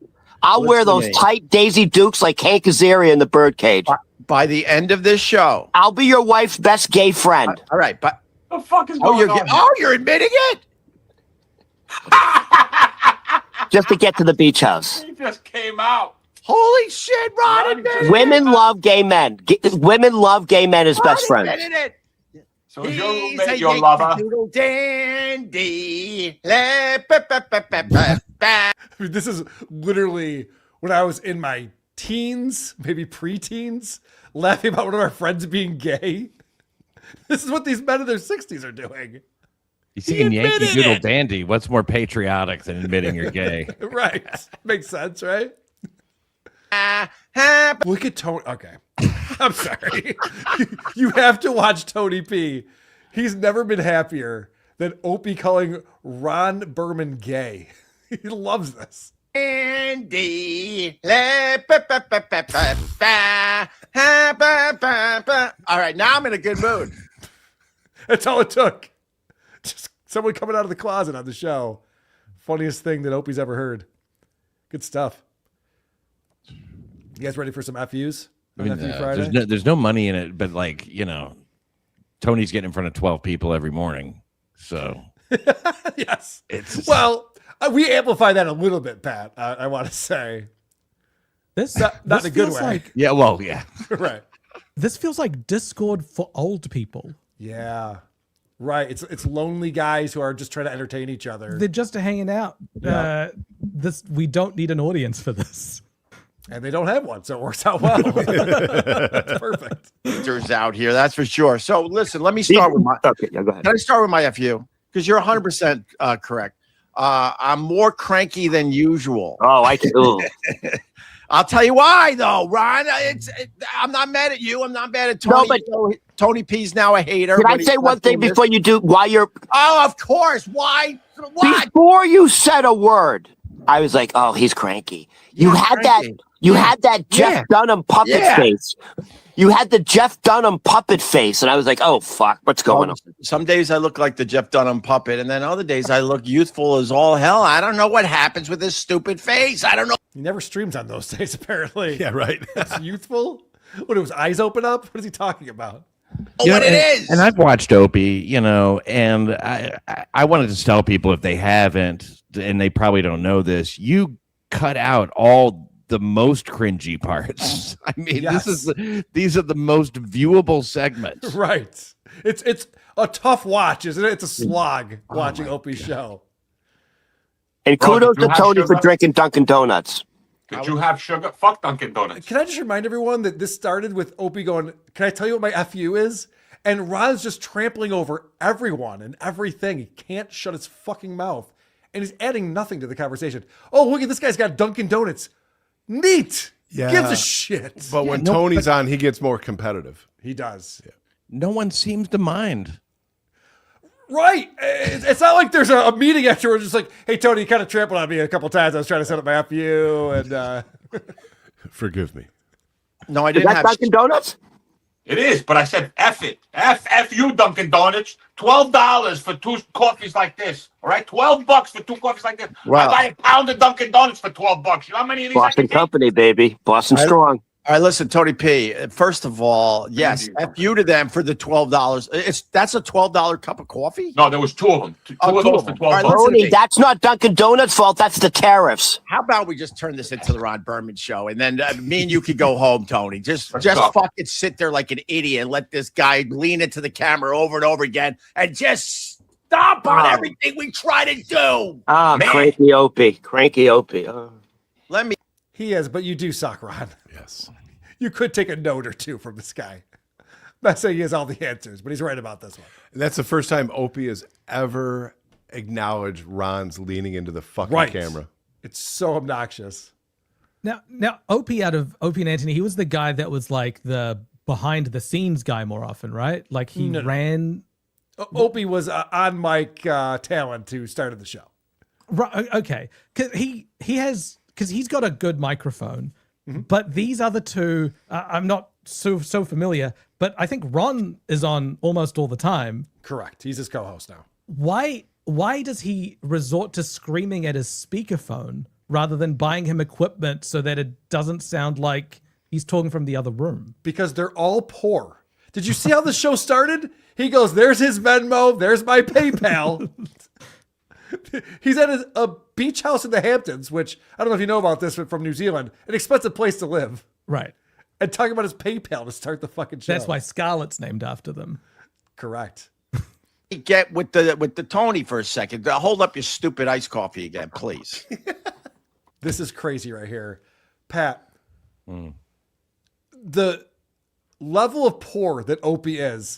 I'll wear those tight Daisy Dukes like Hank Azaria in the birdcage. By the end of this show, I'll be your wife's best gay friend. All right, but the fuck is going on? You're admitting it? Just to get to the beach house. He just came out. Holy shit, Ron! Women love gay men. Women love gay men as best friends. So is your roommate your lover? Dandy. This is literally when I was in my teens, maybe preteens, laughing about one of our friends being gay. This is what these men in their 60s are doing. You see, Yankee Doodle Dandy, what's more patriotic than admitting you're gay? Right. Makes sense, right? Look at Tony. Okay. I'm sorry. You have to watch Tony P. He's never been happier than Opie calling Ron Berman gay. He loves this. Andy. All right, now I'm in a good mood. That's all it took. Just someone coming out of the closet on the show. Funniest thing that Opie's ever heard. Good stuff. You guys ready for some FUs? I mean, FU Friday? there's no money in it, but Tony's getting in front of 12 people every morning. So yes. Well, we amplify that a little bit, Pat. I want to say. This not in a good way. Like, yeah, well, yeah. Right. This feels like Discord for old people. Yeah. Right. It's lonely guys who are just trying to entertain each other. They're just hanging out. Yeah. We don't need an audience for this. And they don't have one, so it works out well. That's perfect. Turns out here, that's for sure. So listen, let me start with my. Okay, yeah, go ahead. Can I start with my FU? Because you're 100% correct. I'm more cranky than usual. Oh, I can. I'll tell you why, though, Ron. I'm not mad at you. I'm not mad at Tony. No, but Tony P's now a hater. Can I say one thing before you do? Why you're? Oh, of course. Why? What? Before you said a word, I was like, "Oh, he's cranky." You had cranky. that. You had that Jeff Dunham puppet face. You had the Jeff Dunham puppet face, and I was like, "Oh fuck, what's going on?" Some days I look like the Jeff Dunham puppet, and then other days I look youthful as all hell. I don't know what happens with this stupid face. I don't know. He never streams on those days, apparently. Yeah, right. It's youthful. What, his eyes open up? What is he talking about? What it is. And I've watched Opie, and I wanted to tell people if they haven't, and they probably don't know this, you cut out all the most cringy parts. I mean, these are the most viewable segments. Right. It's a tough watch, isn't it? It's a slog watching Opie's show. And kudos to Tony for drinking Dunkin' Donuts. Did you have sugar? Fuck Dunkin' Donuts. Can I just remind everyone that this started with Opie going, "Can I tell you what my FU is?" And Ron's just trampling over everyone and everything. He can't shut his fucking mouth. And he's adding nothing to the conversation. Oh, look at this guy's got Dunkin' Donuts. Neat. Yeah. Gives a shit. But when Tony's on, he gets more competitive. He does. Yeah. No one seems to mind. Right. It's not like there's a meeting afterwards. Just like, hey, Tony, you kind of trampled on me a couple times. I was trying to set up my FU. And forgive me. No, I Is didn't that have Dunkin' Donuts? It is, but I said F it. F you, Dunkin' Donuts. $12 for 2 coffees like this. All right? $12 for 2 coffees like this. Wow. I buy a pound of Dunkin' Donuts for $12. You know how many of these I Boston can get? Company, baby. Boston Strong. All right, listen, Tony P. First of all, yes, F you to them for the $12. That's a $12 cup of coffee? No, there was 2 of them. Two of those for $12. All right, listen to Tony, me. that's not Dunkin' Donuts' fault. That's the tariffs. How about we just turn this into the Ron Berman show, and then me and you could go home, Tony. Just go. fucking sit there like an idiot and let this guy lean into the camera over and over again and just stomp on everything we try to do. Man. Cranky Opie. Cranky Opie. Let me. he is, but you do suck, Ron. Yes. You could take a note or two from this guy. Not saying he has all the answers, but he's right about this one. And that's the first time Opie has ever acknowledged Ron's leaning into the fucking camera. It's so obnoxious. Now, Opie out of Opie and Anthony, he was the guy that was like the behind the scenes guy more often, right? Like he ran. Opie was on mic talent who started the show. Right. Okay. Because he's got a good microphone. But these other two, I'm not so familiar, but I think Ron is on almost all the time. Correct. He's his co-host now. Why does he resort to screaming at his speakerphone rather than buying him equipment so that it doesn't sound like he's talking from the other room? Because they're all poor. Did you see how the show started? He goes, there's his Venmo, there's my PayPal. He's at a beach house in the Hamptons, which I don't know if you know about this, but from New Zealand, an expensive place to live. Right. And talking about his PayPal to start the fucking show. That's why Scarlett's named after them. Correct. Get with the Tony for a second. Hold up your stupid iced coffee again, please. This is crazy right here. Pat, the level of poor that Opie is,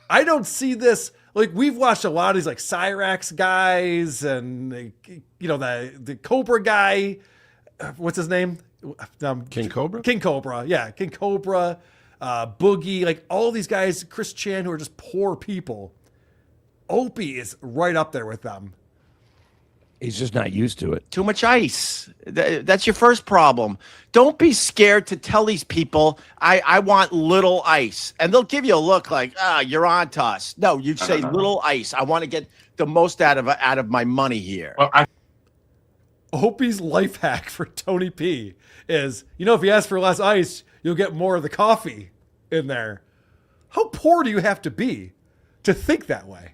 I don't see this. Like, we've watched a lot of these like Cyrax guys and the Cobra guy. What's his name? King Cobra? King Cobra. Yeah. King Cobra, Boogie, like all these guys, Chris Chan, who are just poor people. Opie is right up there with them. He's just not used to it. Too much ice. That's your first problem. Don't be scared to tell these people, I want little ice. And they'll give you a look like, you're on to us. No, you say little ice. I want to get the most out of my money here. Well, Opie's life hack for Tony P is, if you ask for less ice, you'll get more of the coffee in there. How poor do you have to be to think that way?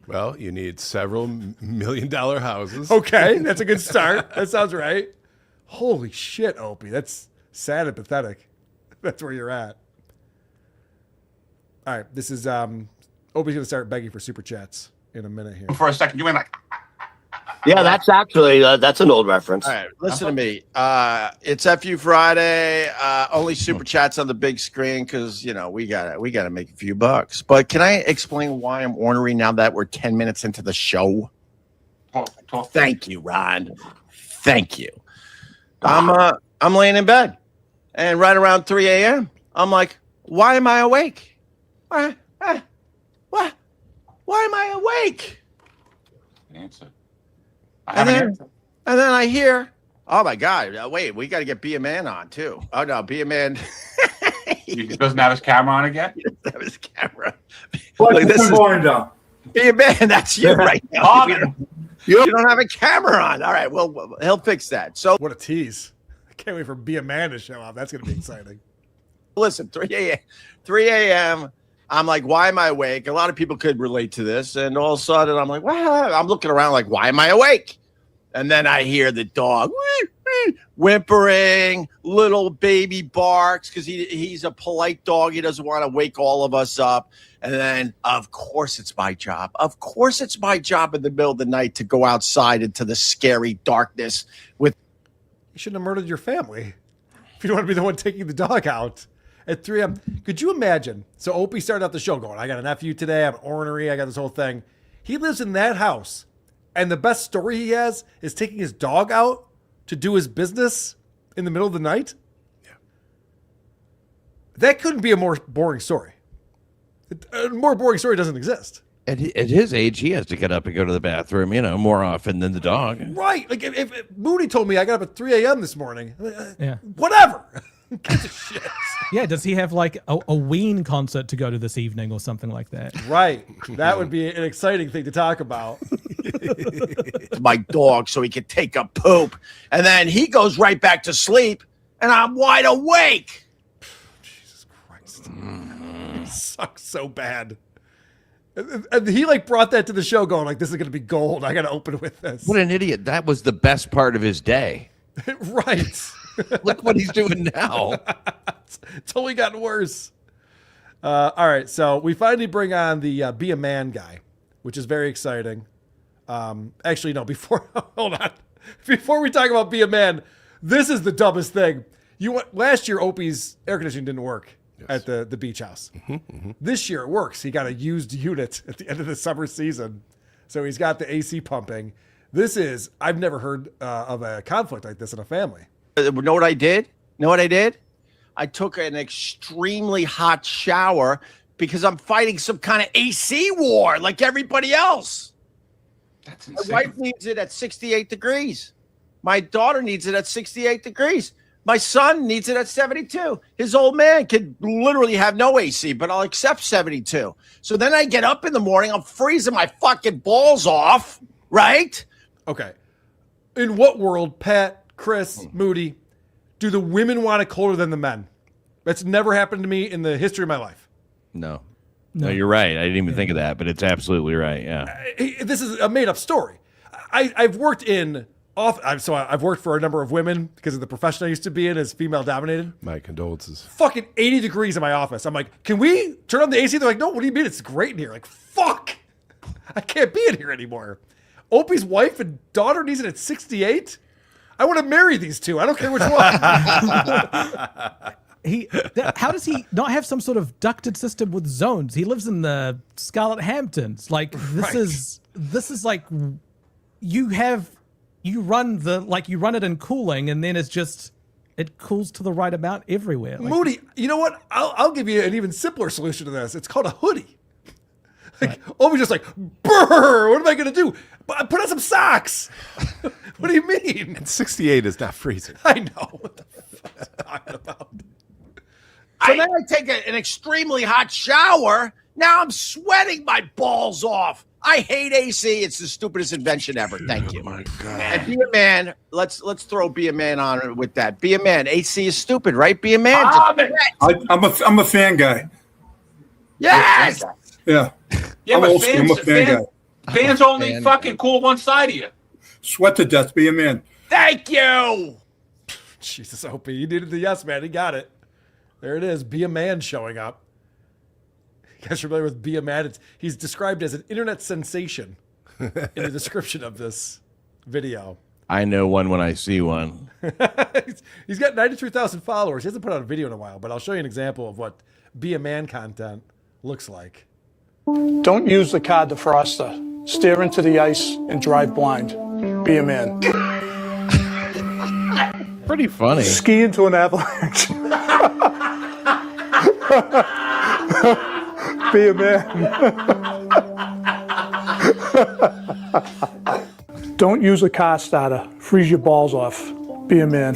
Well, you need several $1 million houses. Okay, that's a good start. That sounds right. Holy shit, Opie. That's sad and pathetic. That's where you're at. All right, this is Opie's going to start begging for super chats in a minute here. For a second, you went like... Yeah, that's actually that's an old reference. All right, listen to me. It's FU Friday. Only super chats on the big screen because we gotta make a few bucks. But can I explain why I'm ornery now that we're 10 minutes into the show? Thank you, Ron. Thank you. I'm laying in bed, and right around 3 a.m. I'm like, why am I awake? Why am I awake? Answer. And then I hear, oh my God, wait, we got to get Be a Man on too. Oh no, Be a Man. He doesn't have his camera on again? He doesn't have his camera. Look, this is Be a Man, that's you right now. You don't have a camera on. All right, well, he'll fix that. So what a tease. I can't wait for Be a Man to show up. That's going to be exciting. Listen, 3 a.m. I'm like, why am I awake? A lot of people could relate to this. And all of a sudden, I'm like, well, I'm looking around like, why am I awake? And then I hear the dog whimpering, little baby barks because he's a polite dog. He doesn't want to wake all of us up. And then, of course, it's my job. Of course, it's my job in the middle of the night to go outside into the scary darkness with. You shouldn't have murdered your family if you don't want to be the one taking the dog out. At 3 a.m., could you imagine? So Opie started out the show going, I got an FU today, I'm ornery, I got this whole thing. He lives in that house, and the best story he has is taking his dog out to do his business in the middle of the night? Yeah. That couldn't be a more boring story. A more boring story doesn't exist. At his age, he has to get up and go to the bathroom, more often than the dog. Right. Like if Moody told me I got up at 3 a.m. this morning, whatever. Gives a shit. Yeah, does he have like a Ween concert to go to this evening or something like that? Right. That would be an exciting thing to talk about. My dog so he could take a poop. And then he goes right back to sleep, and I'm wide awake. Jesus Christ. It sucks so bad. And he brought that to the show going this is going to be gold. I got to open with this. What an idiot. That was the best part of his day. Right. Look what he's doing now. It's only gotten worse. All right, so we finally bring on the Be a Man guy, which is very exciting. Actually, no, hold on. Before we talk about Be a Man, this is the dumbest thing. Last year, Opie's air conditioning didn't work at the beach house. This year, it works. He got a used unit at the end of the summer season, so he's got the AC pumping. I've never heard of a conflict like this in a family. Know what I did? I took an extremely hot shower because I'm fighting some kind of AC war like everybody else. That's insane. My wife needs it at 68 degrees. My daughter needs it at 68 degrees. My son needs it at 72. His old man could literally have no AC, but I'll accept 72. So then I get up in the morning, I'm freezing my fucking balls off, right? Okay. In what world, Pat, Chris, Moody, do the women want it colder than the men? That's never happened to me in the history of my life. No, you're right. I didn't even think of that, but it's absolutely right. Yeah. This is a made-up story. I've worked I've worked for a number of women because of the profession I used to be in is female-dominated. My condolences. Fucking 80 degrees in my office. I'm like, can we turn on the AC? They're like, no, what do you mean? It's great in here. Like, fuck. I can't be in here anymore. Opie's wife and daughter needs it at 68? I want to marry these two. I don't care which one. How does he not have some sort of ducted system with zones? He lives in the Scarlet Hamptons. This is like you run it in cooling, and then it cools to the right amount everywhere. Moody, you know what? I'll give you an even simpler solution to this. It's called a hoodie. Opie's just like, brr, what am I going to do? Put on some socks. What do you mean? And 68 is not freezing. I know. What the fuck is he talking about? So then I take an extremely hot shower. Now I'm sweating my balls off. I hate AC. It's the stupidest invention ever. Thank you. My God. And be a man. Let's throw be a man on it with that. Be a man. AC is stupid, right? Be a man. I'm a fan guy. Yes. Yeah. Yeah, I'm but old school. I'm a fan guy. fans only fucking cool one side of you. Sweat to death. Be a man. Thank you. Jesus, Opie, you needed the yes man. He got it. There it is. Be a man showing up. You guys familiar with Be a Man? He's described as an internet sensation in the description of this video. I know one when I see one. He's got 93,000 followers. He hasn't put out a video in a while, but I'll show you an example of what Be a Man content looks like. Don't use the car defroster. Stare into the ice and drive blind. Be a man. Pretty funny. Ski into an avalanche. Be a man. Don't use a car starter. Freeze your balls off. Be a man.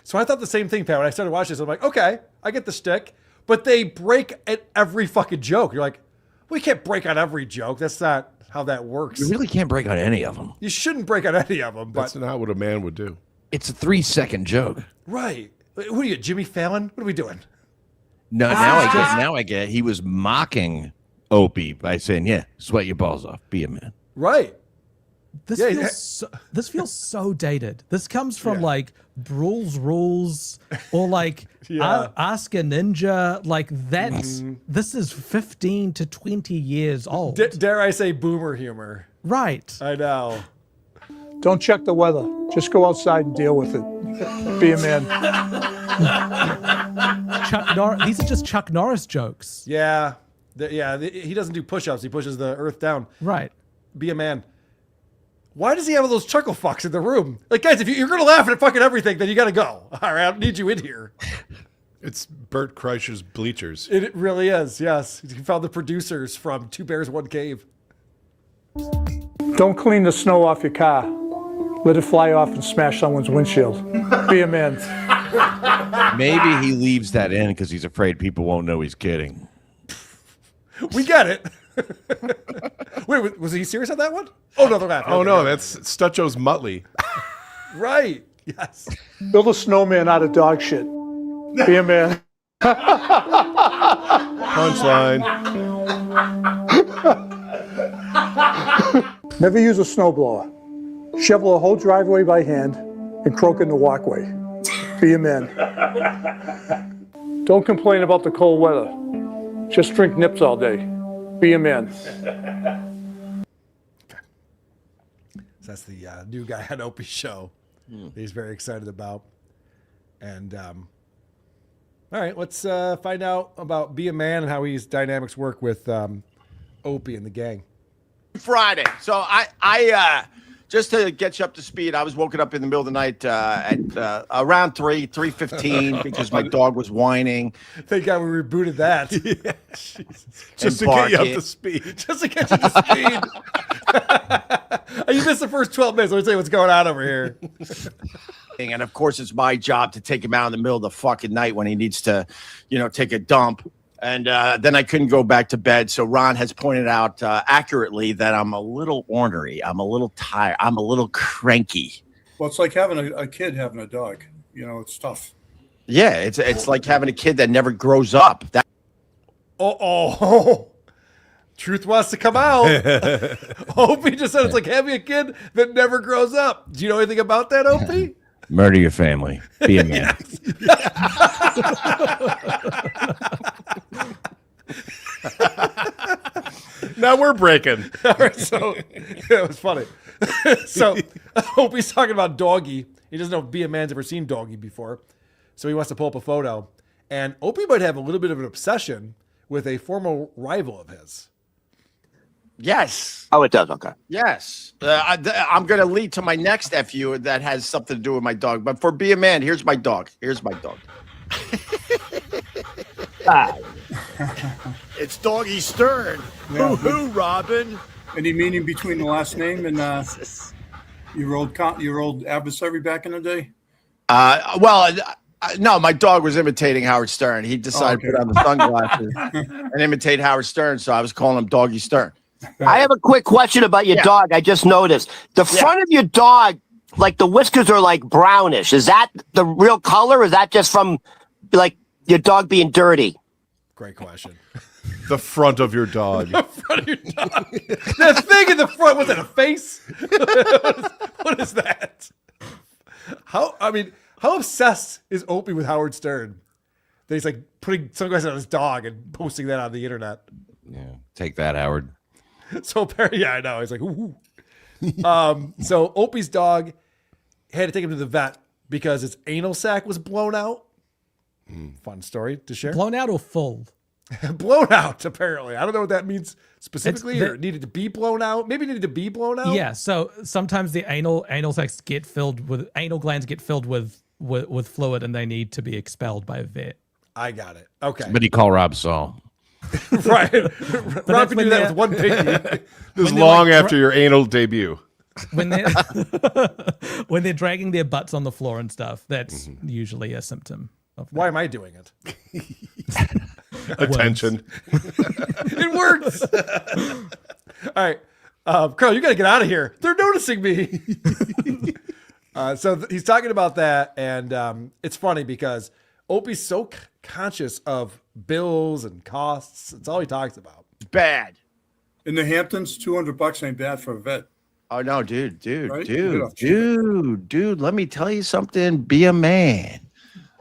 So I thought the same thing, Pat. When I started watching this, I'm like, okay, I get the shtick. But they break at every fucking joke. You're like, we can't break on every joke. That's not how that works. You really can't break on any of them. You shouldn't break on any of them. But That's not what a man would do. It's a 3-second joke. right. Who are you, Jimmy Fallon? What are we doing? No, now I get it. He was mocking Opie by saying, yeah, sweat your balls off. Be a man. Right. This feels so dated. This comes from like Brawl's Rules or like Ask a Ninja. Like this is 15 to 20 years old. Dare I say boomer humor? Right. I know. Don't check the weather. Just go outside and deal with it. Be a man. These are just Chuck Norris jokes. Yeah. He doesn't do push-ups. He pushes the earth down. Right. Be a man. Why does he have all those chuckle fucks in the room? Like, guys, if you're going to laugh at fucking everything, then you got to go. All right, I don't need you in here. It's Bert Kreischer's Bleachers. It really is, yes. He found the producers from Two Bears, One Cave. Don't clean the snow off your car. Let it fly off and smash someone's windshield. Be a man. Maybe he leaves that in because he's afraid people won't know he's kidding. We get it. Wait, was he serious on that one? Oh, no, they're not. Oh, no, that's Stutcho's Muttley. Right. Yes. Build a snowman out of dog shit. Be a man. Punchline. Never use a snowblower. Shovel a whole driveway by hand and croak in the walkway. Be a man. Don't complain about the cold weather. Just drink nips all day. Be a man. Okay. So that's the new guy on Opie's show that he's very excited about. And all right, let's find out about Be a Man and how his dynamics work with Opie and the gang. Friday. So I just to get you up to speed, I was woken up in the middle of the night at around 3:15 because my dog was whining. Thank God we rebooted that. Just to get you up to speed. Just to get you up to speed. You missed the first 12 minutes. Let me tell you what's going on over here. And of course, it's my job to take him out in the middle of the fucking night when he needs to, take a dump. And then I couldn't go back to bed. So Ron has pointed out accurately that I'm a little ornery. I'm a little tired. I'm a little cranky. Well, it's like having a kid having a dog. It's tough. Yeah, it's like having a kid that never grows up. Truth wants to come out. Opie just said it's like having a kid that never grows up. Do you know anything about that, Opie? Murder your family. Be a man. Now we're breaking. All right, so it was funny. So Opie's talking about Doggy. He doesn't know if Be a Man's ever seen Doggy before. So he wants to pull up a photo. And Opie might have a little bit of an obsession with a former rival of his. Yes. Oh, it does. Okay. Yes. I'm going to lead to my next FU that has something to do with my dog. But for Be a Man, here's my dog. It's Doggy Stern. Yeah. Hoo-hoo, Robin. Any meaning between the last name and your old adversary back in the day? No, my dog was imitating Howard Stern. He decided to put on the sunglasses and imitate Howard Stern, so I was calling him Doggy Stern. I have a quick question about your dog. I just noticed the front of your dog, like the whiskers are like brownish. Is that the real color? Or is that just from like your dog being dirty? Great question. The front of your dog. The front of your dog. That thing in the front, was that a face? What is that? How obsessed is Opie with Howard Stern that he's like putting sunglasses on his dog and posting that on the internet? Yeah, take that, Howard. So apparently, I know. He's like, ooh. So Opie's dog had to take him to the vet because his anal sac was blown out. Fun story to share. Blown out or full? Blown out, apparently. I don't know what that means specifically, or it needed to be blown out. Maybe it needed to be blown out. Yeah, so sometimes the anal sacs get filled with anal glands get filled with fluid and they need to be expelled by a vet. I got it. Okay. Somebody call Rob Saul. Right. Rob can do that with one pinky. This is long after your anal debut. When they're when they're dragging their butts on the floor and stuff, that's usually a symptom of that. Why am I doing it? Attention. It works. All right. Carl, you got to get out of here. They're noticing me. So he's talking about that. And it's funny because Opie's so conscious of bills and costs. It's all he talks about. Bad. In the Hamptons, $200 ain't bad for a vet. Oh, no, dude, Right? dude, let me tell you something. Be a man.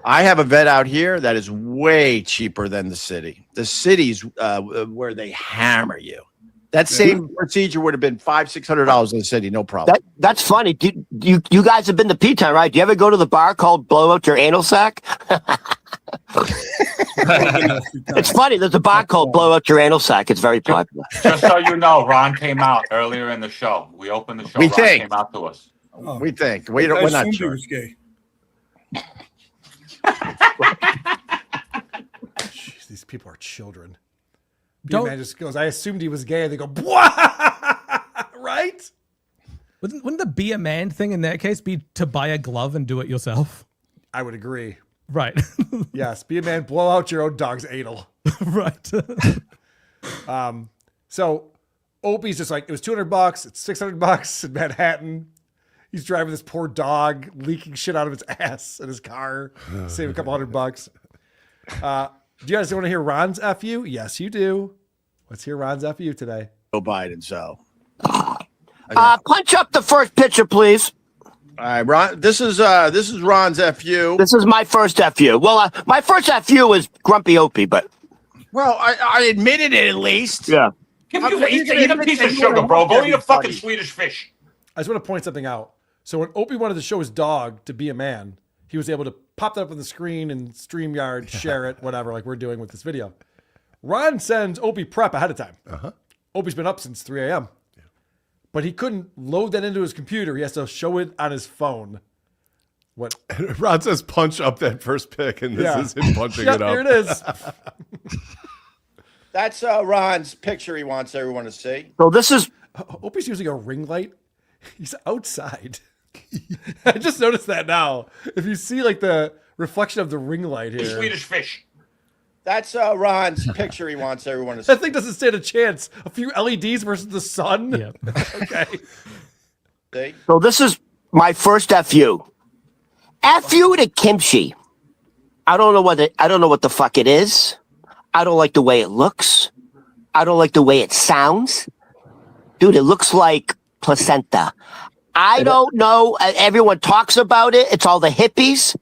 I have a vet out here that is way cheaper than the city. The city's where they hammer you. That same procedure would have been $500-$600 in the city, no problem. That's funny. You guys have been to P-Town, right? Do you ever go to the bar called Blow Out Your Anal Sack? It's funny. There's a bar called Blow Out Your Anal Sack. It's very popular. Just so you know, Ron came out earlier in the show. We opened the show. We Ron think. came out to us. We think. We're not sure. Was gay. Jeez, these people are children. Man just goes, I assumed he was gay. And they go, right? Wouldn't the be a man thing in that case be to buy a glove and do it yourself? I would agree. Right. Yes, be a man, blow out your own dog's anal. Right. So Opie's just like, it was $200, it's $600 in Manhattan. He's driving this poor dog, leaking shit out of his ass in his car, save a couple $100. Do you guys want to hear Ron's FU? Yes, you do. Let's hear Ron's FU today. Joe Biden, so. Punch up the first picture, please. All right, Ron. This is Ron's FU. This is my first FU. Well, my first FU was Grumpy Opie, but. Well, I admitted it at least. Yeah. Eat a piece of sugar, bro. Go eat a fucking Swedish fish. I just want to point something out. So when Opie wanted to show his dog to be a man, he was able to pop that up on the screen and StreamYard, share it, whatever, like we're doing with this video. Ron sends Opie prep ahead of time. Opie's been up since 3 a.m. But he couldn't load that into his computer. He has to show it on his phone. What? Ron says punch up that first pick, and this is him punching it up. Here it is. That's Ron's picture he wants everyone to see. So this is... Opie's using a ring light. He's outside. I just noticed that now. If you see like the reflection of the ring light here. Swedish fish. That's Ron's picture he wants everyone to see. That thing doesn't stand a chance. A few LEDs versus the sun. Yeah. Okay. See? So this is my first FU. FU to Kimchi. I don't know what the fuck it is. I don't like the way it looks. I don't like the way it sounds. Dude, it looks like placenta. I don't know. Everyone talks about it. It's all the hippies.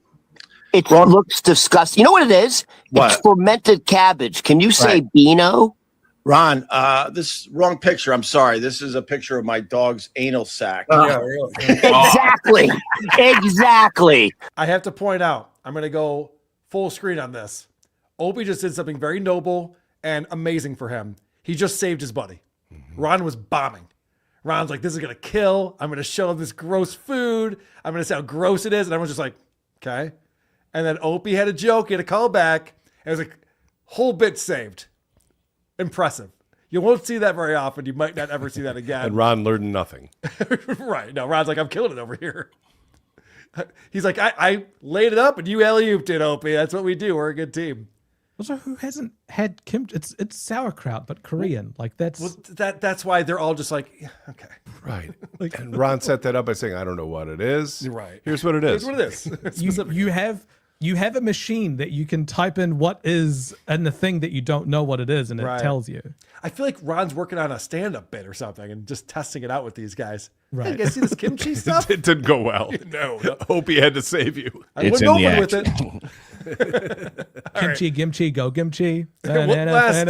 It looks disgusting. You know what it is? What? It's fermented cabbage. Can you say Beano? Ron, this wrong picture. I'm sorry. This is a picture of my dog's anal sac. Yeah, really. Exactly. Exactly. I have to point out, I'm going to go full screen on this. Opie just did something very noble and amazing for him. He just saved his buddy. Ron was bombing. Ron's like, this is going to kill. I'm going to show him this gross food. I'm going to say how gross it is. And everyone's just like, okay. And then Opie had a joke. He had a call back. And it was like, Whole bit saved. Impressive. You won't see that very often. You might not ever see that again. And Ron learned nothing. Right. No, Ron's like, I'm killing it over here. He's like, I laid it up and you alley-ooped it, Opie. That's what we do. We're a good team. Also, who hasn't had kimchi? It's sauerkraut, but Korean. Like that's that's why they're all just like, yeah, okay. Right. And Ron set that up by saying, I don't know what it is. Right. Here's what it is. Here's what it is. You have a machine that you can type in what is and the thing that you don't know what it is, and it tells you. I feel like Ron's working on a stand-up bit or something and just testing it out with these guys. Right. Hey, you guys see this kimchi stuff? It didn't go well. No. Opie had to save you. I went over with it. Kimchi, go Kimchi. Last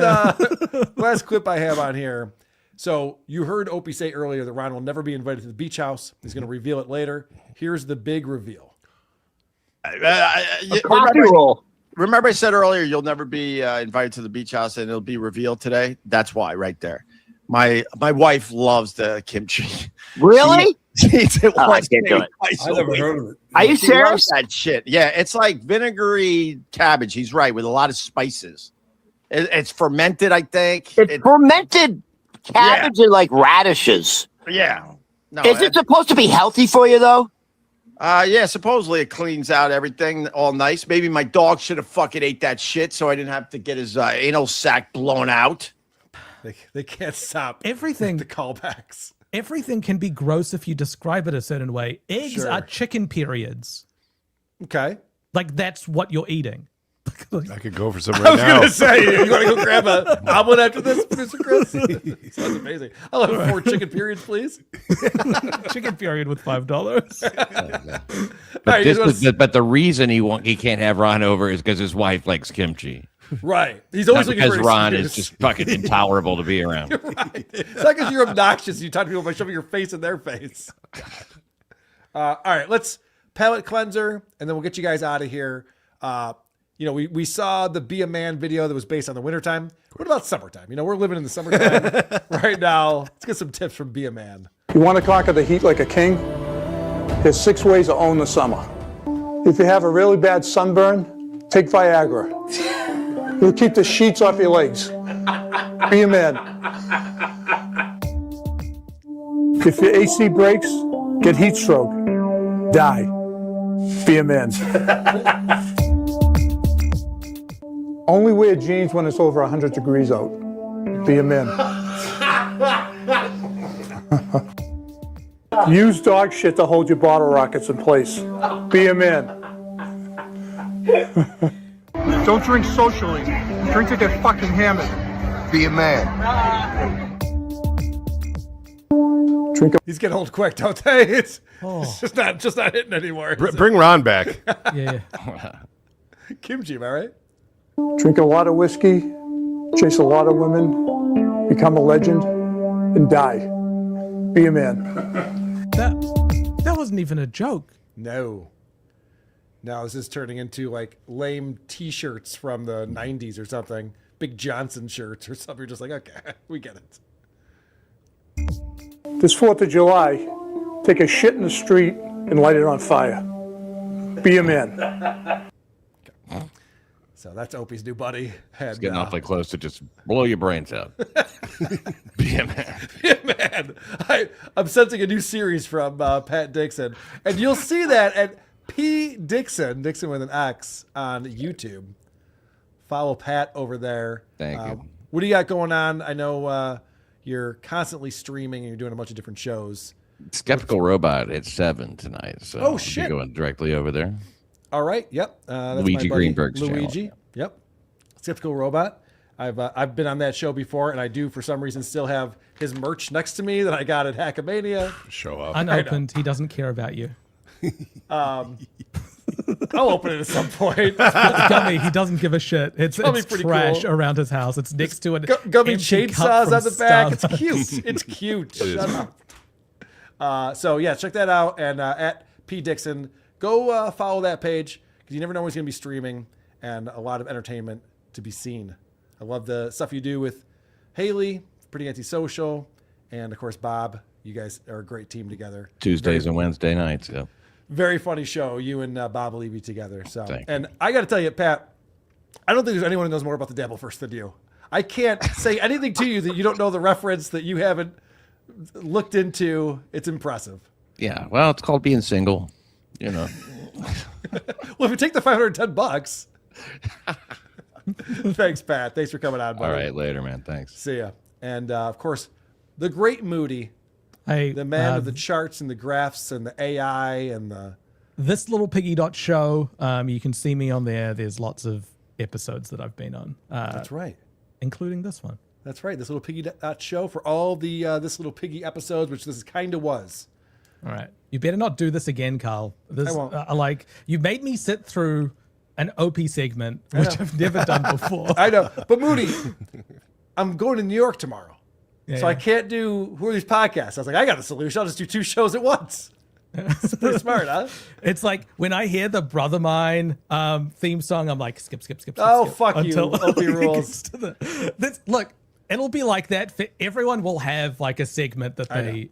clip I have on here. So you heard Opie say earlier that Ron will never be invited to the beach house. He's going to reveal it later. Here's the big reveal. Remember I said earlier you'll never be invited to the beach house and it'll be revealed today? That's why right there. My wife loves the kimchi. Really? She eats it I once can't do it. twice I a never week. heard of it. Are you She loves serious? that shit. Yeah, it's like vinegary cabbage. He's right, with a lot of spices. It's fermented, I think. It's fermented cabbage and like radishes. Yeah. No, Is it supposed to be healthy for you though? Yeah, supposedly it cleans out everything all nice. Maybe my dog should have fucking ate that shit so I didn't have to get his anal sac blown out. They can't stop Everything. the callbacks. Everything can be gross if you describe it a certain way. Eggs Sure. are chicken periods. Okay. Like that's what you're eating. I could go for some I right was now. going to say, you want to go grab an omelet after this, Mr. Chris? Sounds amazing. I'll have 4 chicken periods, please. Chicken period with $5. But the reason he can't have Ron over is because his wife likes kimchi. Right. He's always Not looking because for Ron excuse. is just fucking intolerable to be around. Right. It's not because you're obnoxious. You talk to people by shoving your face in their face. All right, let's palate cleanser, and then we'll get you guys out of here. We saw the Be a Man video that was based on the wintertime. What about summertime? We're living in the summertime right now. Let's get some tips from Be a Man. You want to conquer the heat like a king? There's 6 ways to own the summer. If you have a really bad sunburn, take Viagra. It'll keep the sheets off your legs. Be a man. If your AC breaks, get heat stroke. Die. Be a man. Only wear jeans when it's over 100 degrees out. Be a man. Use dog shit to hold your bottle rockets in place. Be a man. Don't drink socially. Drink to get fucking hammered. Be a man. Drink. He's getting old quick, don't they? It's just not hitting anymore. Bring Ron back. Yeah. Kimchi, am I right? Drink a lot of whiskey, chase a lot of women, become a legend, and die. Be a man. That wasn't even a joke. No. Now this is turning into like lame T-shirts from the 90s or something. Big Johnson shirts or something. You're just like, okay, we get it. This 4th of July, take a shit in the street and light it on fire. Be a man. So that's Opie's new buddy. It's getting awfully close to just blow your brains out. Be a man. Be a man. I'm sensing a new series from Pat Dixon. And you'll see that at P. Dixon with an X on YouTube. Follow Pat over there. Thank you. What do you got going on? I know you're constantly streaming and you're doing a bunch of different shows. Skeptical Robot at 7 tonight. So Oh, shit. I'll be going directly over there. All right. Yep. That's Luigi my buddy, Greenberg's Luigi. channel. Yep. Skeptical Robot. I've been on that show before, and I do for some reason still have his merch next to me that I got at Hackamania. Show up. Unopened. He doesn't care about you. I'll open it at some point. Gummy, he doesn't give a shit. It's pretty trash cool. around his house. It's next to an Gummy empty cup chainsaws from on the back. It's Starbucks. cute. It's cute. Shut up. So yeah, check that out. And at P. Dixon, go follow that page because you never know when he's going to be streaming and a lot of entertainment to be seen. I love the stuff you do with Haley, Pretty Antisocial, and of course Bob. You guys are a great team together. Tuesdays and Wednesday nights. Yeah. Very funny show. You and Bob Levy together. So, Thank and I got to tell you, Pat, I don't think there's anyone who knows more about the Dabbleverse than you. I can't say anything to you that you don't know the reference, that you haven't looked into. It's impressive. Yeah, well, it's called being single, you know. Well, if you take the $510, thanks, Pat. Thanks for coming on. All right, later, man. Thanks. See ya. And of course, the great Moody, the man of the charts and the graphs and the AI and the this little piggy.show. You can see me on there. There's lots of episodes that I've been on. That's right, including this one. That's right. This little piggy.show for all the this little piggy episodes, which this kind of was. All right. You better not do this again, Carl. This, I won't. Like, you made me sit through an OP segment, which I've never done before. I know. But Moody, I'm going to New York tomorrow. Yeah, so I can't do Who Are These Podcasts? I was like, I got the solution. I'll just do 2 shows at once. It's pretty smart, huh? It's like when I hear the Brother Mine theme song, I'm like, skip. Oh, skip, fuck until you. OP it rules. gets to the- look, it'll be like that. For, everyone will have like a segment that they...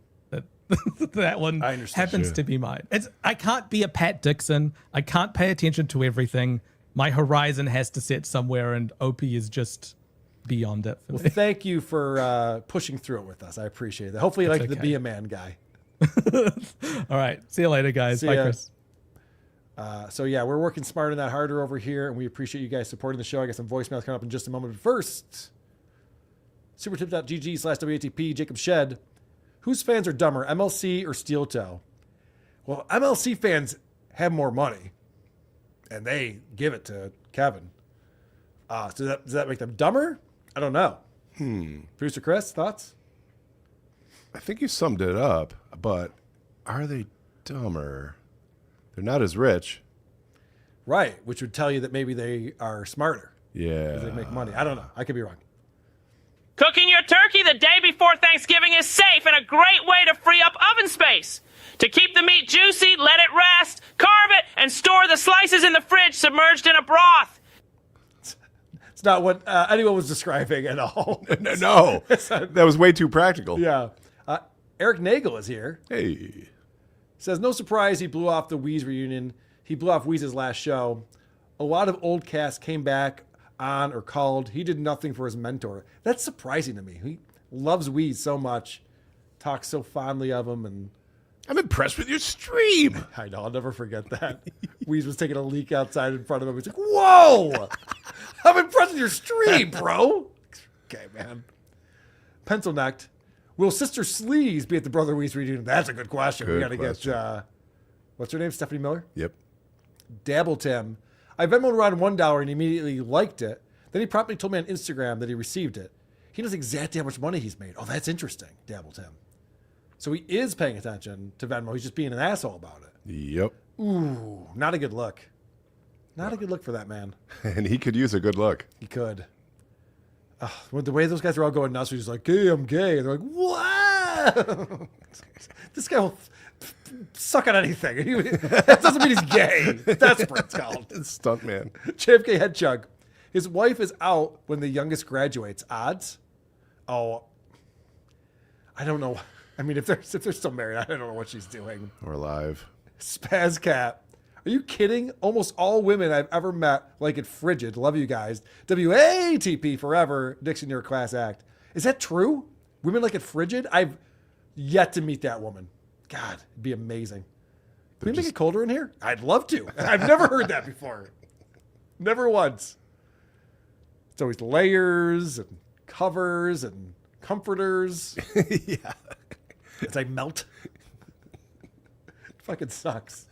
that one happens to be mine. I can't be a Pat Dixon. I can't pay attention to everything. My horizon has to set somewhere, and OP is just beyond it for me. Well, thank you for pushing through it with us. I appreciate that. Hopefully, you like the Be a Man guy. All right. See you later, guys. See Bye, ya. Chris. So, yeah, we're working smarter, not harder over here, and we appreciate you guys supporting the show. I got some voicemails coming up in just a moment. But first, supertip.gg/WATP, Jacob Shed. Whose fans are dumber, MLC or SteelToe? Well, MLC fans have more money, and they give it to Kevin. So does that make them dumber? I don't know. Producer Chris, thoughts? I think you summed it up, but are they dumber? They're not as rich. Right, which would tell you that maybe they are smarter. Yeah. Because they make money. I don't know. I could be wrong. Cooking your turkey the day before Thanksgiving is safe and a great way to free up oven space. To keep the meat juicy, let it rest, carve it, and store the slices in the fridge submerged in a broth. It's not what anyone was describing at all. No, that was way too practical. Yeah. Eric Nagel is here. Hey. Says, no surprise he blew off the Wheeze reunion. He blew off Wheeze's last show. A lot of old cast came back on or called. He did nothing for his mentor. That's surprising to me. He loves Wheeze so much, talks so fondly of him, and I'm impressed with your stream. I know, I'll never forget that. Wheeze was taking a leak outside in front of him. He's like, whoa! I'm impressed with your stream, bro. Okay, man. Pencil necked. Will Sister Sleaze be at the Brother Wheeze reunion? That's a good question. We got to get, what's her name? Stephanie Miller? Yep. Dabble Tim. I Venmoed Ron $1 and he immediately liked it. Then he promptly told me on Instagram that he received it. He knows exactly how much money he's made. Oh, that's interesting, Dabble Tim. So he is paying attention to Venmo. He's just being an asshole about it. Yep. Ooh, not a good look. Not a good look for that man. And he could use a good look. He could. With the way those guys are all going nuts, he's just like, hey, I'm gay. And they're like, what? This guy will suck at anything. That doesn't mean he's gay. That's what it's called. Stuntman. JFK Head Chug. His wife is out when the youngest graduates. Odds? Oh, I don't know. I mean, if they're still married, I don't know what she's doing. Or alive. Spaz Cat. Are you kidding? Almost all women I've ever met like it frigid. Love you guys. WATP forever. Dixon, you're a class act. Is that true? Women like it frigid? I've yet to meet that woman. God, it'd be amazing. Can we make it colder in here? I'd love to. I've never heard that before. Never once. It's always layers and covers and comforters. Yeah. As I melt. It fucking sucks.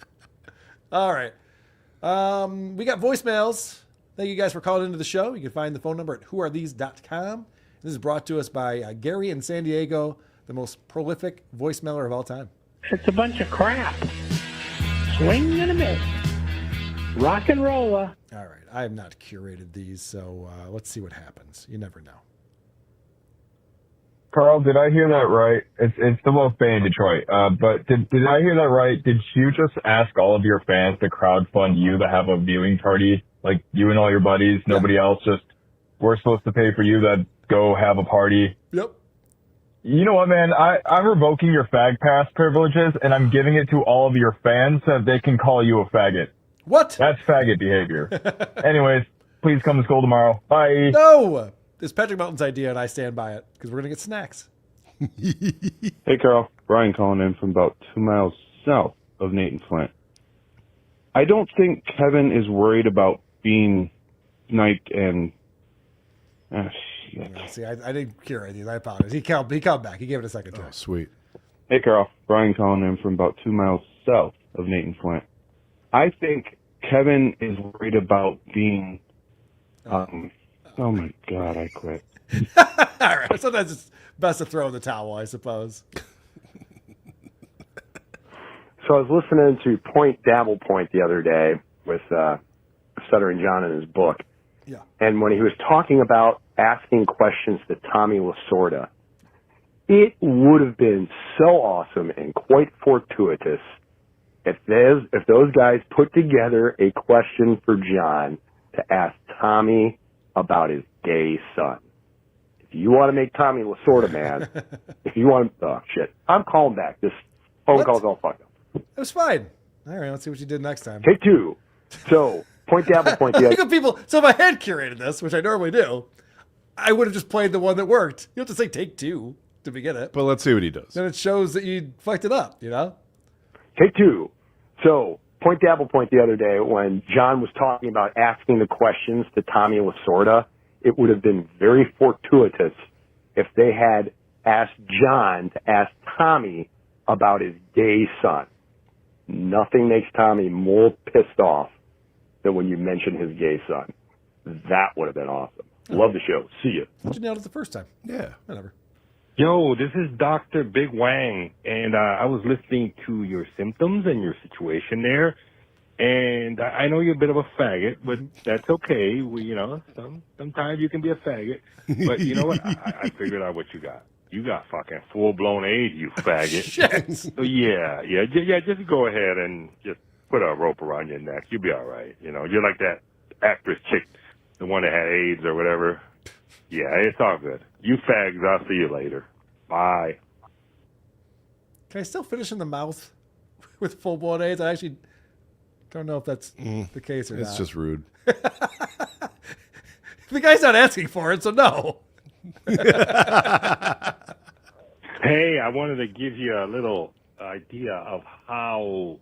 All right. We got voicemails. Thank you guys for calling into the show. You can find the phone number at whoarethese.com. This is brought to us by Gary in San Diego, the most prolific voicemailer of all time. It's a bunch of crap. Swing and a miss. Rock and rolla. All right. I have not curated these, so let's see what happens. You never know. Carl, did I hear that right? It's the Wolf Bay in Detroit. But did I hear that right? Did you just ask all of your fans to crowdfund you to have a viewing party? Like you and all your buddies, nobody else, just we're supposed to pay for you to go have a party? Yep. You know what, man? I'm revoking your fag pass privileges and I'm giving it to all of your fans so that they can call you a faggot. What? That's faggot behavior. Anyways, Please come to school tomorrow. Bye. No! It's Patrick Mountain's idea, and I stand by it because we're going to get snacks. Hey, Carl. Brian calling in from about 2 miles south of Nate and Flint. I don't think Kevin is worried about being sniped and... shit. See, I didn't hear anything. I apologize. He called back. He gave it a second try. Oh, sweet. Hey, Carl. Brian calling in from about 2 miles south of Nate and Flint. I think Kevin is worried about being... oh, my God, I quit. All right. Sometimes it's best to throw in the towel, I suppose. So I was listening to Point Dabble Point the other day with Stuttering John in his book. Yeah. And when he was talking about asking questions to Tommy Lasorda, it would have been so awesome and quite fortuitous if those guys put together a question for John to ask Tommy about his gay son. If you want to make Tommy Lasorda mad, if you want to, oh shit, I'm calling back. This phone call's all fucked up. It was fine. All right, let's see what you did next time. Take two. So, Point Dabble Point. Look at people. So if I had curated this, which I normally do, I would have just played the one that worked. You don't have to say take two to begin it. But let's see what he does. Then it shows that you fucked it up, you know? Take two. So, Point Dabble Point the other day when John was talking about asking the questions to Tommy Lasorda, it would have been very fortuitous if they had asked John to ask Tommy about his gay son. Nothing makes Tommy more pissed off than when you mention his gay son. That would have been awesome. Love the show. See you. But you nailed it the first time. Yeah. Whatever. Yo, this is Dr. Big Wang, and I was listening to your symptoms and your situation there, and I know you're a bit of a faggot, but that's okay. Sometimes you can be a faggot, but you know what? I figured out what you got. You got fucking full-blown AIDS, you faggot. Shit. So yeah, just go ahead and just put a rope around your neck. You'll be all right. You're like that actress chick, the one that had AIDS or whatever. Yeah, it's all good. You fags, I'll see you later. Bye. Can I still finish in the mouth with full-blown AIDS? I actually don't know if that's the case or not. It's just rude. The guy's not asking for it, so no. Hey, I wanted to give you a little idea of how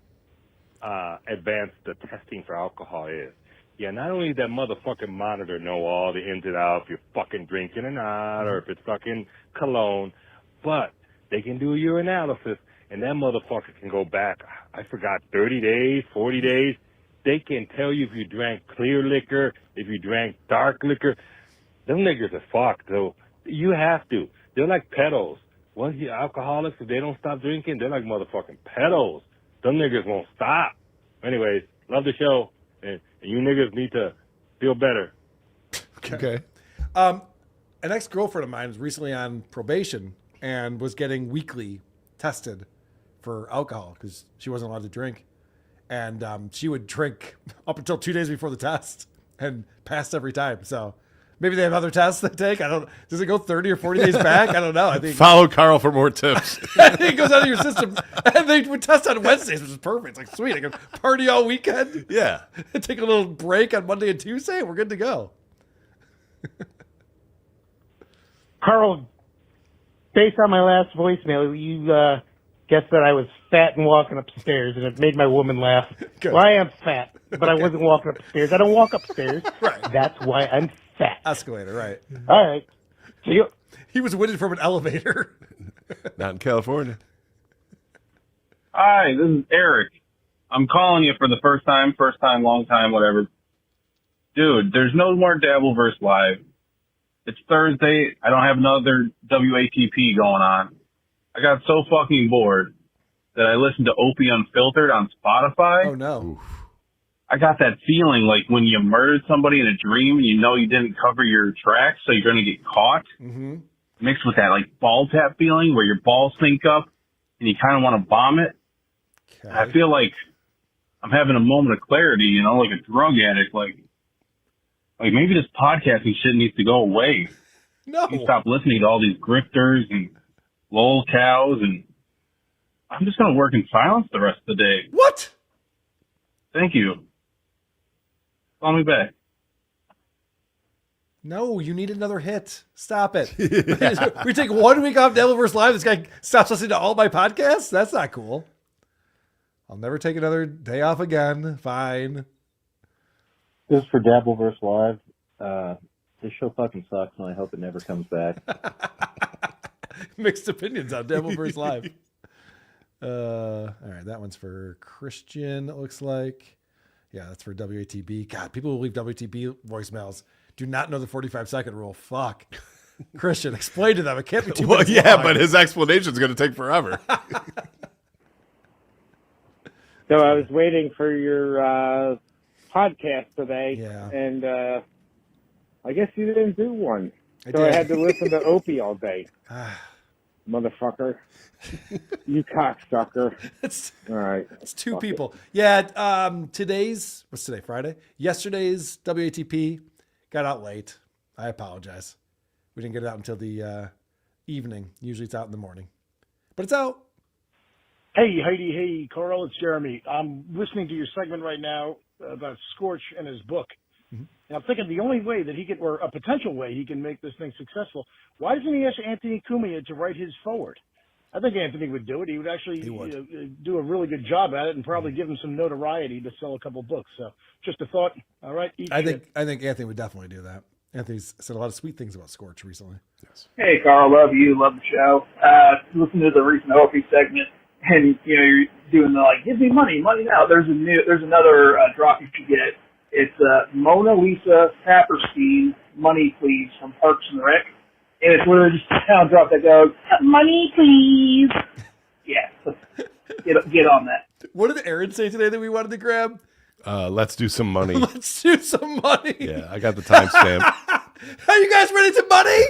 advanced the testing for alcohol is. Yeah, not only does that motherfucking monitor know all the ins and outs, if you're fucking drinking or not, or if it's fucking cologne, but they can do your analysis, and that motherfucker can go back, I forgot, 30 days, 40 days. They can tell you if you drank clear liquor, if you drank dark liquor. Them niggas are fucked, though. You have to. They're like pedals. Once you're alcoholics, if they don't stop drinking, they're like motherfucking pedals. Them niggas won't stop. Anyways, love the show, and you niggas need to feel better. Okay. An ex-girlfriend of mine was recently on probation and was getting weekly tested for alcohol because she wasn't allowed to drink. And she would drink up until 2 days before the test and passed every time. So maybe they have other tests they take. I don't. Does it go 30 or 40 days back? I don't know. I think Follow Carl for more tips. I think it goes out of your system. And they would test on Wednesdays, which is perfect. It's like, sweet. I can party all weekend. Yeah. Take a little break on Monday and Tuesday. We're good to go. Carl, based on my last voicemail, you guessed that I was fat and walking upstairs, and it made my woman laugh. Good. Well, I am fat, but I wasn't walking upstairs. I don't walk upstairs. Right. That's why I'm fat. Escalator, right. All right. So He was winded from an elevator. Not in California. Hi, this is Eric. I'm calling you for the first time, long time, whatever. Dude, there's no more Dabbleverse Live. It's Thursday. I don't have another WATP going on. I got so fucking bored that I listened to Opie Unfiltered on Spotify. Oh, no. I got that feeling like when you murdered somebody in a dream and you know you didn't cover your tracks, so you're going to get caught. Mm-hmm. Mixed with that like ball tap feeling where your balls sync up and you kind of want to bomb it. Okay. I feel like I'm having a moment of clarity, like a drug addict. Like maybe this podcasting shit needs to go away. No. You stop listening to all these grifters and lol cows, and I'm just going to work in silence the rest of the day. What? Thank you. Call me back. No, you need another hit. Stop it. We take 1 week off Dabbleverse Live. This guy stops listening to all my podcasts? That's not cool. I'll never take another day off again. Fine. This is for Dabbleverse Live. This show fucking sucks, and I hope it never comes back. Mixed opinions on Dabbleverse Live. All right, that one's for Christian, it looks like. Yeah, that's for WATB. God, people who leave WATB voicemails do not know the 45-second rule. Fuck. Christian, explain to them. It can't be too Well, much yeah, long. but his explanation is going to take forever. So I was waiting for your podcast today, and I guess you didn't do one. So I had to listen to Opie all day. Motherfucker. You cocksucker. All right. It's two people. Yeah, today's, what's today, Friday? Yesterday's WATP got out late. I apologize. We didn't get it out until the evening. Usually it's out in the morning. But it's out. Hey, Heidi. Hey, Carl. It's Jeremy. I'm listening to your segment right now about Scorch and his book. Mm-hmm. And I'm thinking the only way that he can, or a potential way he can make this thing successful, why doesn't he ask Anthony Cumia to write his forward? I think Anthony would do it. He would actually do a really good job at it and probably give him some notoriety to sell a couple books. So just a thought. All right. I think Anthony would definitely do that. Anthony's said a lot of sweet things about Scorch recently. Yes. Hey, Carl, love you, love the show. Listen to the recent Opie segment, and you're doing the give me money now. There's another drop you should get. It's Mona Lisa Saperstein, Money Please from Parks and Rec, and it's literally just a sound drop that goes Money Please. Yeah, get on that. What did Aaron say today that we wanted to grab? Let's do some money. Let's do some money. Yeah, I got the timestamp. Are you guys ready to money?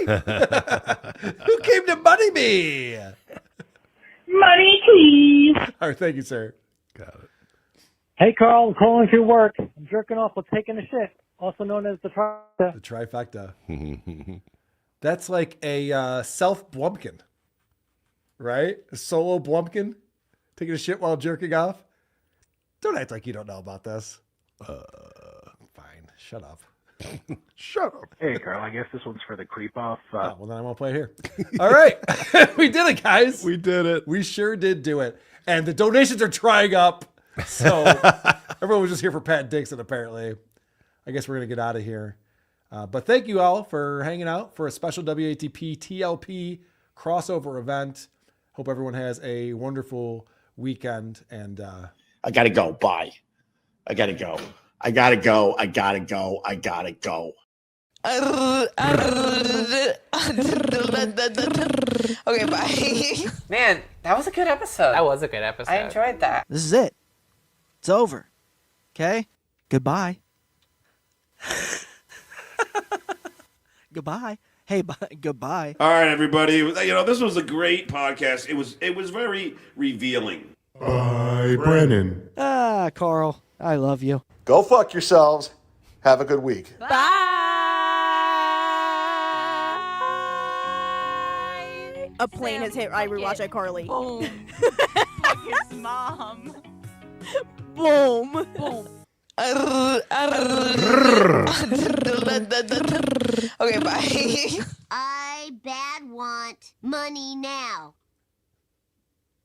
Who came to money me? Money, please. All right, thank you, sir. Got it. Hey, Carl, I'm calling through work. I'm jerking off while taking a shit, also known as the trifecta. The trifecta. That's like a self-Blumpkin, right? A solo Blumpkin taking a shit while jerking off. Don't act like you don't know about this. Fine. Shut up. Shut up. Hey, Carl, I guess this one's for the creep off. Well, then I won't play it here. All right. We did it, guys. We did it. We sure did do it. And the donations are drying up. So everyone was just here for Pat Dixon, apparently. I guess we're going to get out of here. But thank you all for hanging out for a special WATP TLP crossover event. Hope everyone has a wonderful weekend. And I gotta go. Bye. I gotta go. I gotta go. I gotta go. I gotta go. Okay, bye. Man, that was a good episode. That was a good episode. I enjoyed that. This is it. It's over. Okay? Goodbye. Goodbye. Hey, goodbye. All right, everybody. This was a great podcast. It was very revealing. Bye, Brennan. Carl, I love you. Go fuck yourselves. Have a good week. A plane has hit iRewatch iCarly. Boom. Fuck his mom. Boom. Boom. Okay, bye. I want money now.